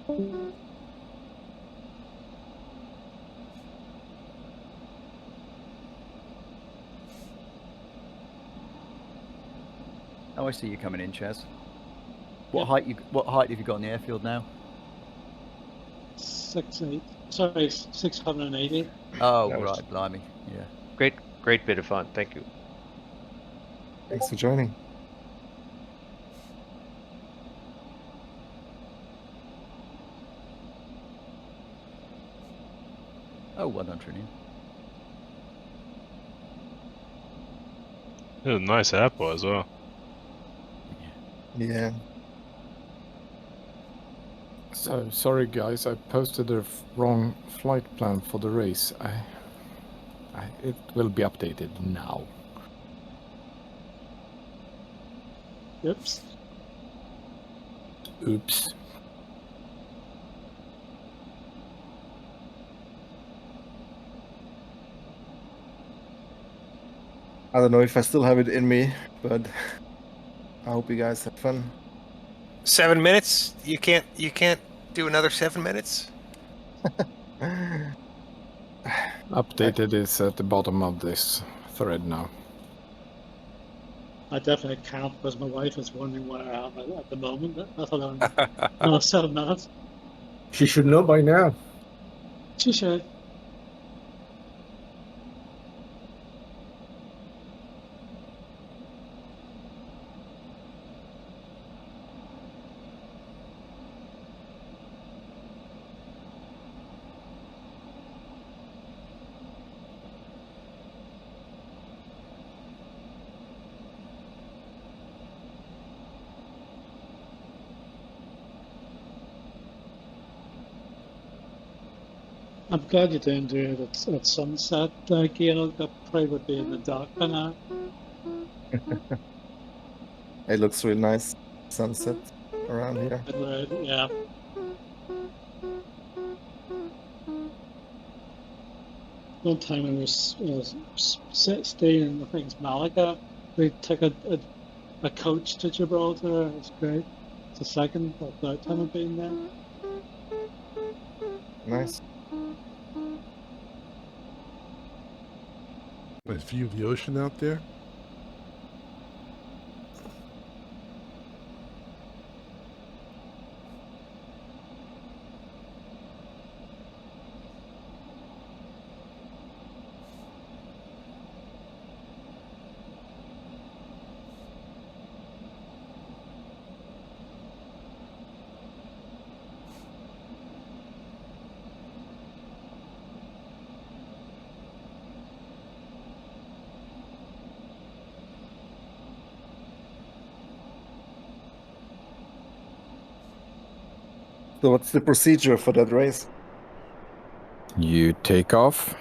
Oh, I see you coming in, Chaz. What height have you got on the airfield now? 680. 680. Oh, right, blimey. Yeah. Great bit of fun. Thank you. Thanks for joining. Oh, well done, Trinian. It was a nice apple as well. Yeah. So sorry guys, I posted the wrong flight plan for the race. It will be updated now. Oops. Oops. I don't know if I still have it in me, but I hope you guys have fun. 7 minutes? You can't do another 7 minutes? Updated is at the bottom of this thread now. I definitely can't because my wife is wondering where I am at the moment. Let alone another 7 minutes. She should know by now. She should. I'm glad you're doing it at sunset, Gail. That probably would be in the dark by now. It looks really nice sunset around here. It would, yeah. One time I was staying in, I think it's Malaga. We took a coach to Gibraltar. It was great. It's the second or third time I've been there. Nice. Nice view of the ocean out there. So what's the procedure for that race? You take off,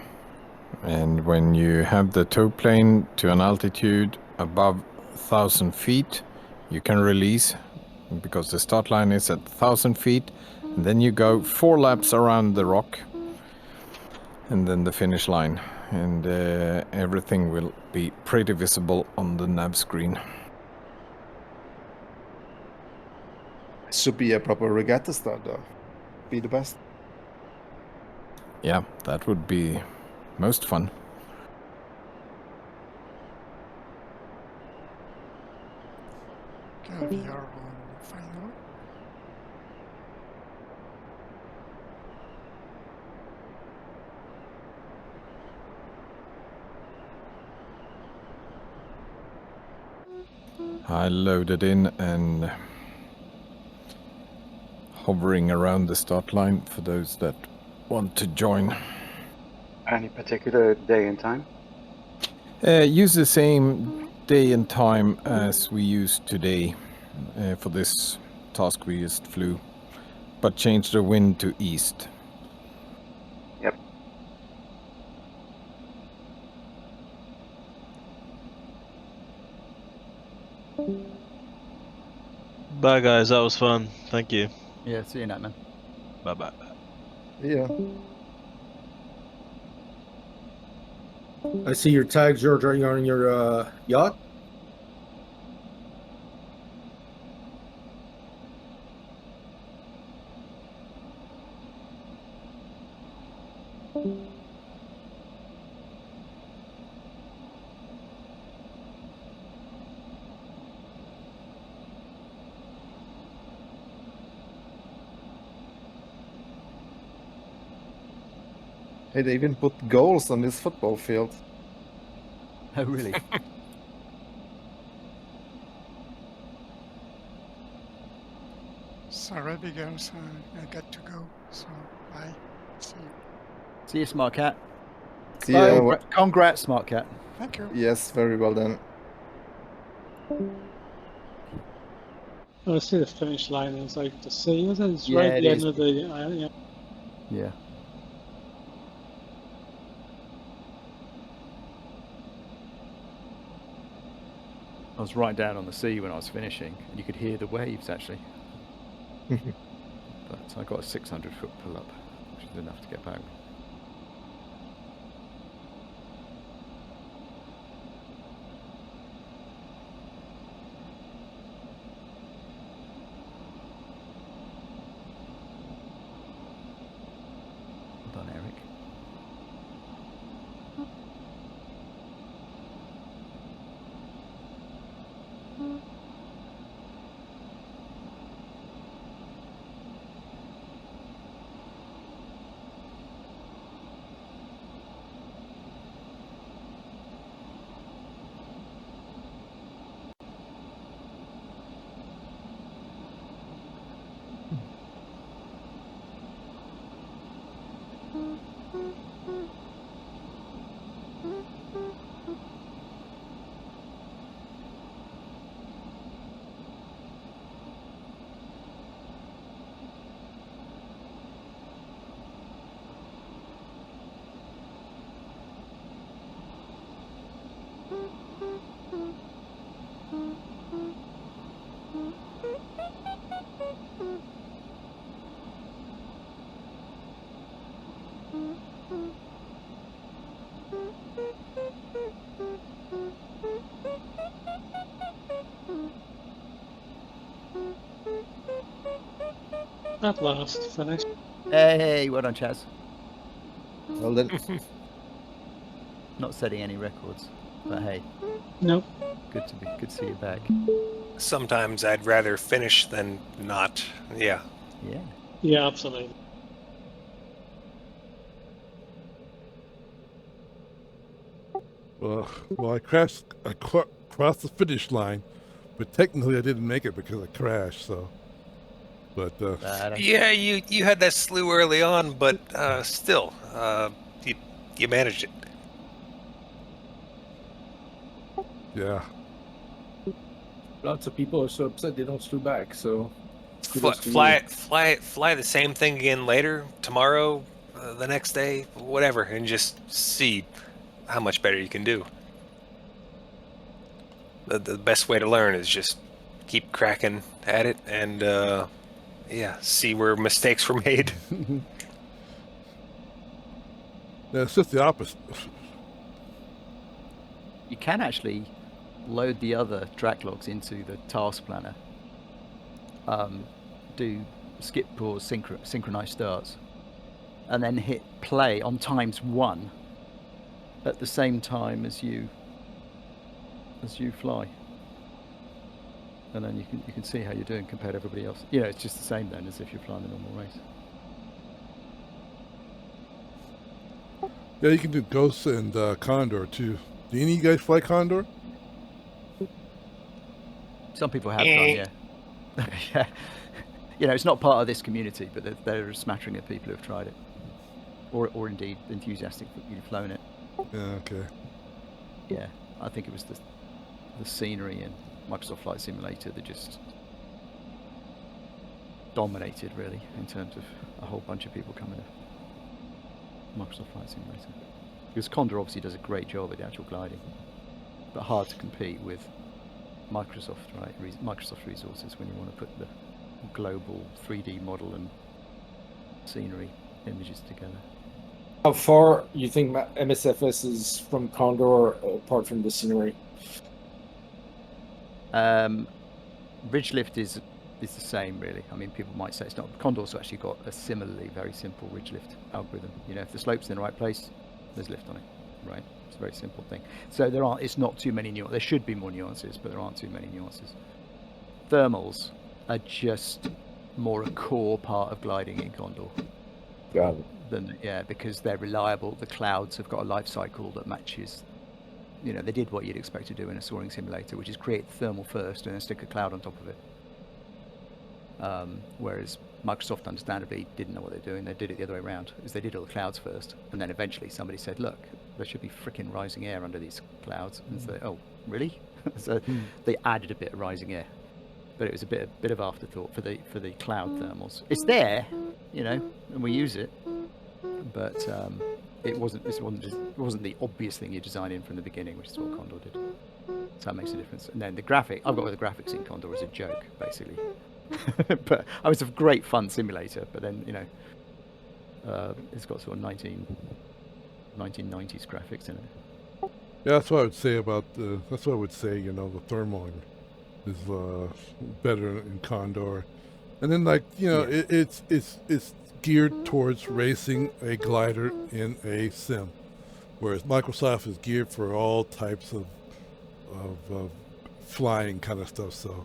and when you have the tow plane to an altitude above 1,000 feet, you can release, because the start line is at 1,000 feet, and then you go 4 laps around the rock, and then the finish line, and everything will be pretty visible on the nav screen. It should be a proper regatta start, though. Be the best. Yeah, that would be most fun. Okay, we are on final. I loaded in and hovering around the start line for those that want to join. Any particular day and time? Use the same day and time as we used today. For this task we used flew, but change the wind to east. Yep. Bye, guys. That was fun. Thank you. Yeah, see you, Natman. Bye bye. Yeah. I see your tags, George. Are you on your yacht? Hey, they even put goals on this football field. Oh, really? Sorry, because I got to go. So bye. See you. See you, Smart Cat. See ya. Congrats, Smart Cat. Thank you. Yes, very well done. I see the finish line is like the sea, isn't it? It's Yeah, right at it the is. end of the. Yeah. Yeah. I was right down on the sea when I was finishing, and you could hear the waves actually. But I got a 600-foot pull-up, which is enough to get back. At last, finished. Hey, well done, Chaz. Well, then. Not setting any records, but hey. Nope. Good to see you back. Sometimes I'd rather finish than not. Yeah. Yeah. Yeah, absolutely. Well, I crashed. I crossed the finish line, but technically I didn't make it because I crashed. So, but Yeah, you had that slew early on, but still, you managed it. yeah. Lots of people are so upset they don't slew back. So kudos to Fly the same thing again later, tomorrow, the next day, whatever, and just see how much better you can do. The best way to learn is just keep cracking at it and see where mistakes were made. Yeah, it's just the opposite. You can actually load the other track logs into the task planner. Do skip, pause, synchronize starts, and then hit play on ×1 at the same time as you fly. And then you can see how you're doing compared to everybody else. You know, it's just the same then as if you're flying a normal race. Yeah, you can do Ghost and Condor too. Do any of you guys fly Condor? Some people have done, yeah. Yeah. You know, it's not part of this community, but there are a smattering of people who have tried it, or indeed enthusiastic that you've flown it. Yeah. Okay. Yeah, I think it was the scenery in Microsoft Flight Simulator that just dominated, really, in terms of a whole bunch of people coming to Microsoft Flight Simulator. Because Condor obviously does a great job at the actual gliding, but hard to compete with Microsoft, right? Microsoft resources when you want to put the global 3D model and scenery images together. How far you think MSFS is from Condor apart from the scenery? Ridge lift is the same, really. I mean, people might say it's not. Condor's actually got a similarly very simple ridge lift algorithm. You know, if the slope's in the right place, there's lift on it, right? It's a very simple thing. So it's not too many nuances. There should be more nuances, but there aren't too many nuances. Thermals are just more a core part of gliding in Condor. Got it. Because they're reliable. The clouds have got a life cycle that matches. You know, they did what you'd expect to do in a soaring simulator, which is create the thermal first and then stick a cloud on top of it. Whereas Microsoft, understandably, didn't know what they're doing. They did it the other way around, is they did all the clouds first, and then eventually somebody said, look, there should be freaking rising air under these clouds. And so, oh, really? So they added a bit of rising air. But it was a bit of afterthought for the cloud thermals. It's there, you know, and we use it, but it wasn't the obvious thing you design in from the beginning, which is what Condor did. So that makes a difference. And then the graphic, I've got all the graphics in Condor as a joke, basically. But I was a great fun simulator. But then, you know, it's got sort of 1990s graphics in it. Yeah, that's what I would say about that's what I would say. You know, the thermal is better in Condor, and then it's geared towards racing a glider in a sim, whereas Microsoft is geared for all types of flying kind of stuff. So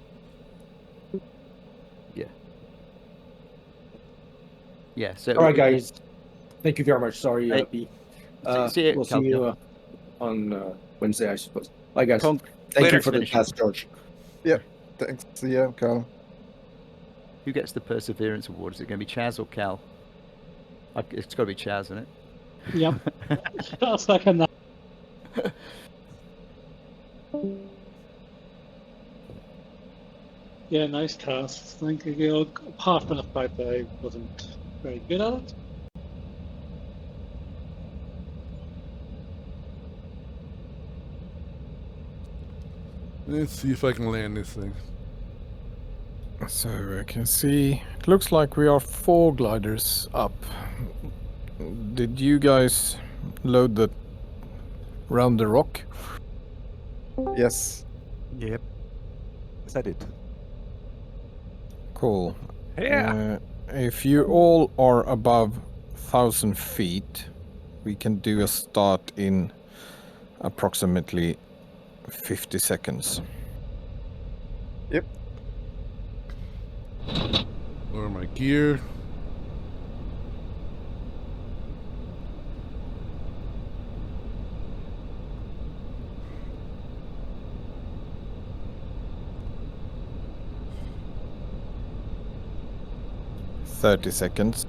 yeah. So all right, guys. Thank you very much. Sorry, B. We'll see you on Wednesday, I suppose. Bye, guys. Thank you for the task, George. Yeah, thanks. See ya, Cal. Who gets the Perseverance Award? Is it going to be Chaz or Cal? It's got to be Chaz, isn't it? Yep. I'll second that. Yeah, nice cast. Thank you, Georg. Apart from the fact that I wasn't very good at it. Let's see if I can land this thing. So I can see. It looks like we are 4 gliders up. Did you guys load the round the rock? Yes. Yep. Yes, I did. Cool. Yeah. If you all are above 1,000 feet, we can do a start in approximately 50 seconds. Yep. Lower my gear. Thirty seconds.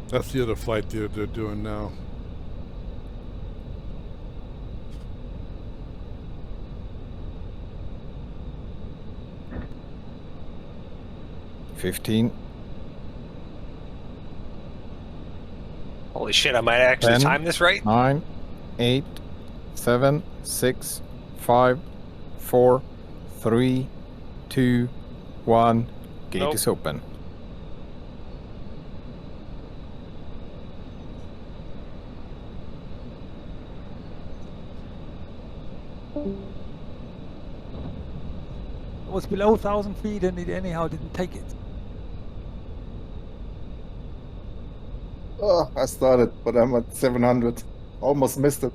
That's the other flight they're doing now. $15. Holy shit, I might actually 10, time this right. 9, 8, 7, 6, 5, 4, 3, 2, 1. Gate Nope. is open. It was below 1,000 feet and it anyhow didn't take it. Oh, I started, but I'm at 700. Almost missed it.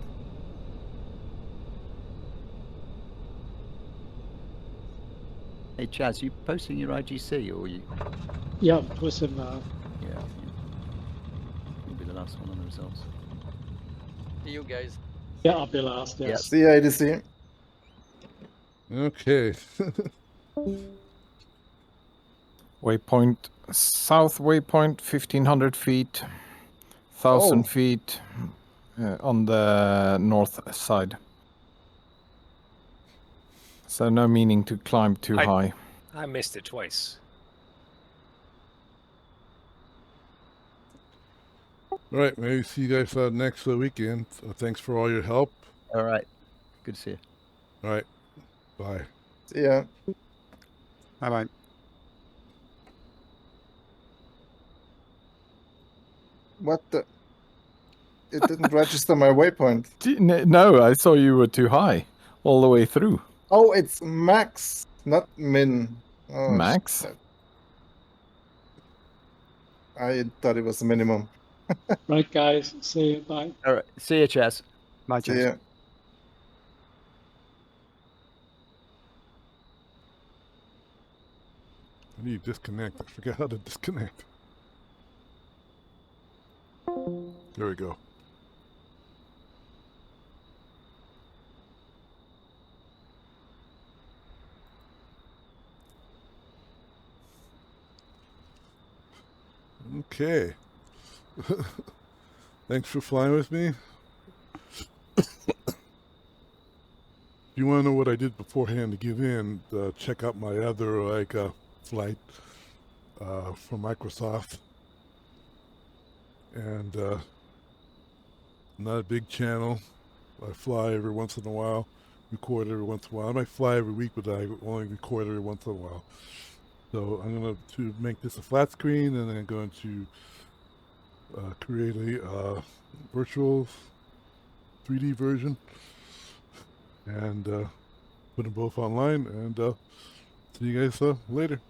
Hey Chaz, you posting your IGC or you? Yeah, push him now. Yeah. You'll be the last one on the results. See you guys. Yeah, I'll be last, Yep. yes. See ya, ADC. Okay. Waypoint, south waypoint, 1,500 feet, 1,000 Oh. feet on the north side. So no meaning to climb too high. I missed it twice. All right, maybe see you guys next weekend. Thanks for all your help. All right. Good to see you. All right. Bye. See ya. Bye bye. What the? It didn't register my waypoint. No, I saw you were too high all the way through. Oh, it's max, not min. Oh, Max? shit. I thought it was minimum. Right, guys. See you. Bye. All right. See you, Chaz. Bye, See Chaz. ya. I need to disconnect. I forgot how to disconnect. There we go. Okay. Thanks for flying with me. If you want to know what I did beforehand to get in, check out my other flight from Microsoft. And not a big channel. I fly every once in a while, record every once in a while. I might fly every week, but I only record every once in a while. So I'm going to make this a flat screen, and then I'm going to create a virtual 3D version and put them both online. And see you guys later.